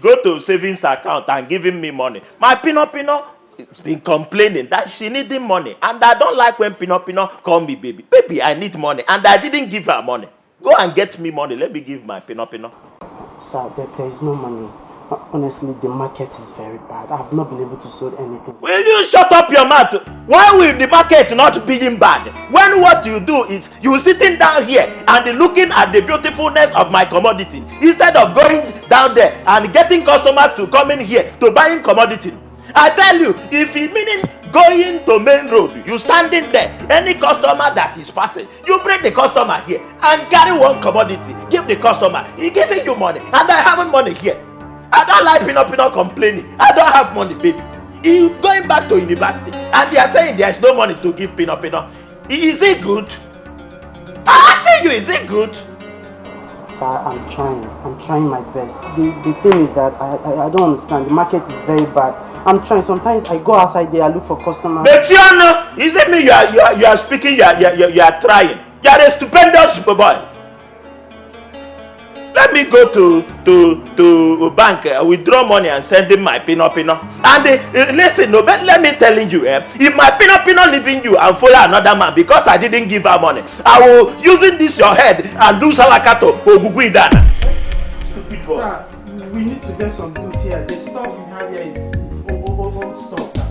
Go to savings account and giving me money. My Pino has been complaining that she needing money, and I don't like when Pino call me baby. Baby, I need money, and I didn't give her money. Go and get me money. Let me give my Pino. Sir, there is no money. Honestly, the market is very bad. I have not been able to sell anything. Will you shut up your mouth? Why will the market not be bad? When what you do is you sitting down here and looking at the beautifulness of my commodity instead of going down there and getting customers to come in here to buying commodity. I tell you, if it meaning going to main road, you standing there, any customer that is passing, you bring the customer here and carry one commodity, give the customer, he giving you money, and I haven't money here. I don't like Pino complaining. I don't have money, baby. He going back to university and they are saying there is no money to give Pino. Is it good? I ask you, is it good? Sir, I'm trying my best. The thing is that I don't understand. The market is very bad. I'm trying. Sometimes I go outside there, I look for customers. Mexiano, is it me you are speaking, you are trying. You are a stupendous boy. Let me go to bank, withdraw money and send him my Pino. And listen, no, but let me telling you, if my Pino leaving you and follow another man because I didn't give her money, I will using this your head and do salakato or guguidana. Stupid boy. Sir, we need to get some goods here. The stuff we have here is old stuff, sir.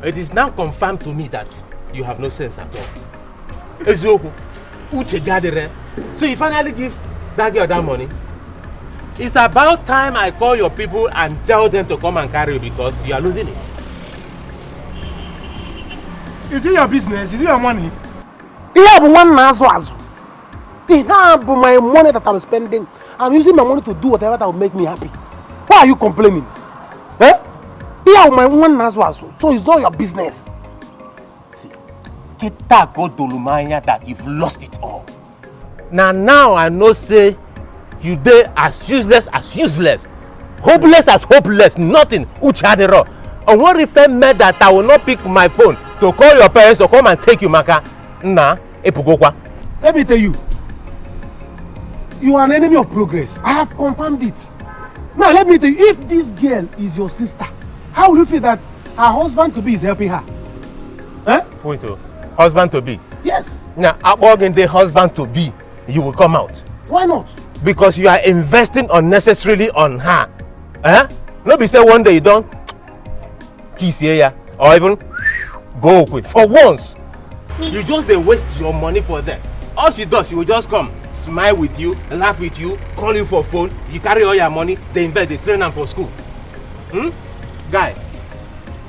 It is now confirmed to me that you have no sense at all. Ezoku, Uche Gadere. So you finally give that girl that money? It's about time I call your people and tell them to come and carry you because you are losing it. Is it your business? Is it your money? You have one nazo. You have my money that I'm spending. I'm using my money to do whatever that will make me happy. Why are you complaining? Eh? You have my one nazo, so it's not your business. See, Kita go to Lumanya that you've lost it all. Now I know say you dey as useless, hopeless as hopeless, nothing. Uchadero. And what if I met that I will not pick my phone to call your parents to come and take you, Maka? Nah, epugokwa. Let me tell you, you are an enemy of progress. I have confirmed it. Now let me tell you, if this girl is your sister, how will you feel that her husband to be is helping her? Eh? Wait, husband to be? Yes. Now, again, the husband to be, you will come out. Why not? Because you are investing unnecessarily on her. Eh? No be say one day you don't kiss here or even go with. For once, you just waste your money for them. All she does, she will just come, smile with you, laugh with you, call you for phone, you carry all your money, they invest, they train them for school. Guy,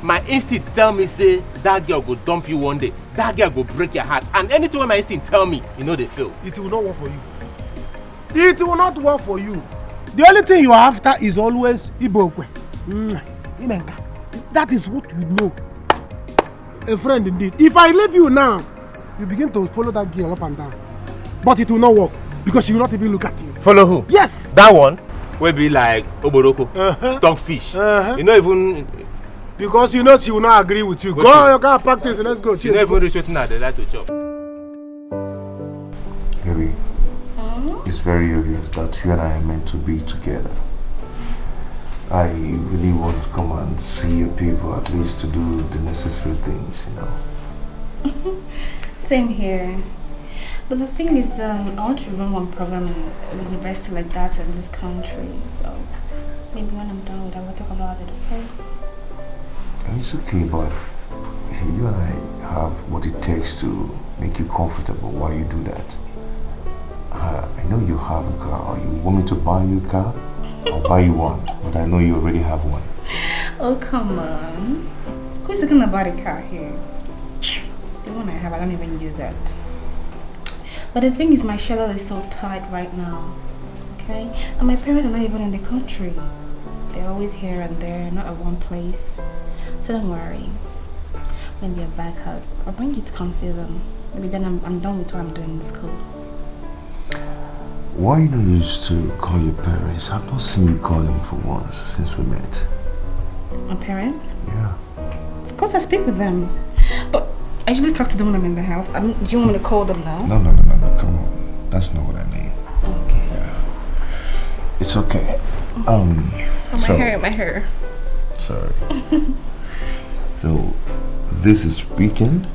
my instinct tell me say that girl go dump you one day. That girl go break your heart. And anything when my instinct tell me, you know they fail. It will not work for you. It will not work for you. The only thing you are after is always Ibokwe. That is what you know. A friend indeed. If I leave you now, you begin to follow that girl up and down. But it will not work because she will not even look at you. Follow who? Yes. That one will be like Oboroko, stockfish. You know even... Because you know she will not agree with you. Go, you can't practice. Let's go. She never reach out now. They like to chop. Baby, it's very obvious that you and I are meant to be together. I really want to come and see your people, at least to do the necessary things, you know. Same here. But the thing is, I want to run one program in a university like that in this country. So maybe when I'm done with it, we'll talk about it, okay? It's okay, but you and I have what it takes to make you comfortable while you do that. I know you have a car. You want me to buy you a car? I'll buy you one, but I know you already have one. Oh, come on. Who's talking about a car here? The one I have, I don't even use that. But the thing is, my schedule is so tight right now, okay? And my parents are not even in the country. They're always here and there, not at one place. So don't worry. When they're back, I'll bring you to come see them. Maybe then I'm done with what I'm doing in school. Why you don't used to call your parents? I've not seen you call them for once since we met. My parents? Yeah. Of course I speak with them. But I usually talk to them when I'm in the house. Do you want me to call them now? No, come on. That's not what I mean. Okay. Yeah. It's okay. My hair. Sorry. So, this is weekend.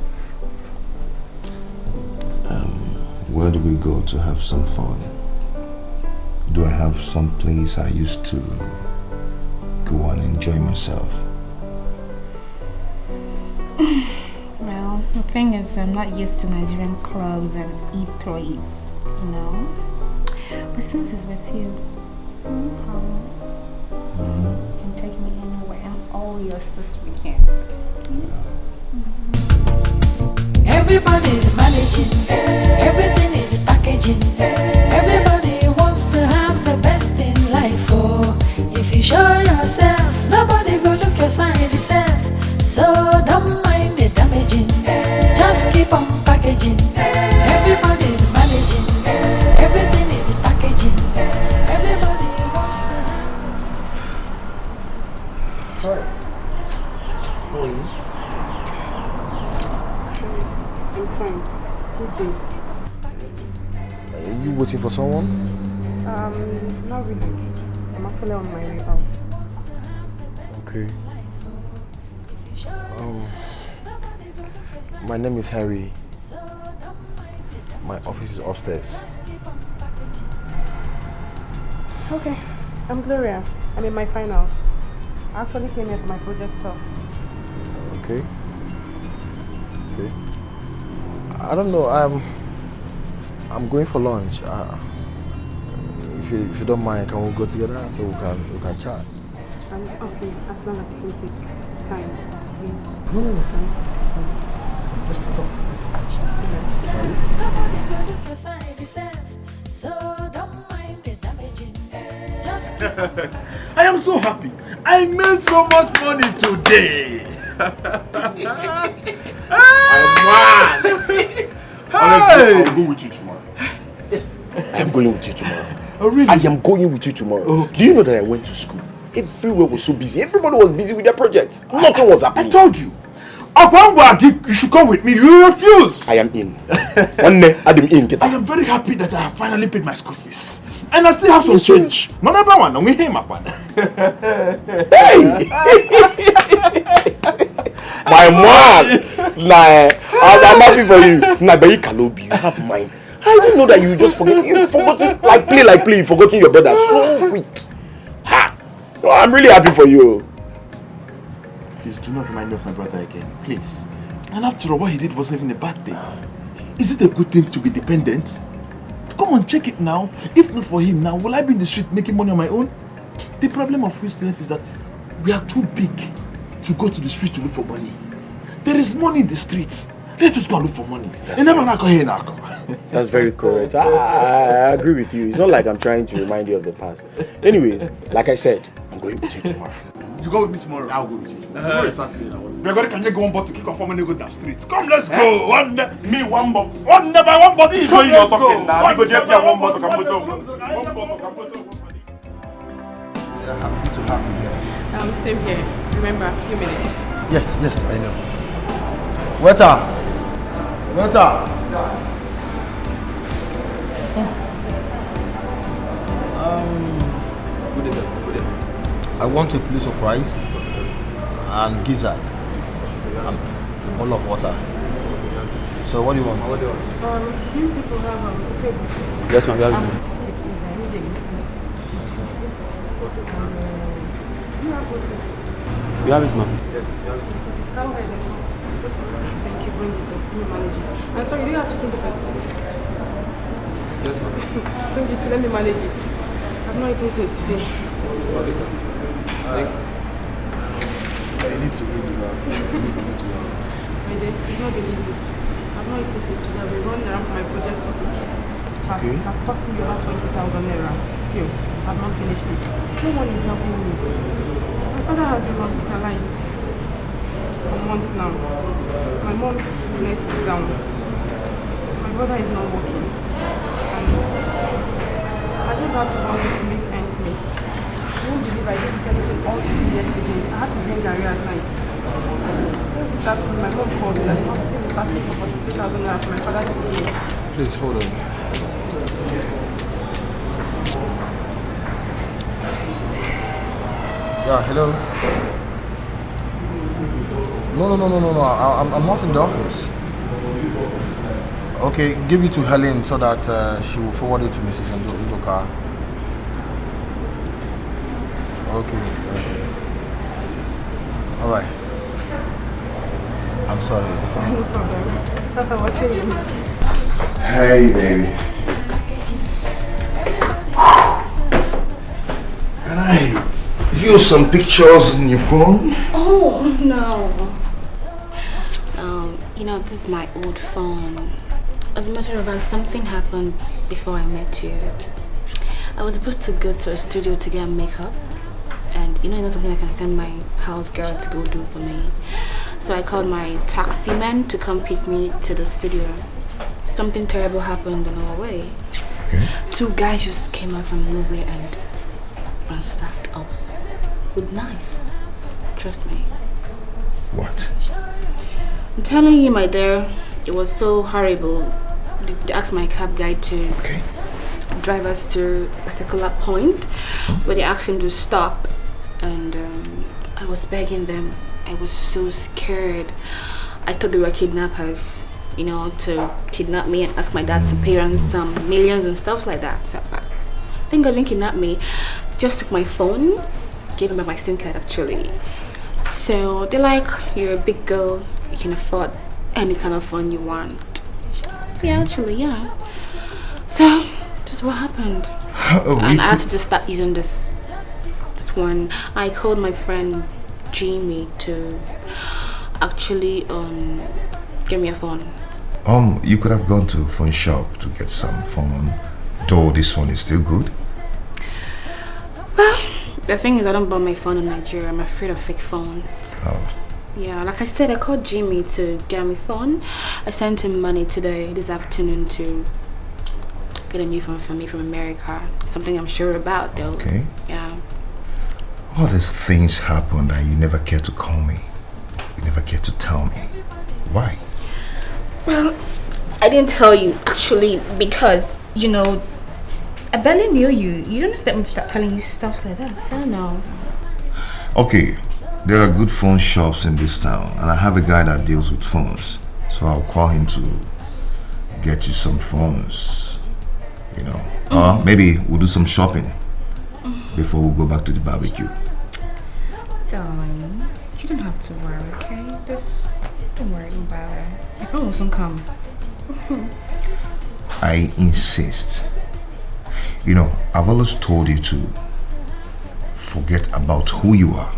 Where do we go to have some fun? Do I have some place I used to go and enjoy myself? Well, the thing is, I'm not used to Nigerian clubs and eateries, you know? But since it's with you, no problem. You can take me anywhere. I'm all yours this weekend. Everybody's managing, everything is packaging. Everybody wants to have the best in life. Oh, if you show yourself, nobody will look your side yourself. So don't mind the damaging, just keep on packaging. Everybody's managing, everything is packaging. Everybody wants to have the best. How are you? I'm fine. Good day. Are you waiting for someone? Not really. I'm actually on my way out. Okay. My name is Harry. My office is upstairs. Okay. I'm Gloria. I'm in my finals. I actually came here for my project stuff. Okay. Okay. I don't know. I'm going for lunch. If you don't mind, can we go together so we can chat? Okay, as long as you can take time, please. No. Just to talk. Nobody will look your side yourself. So don't mind the damaging. Just I am so happy. I made so much money today. Honestly, I'll go with you tomorrow. Yes. I am going with you tomorrow. Oh, really? I am going with you tomorrow. Oh. Do you know that I went to school? Everywhere was so busy. Everybody was busy with their projects. Nothing was happening. I told you. You should come with me. You refuse. I am in. One day, I am in. I am very happy that I have finally paid my school fees. And I still have some change. None of one. We him up one. Hey! My man! Nah, I'm happy for you. Nah, but you have mine. I didn't know that you just forget. You forgotten like play. You forgotten your brother so quick. Ha! No, I'm really happy for you. Please do not remind me of my brother again, please. And after all, what he did wasn't even a bad thing. Is it a good thing to be dependent? Come on, check it now. If not for him now, will I be in the street making money on my own? The problem of we students is that we are too big to go to the street to look for money. There is money in the streets. Let us go and look for money. That's very correct. I agree with you. It's not like I'm trying to remind you of the past. Anyways, like I said, I'm going with you tomorrow. You go with me tomorrow? I'll go with you tomorrow. Tomorrow is Saturday now. We're going to go on board to kick off when we go to the streets. Come, let's go. One by one board. This is what you're talking now. We go to one board to come Yeah, happy to have you here. Same here. Remember, a few minutes. Yes, I know. Waiter! Good day. I want a plate of rice and gizzard and a bowl of water. So what do you want? You people have favorite. Yes, ma'am. You have what? You have it, ma'am. Yes, you have it. Go ahead. Yes, ma'am. Thank you. Bring it up. Let me manage it. I'm sorry, do you have chicken pepper soup? Yes, ma'am. Bring it. Let me manage it. I've not eaten since today. Okay, sir. Thank you. You need to eat because you need to eat well. It's not been easy. I've not eaten since today. I've been running around for my project topic. It has cost me over 20,000 naira. Still, I've not finished it. No one is helping me. My father has been hospitalized for months now. My mom's business is down. brother is not working. And I just have to want to make ends meet. You won't believe I didn't tell you all through yesterday. I had to drink Gary at night. Just this afternoon, my mom called me that the hospital is asking for 43,000 naira for my father's sickness. Please hold on. Yeah, hello. No. I'm not in the office. Okay, give it to Helen so that she will forward it to Mrs. Ndoka. Okay. All right. I'm sorry. No problem. Sasa, what's your name? Hey, baby. Can I view some pictures in your phone? Oh, no. You know, this is my old phone. As a matter of fact, something happened before I met you. I was supposed to go to a studio to get makeup. And you know something I can send my house girl to go do for me. So I called my taxi man to come pick me to the studio. Something terrible happened on our way. Okay. Two guys just came out from nowhere and ransacked us with knife. Trust me. What? I'm telling you, my dear, it was so horrible. They asked my cab guy to drive us to a particular point where they asked him to stop, and I was begging them. I was so scared. I thought they were kidnappers, you know, to kidnap me and ask my dad to pay around some millions and stuff like that. So I think they didn't kidnap me. Just took my phone, gave him my SIM card actually. So they're like, you're a big girl, you can afford any kind of phone you want. Yeah, actually, yeah. So just what happened. And I had to just start using this one. I called my friend Jamie to actually get me a phone. You could have gone to a phone shop to get some phone, though this one is still good. Well, the thing is, I don't buy my phone in Nigeria. I'm afraid of fake phones. Oh. Yeah, like I said, I called Jimmy to get me phone. I sent him money this afternoon to get a new phone for me from America. Something I'm sure about, though. Okay. Yeah. All these things happened and you never cared to call me. You never cared to tell me. Why? Well, I didn't tell you, actually, because, you know, I barely knew you. You don't expect me to start telling you stuff like that. Hell no. Okay, there are good phone shops in this town and I have a guy that deals with phones. So I'll call him to get you some phones, you know. Maybe we'll do some shopping before we go back to the barbecue. Darling, you don't have to worry, okay? Just don't worry about it. Your phone will soon come. I insist. You know, I've always told you to forget about who you are.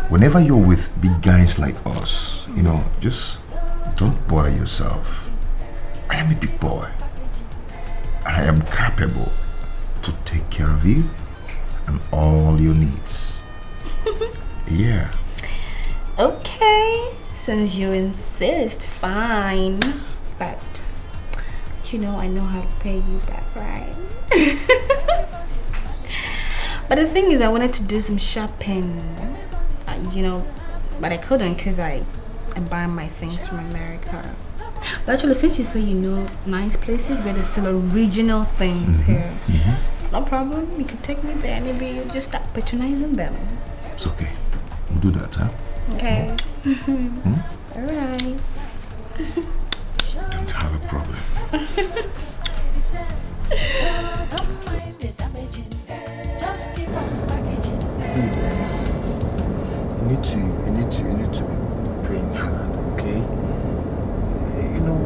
Whenever you're with big guys like us, you know, just don't bother yourself. I am a big boy. And I am capable to take care of you and all your needs. Yeah. Okay, since you insist, fine. But, you know, I know how to pay you back, right? But the thing is, I wanted to do some shopping, you know, but I couldn't because I buy my things from America. But actually, since you say you know nice places where there's still original things here, no problem. You can take me there. Maybe you just start patronizing them. It's okay. We'll do that, huh? Okay. Alright. Don't have a problem. You need to be praying hard, okay? You know,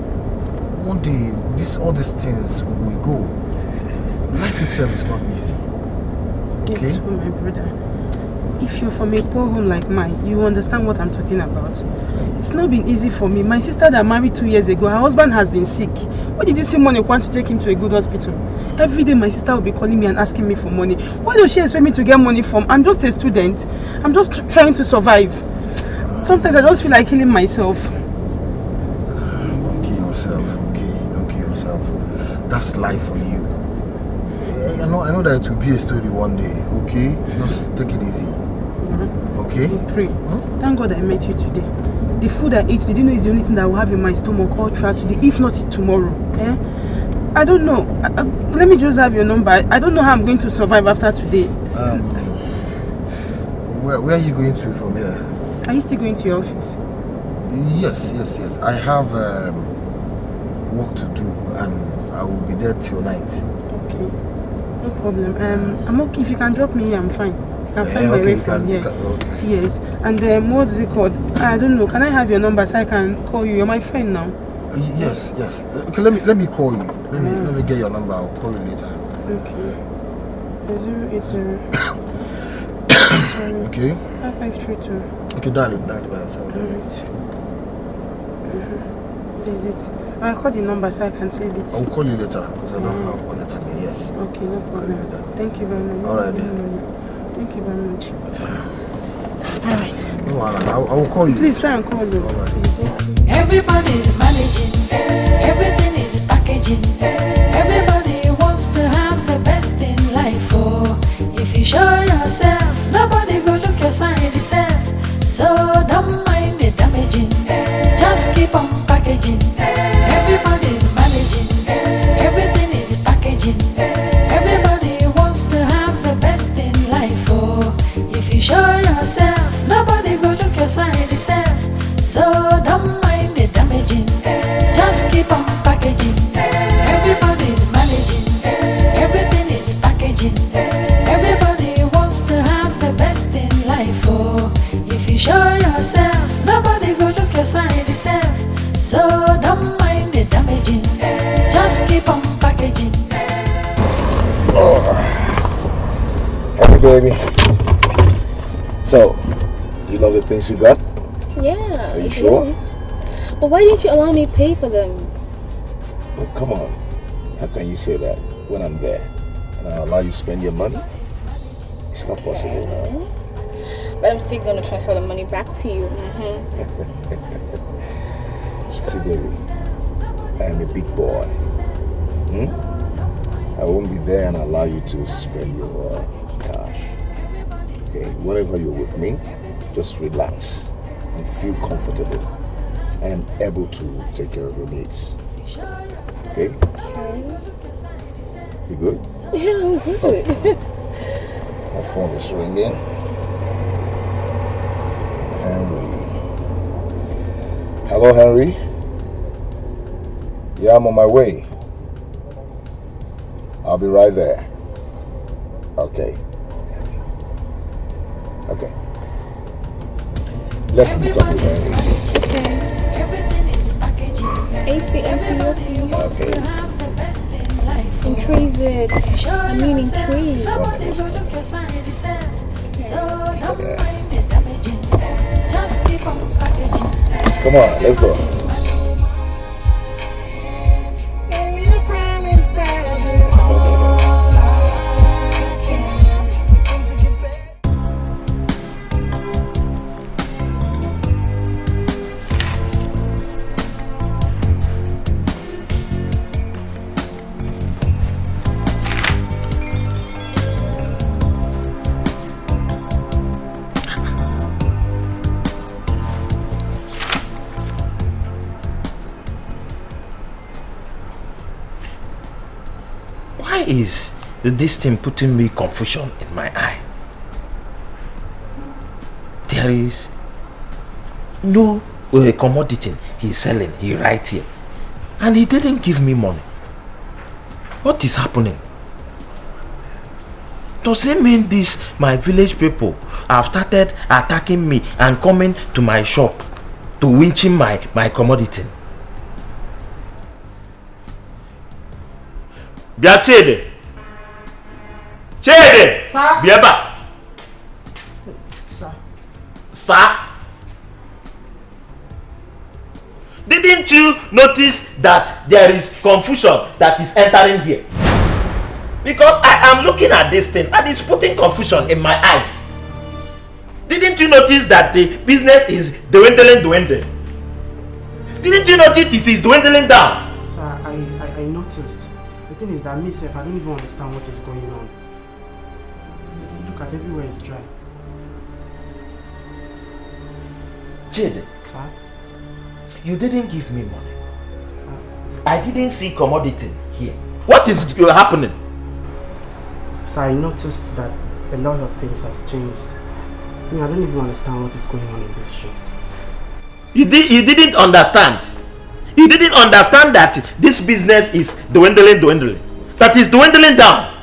one day all these things will go. Life itself is not easy. Okay? Yes, my brother. If you're from a poor home like mine, you understand what I'm talking about. It's not been easy for me. My sister that married 2 years ago, her husband has been sick. Where did you see money want to take him to a good hospital? Every day my sister will be calling me and asking me for money. Where does she expect me to get money from? I'm just a student. I'm just trying to survive. Sometimes I just feel like killing myself. Don't kill yourself, okay? Don't kill yourself. fast life for you. I know that it will be a story one day, okay? Just take it easy. Okay? I pray. Thank God I met you today. The food I ate today, you know, is the only thing that I will have in my stomach all throughout today, if not tomorrow. I don't know. Let me just have your number. I don't know how I'm going to survive after today. Where are you going to from here? Are you still going to your office? Yes. I have work to do and I will be there till night. Okay. No problem. I'm okay. If you can drop me here, I'm fine. I can find my way from here. Okay. Yes. And what is it called? I don't know. Can I have your number so I can call you? You're my friend now. Yes. Okay, let me call you. Let me get your number. I'll call you later. Okay. 080. Okay. 5532. Okay, dial it by yourself. Is it? I'll call the number so I can save it. I'll call you later because I don't have all the time. Yes. Okay, no problem. Thank you very much. All right then. Thank you very much. All right. No, I will call you. Please try and call me. All right. Everybody's managing, everything is packaging. Everybody wants to have the best in life. Oh, if you show yourself, nobody go look your side yourself. So don't mind the damaging, just keep on packaging. Everybody's managing, everything is packaging. Everybody wants to have the best in life. Oh, if you show yourself, nobody go look your side yourself. So don't mind the damaging, just keep on packaging. Everybody's managing, everything is packaging. Everybody wants to have the best in life. Oh, if you show yourself, nobody go look your side yourself. So don't mind the damaging, just keep on packaging. Hey baby. So, do you love the things you got? Yeah. Are you sure? But why didn't you allow me to pay for them? Oh, come on. How can you say that when I'm there? And I'll allow you to spend your money? It's not possible now. But I'm still going to transfer the money back to you. See, baby, I am a big boy. I won't be there and allow you to spend your cash. Okay, whenever you're with me, just relax and feel comfortable. I am able to take care of your needs. Okay? You good? Yeah, I'm good. My phone is ringing. Henry. Hello, Henry. Yeah, I'm on my way. I'll be right there. Okay. Okay. Let's meet up with Henry. Okay. AC. Okay. Increase it. I mean increase. Come on, let's go. Why is this thing putting me confusion in my eye? There is no commodity he's selling, he right here. And he didn't give me money. What is happening? Does it mean this, my village people have started attacking me and coming to my shop to winching my commodity? Bia Chede! Chede! Sir? Bia back! Sir? Sir? Didn't you notice that there is confusion that is entering here? Because I am looking at this thing and it's putting confusion in my eyes. Didn't you notice that the business is dwindling? Didn't you notice it is dwindling down? Sir, I noticed. The thing is that myself, I don't even understand what is going on. Look at everywhere is dry. Chidi, sir? You didn't give me money. I didn't see commodity here. What is happening? So I noticed that a lot of things has changed. I don't even understand what is going on in this shop. You didn't understand. You didn't understand that this business is dwindling. That is dwindling down.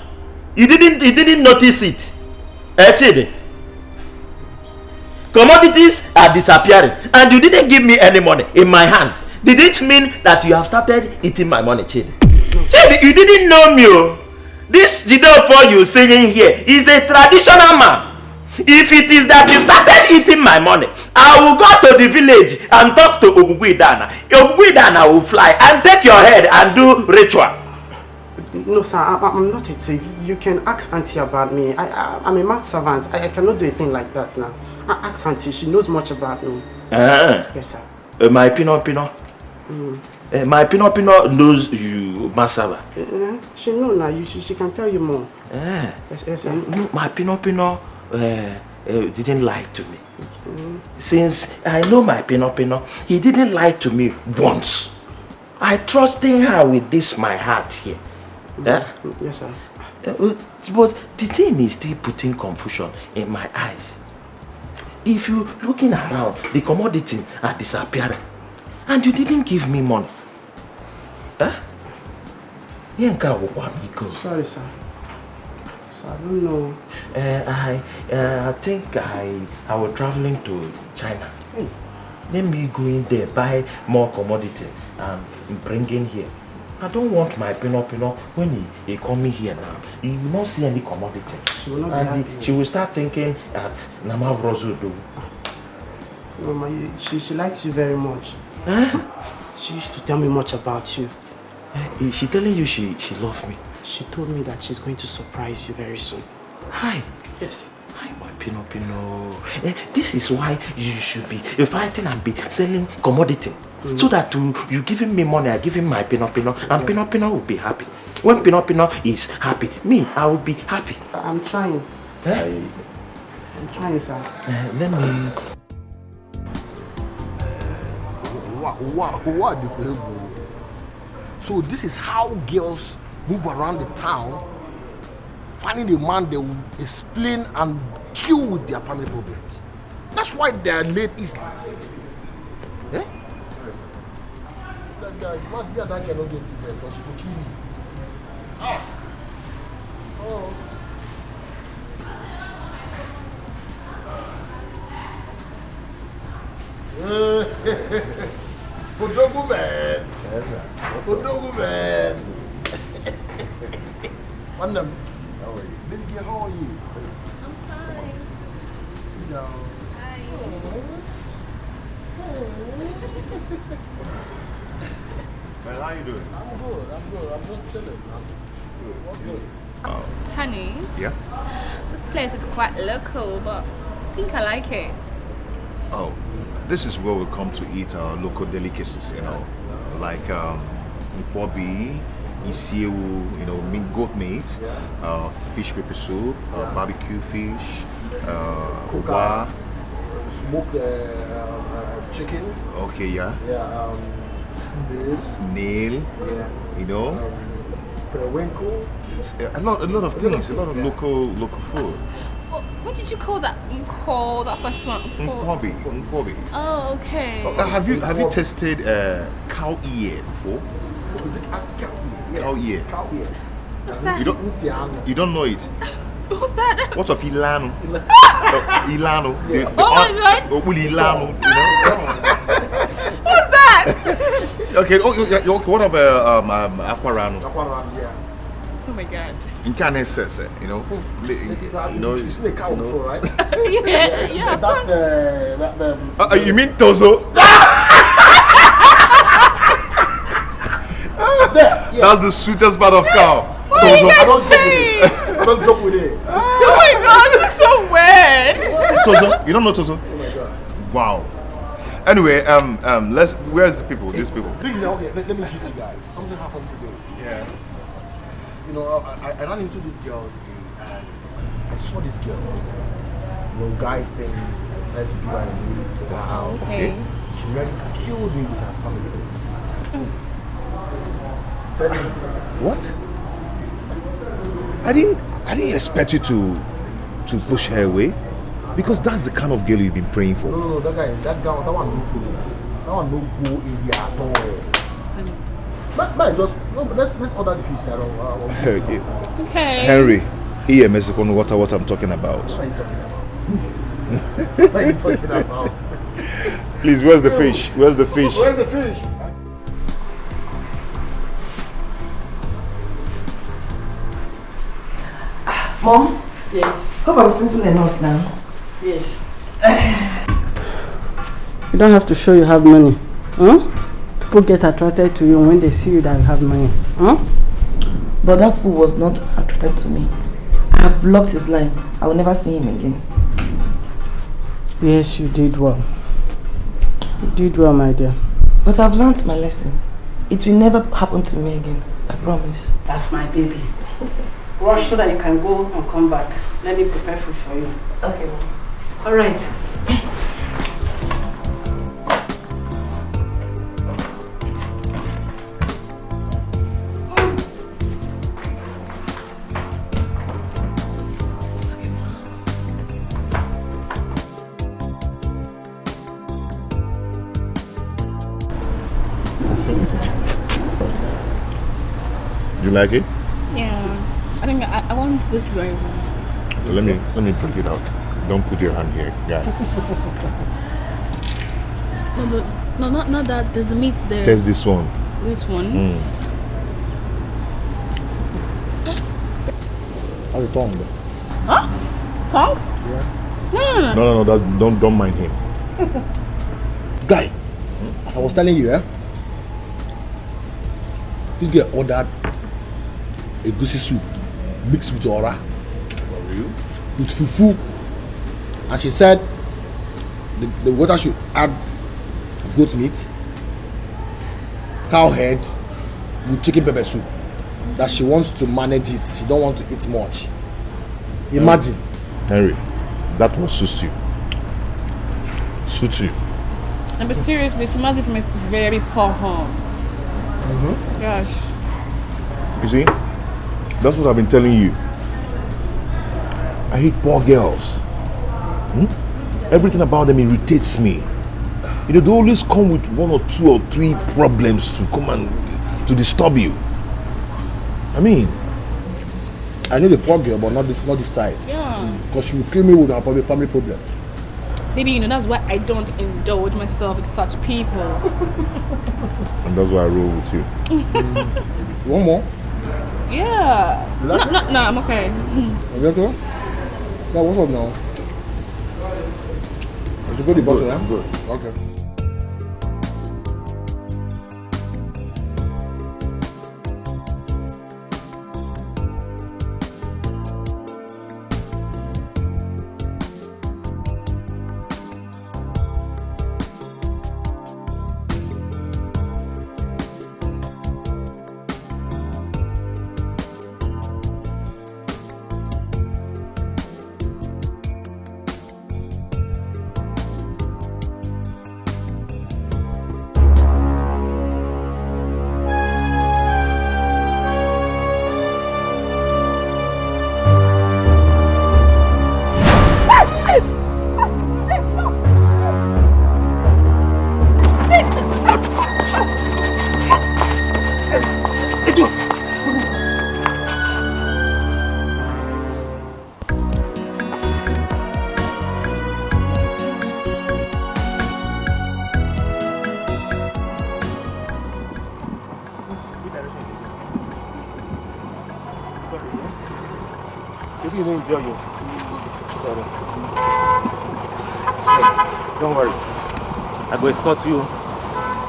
You didn't notice it. Chidi. Commodities are disappearing and you didn't give me any money in my hand. Did it mean that you have started eating my money, Chidi? Chidi, you didn't know me. This Jidofo you singing here is a traditional man. If it is that you started eating my money, I will go to the village and talk to Ogugwidana. Ogugwidana will fly and take your head and do ritual. No, sir, I'm not a thief. You can ask Auntie about me. I'm a mad servant. I cannot do a thing like that now. Ask Auntie, she knows much about me. Yes, sir. My Pino. My Pino knows you, Masaba. She knows now. She can tell you more. Yes, sir. My Pino didn't lie to me. Since I know my Pino, he didn't lie to me once. I trusted her with this my heart here. Yes, sir. But the thing is still putting confusion in my eyes. If you looking around, the commodities are disappearing. And you didn't give me money. Sorry, sir. So I don't know. I think I was traveling to China. Hey. Let me go in there, buy more commodity and bring in here. I don't want my Pino when he come in here now. He will not see any commodity. She will start thinking at Namavrozudu. Mama, she likes you very much. She used to tell me much about you. Is she telling you she loves me? She told me that she's going to surprise you very soon. Hi. Yes. Hi, my Pino. This is why you should be fighting and be selling commodity. So that you giving me money, I give him my Pino, and Pino will be happy. When Pino is happy, me, I will be happy. I'm trying. I'm trying, sir. Let me... What the hell? So this is how girls move around the town, finding a man they will explain and kill with their family problems. That's why they are late easily. Eh? That guy cannot get this because he will kill me. Oh. Odogu man. How are you? Baby girl, how are you? I'm fine. Sit down. Hi. Man, how you doing? I'm good. I'm just chilling. What's good? Honey. Yeah? This place is quite local, but I think I like it. Oh, this is where we come to eat our local delicacies, you know, like Nkwobi, Isiewu, you know, goat meat, fish pepper soup, barbecue fish, Oba. Smoked chicken. Okay, yeah. Yeah, snail. Yeah. You know. Periwinkle. It's a lot of things, a lot of local food. What did you call that? Call that first one? Nkwobi. Oh, okay. Have you tasted cow ear before? Is it cow ear? Cow ear. What's that? You don't know it? What's that? What of Ilano? Ilano. Yeah. Oh my God. Ilano, you know? What's that? Okay, what of Aquarano? Aquarano, yeah. Oh my God. In Canada says it, you know. You've seen a cow before, right? Yeah. You mean Tozo? That's the sweetest part of cow. What are you guys I don't joke with it. Oh my God, this is so weird. Tozo? You don't know Tozo? Oh my God. Wow. Anyway, where's the people? These people. Okay, let me show you guys. Something happened today. Yeah. You know, I ran into this girl today and I saw this girl. You know, guys things, I tried to do her in the house. Okay. She really killed me with her family. Tell me. What? I didn't expect you to push her away. Because that's the kind of girl you've been praying for. No, that one no fool. That one no go area at all. But just no. Let's order the fish there. Okay. Okay. Henry, here Mexico know what I'm talking about. What are you talking about? What are you talking about? Please, where's the fish? Where's the fish? Where's the fish? Mom? Yes. Hope I'm simple enough now. Yes. You don't have to show you have money. Huh? People get attracted to you when they see you that you have money. Huh? But that fool was not attracted to me. I have blocked his line. I will never see him again. Yes, you did well. You did well, my dear. But I've learned my lesson. It will never happen to me again. I promise. That's my baby. Rush so that you can go and come back. Let me prepare food for you. Okay. All right. You like it? Yeah. I think I want this very well. Let me break it out. Don't put your hand here. Yeah. No, not that. There's a meat there. Taste this one. This one? How's the tongue? Huh? Tongue? Yeah. No. Don't mind him. Guy, as I was telling you, this girl ordered a goosey soup mixed with ora. With fufu. And she said the water should add goat meat, cow head with chicken pepper soup. That she wants to manage it. She don't want to eat much. Imagine. Henry, that was suits you. Suits you. No, but seriously, she must be from a very poor home. Gosh. You see, that's what I've been telling you. I hate poor girls. Everything about them irritates me. You know, they always come with 1 or 2 or 3 problems to come and to disturb you. I mean, I know the poor girl, but not this type. Yeah. Because she will kill me with her probably family problems. Maybe, that's why I don't indulge myself with such people. And that's why I roll with you. One more? Yeah. You like it? No, I'm okay. You like it? Yeah, what's up now? Is it good, the bottle, yeah? Good. Okay. Don't worry. I go escort you.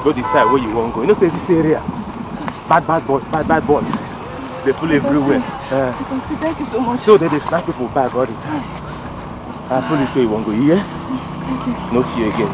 Go decide where you want to go. You know, say this area. Bad boys. They full everywhere. Thank you so much. So they snap people back all the time. I fully sure you won't go here. Thank you. No fear again.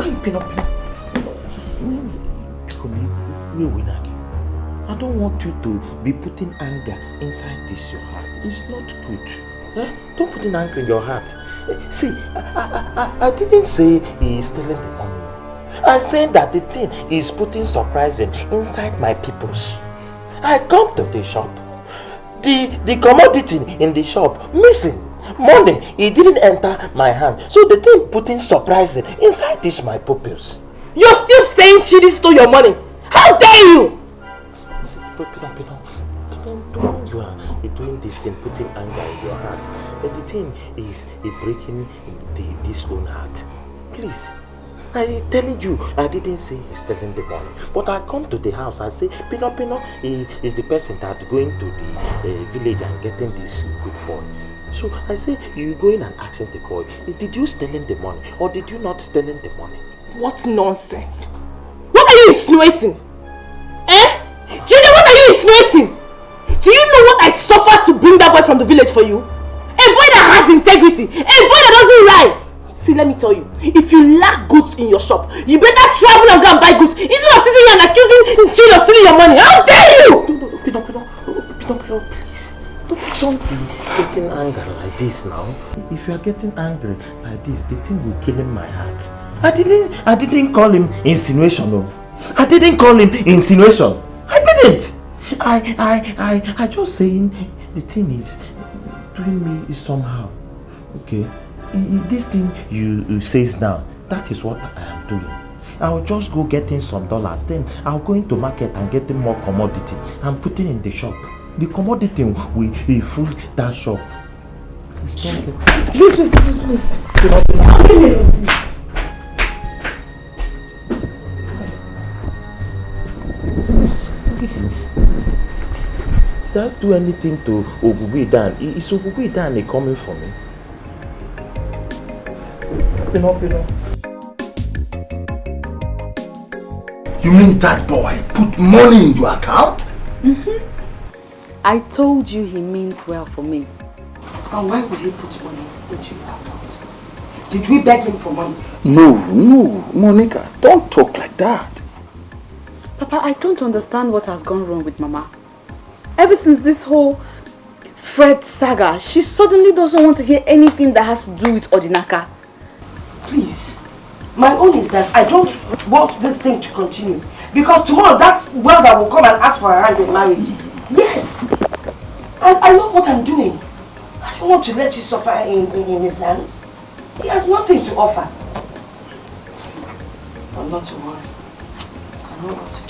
Why you pin up? I don't want you to be putting anger inside this your heart. It's not good. Don't put in anger in your heart. See, I didn't say he is stealing the money. I said that the thing is putting surprising inside my peoples. I come to the shop. The commodity in the shop missing. Money, it didn't enter my hand. So the thing putting surprising inside this my pupils. You're still saying Chidi stole your money? How dare you! See, you're doing this thing, putting anger in your heart. And the thing is breaking this own heart. Please. I'm telling you, I didn't say he's stealing the money. But I come to the house, I say, Pino, he is the person that going to the village and getting this good boy. So I say, you going and asking the boy, did you stealing the money or did you not stealing the money? What nonsense! What are you insinuating? Junior, what are you insinuating? Do you know what I suffered to bring that boy from the village for you? A boy that has integrity, a boy that doesn't lie. See, let me tell you, if you lack goods in your shop, you better travel and go and buy goods instead of sitting here and accusing Jane of stealing your money. How dare you! No, please. Don't be getting angry like this now. If you are getting angry like this, the thing will kill in my heart. I didn't call him insinuation, no. I didn't call him insinuation. I didn't. I just saying the thing is doing me somehow. Okay. This thing you says now, that is what I am doing. I'll just go getting some dollars, then I'll go into market and getting more commodity and putting in the shop. The commodity will fill that shop. Please. Did I do anything to Ogubidan? Is Ogubidan coming for me? Pino. You mean that boy put money in your account? I told you he means well for me. And why would he put money into your account? Did we beg him for money? No, Monica, don't talk like that. Papa, I don't understand what has gone wrong with Mama. Ever since this whole Fred saga, she suddenly doesn't want to hear anything that has to do with Odinaka. Please, my own is that I don't want this thing to continue. Because tomorrow that welder will come and ask for her hand in marriage. Yes, I know what I'm doing. I don't want to let you suffer in his hands. He has nothing to offer. But not to worry. I know what to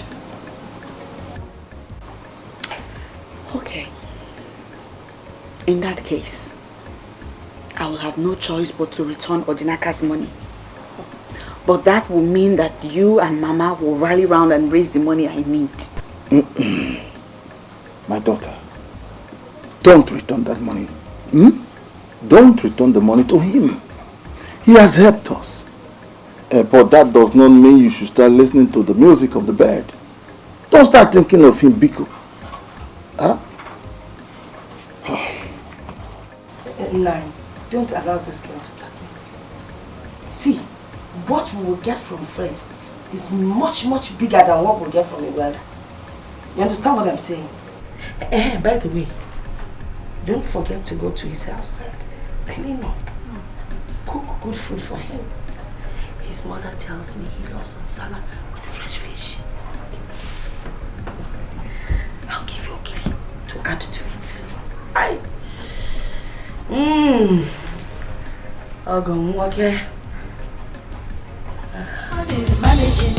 do. Okay. In that case, I will have no choice but to return Odinaka's money. But that will mean that you and Mama will rally round and raise the money I need. My daughter, don't return that money. Don't return the money to him. He has helped us. But that does not mean you should start listening to the music of the bird. Don't start thinking of him, Biko. Huh? Nine, don't allow this girl to blackmail. See, what we will get from Fred is much bigger than what we'll get from a welder. You understand what I'm saying? By the way, don't forget to go to his house and clean up. Cook good food for him. His mother tells me he loves nsala with fresh fish. I'll give you a kili to add to it. Okay. Everyone is managing,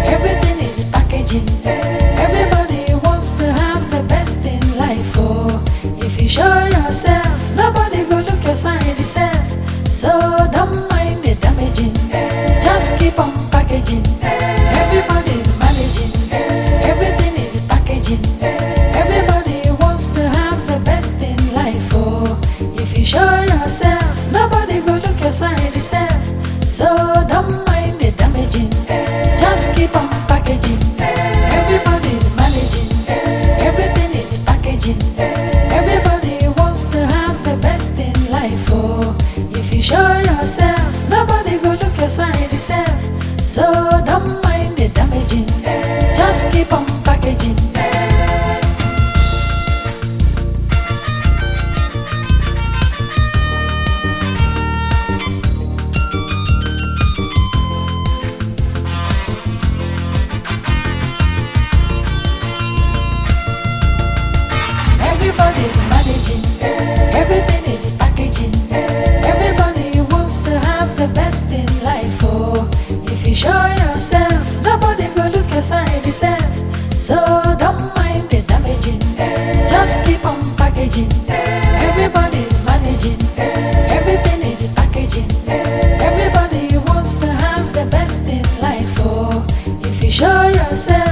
everything is packaging. Everybody wants to have the best in life. Oh, if you show yourself, nobody go look your side yourself. So don't mind the damaging, just keep on packaging. Everybody's managing, everything is packaging. Everybody wants to have the best in life. Oh, if you show yourself, nobody go look your side yourself. So don't mind the damaging, just keep on packaging. Everybody's managing, everything is packaging. Everybody wants to have the best in life. Oh, if you show yourself, nobody go look your side yourself. Just keep on packaging. Everybody's managing, everything is packaging. Everybody wants to have the best in life. Oh, if you show yourself, nobody go look aside yourself. So don't mind the damaging, just keep on packaging. Everybody's managing, everything is packaging. Everybody wants to have the best in life. Oh, if you show yourself,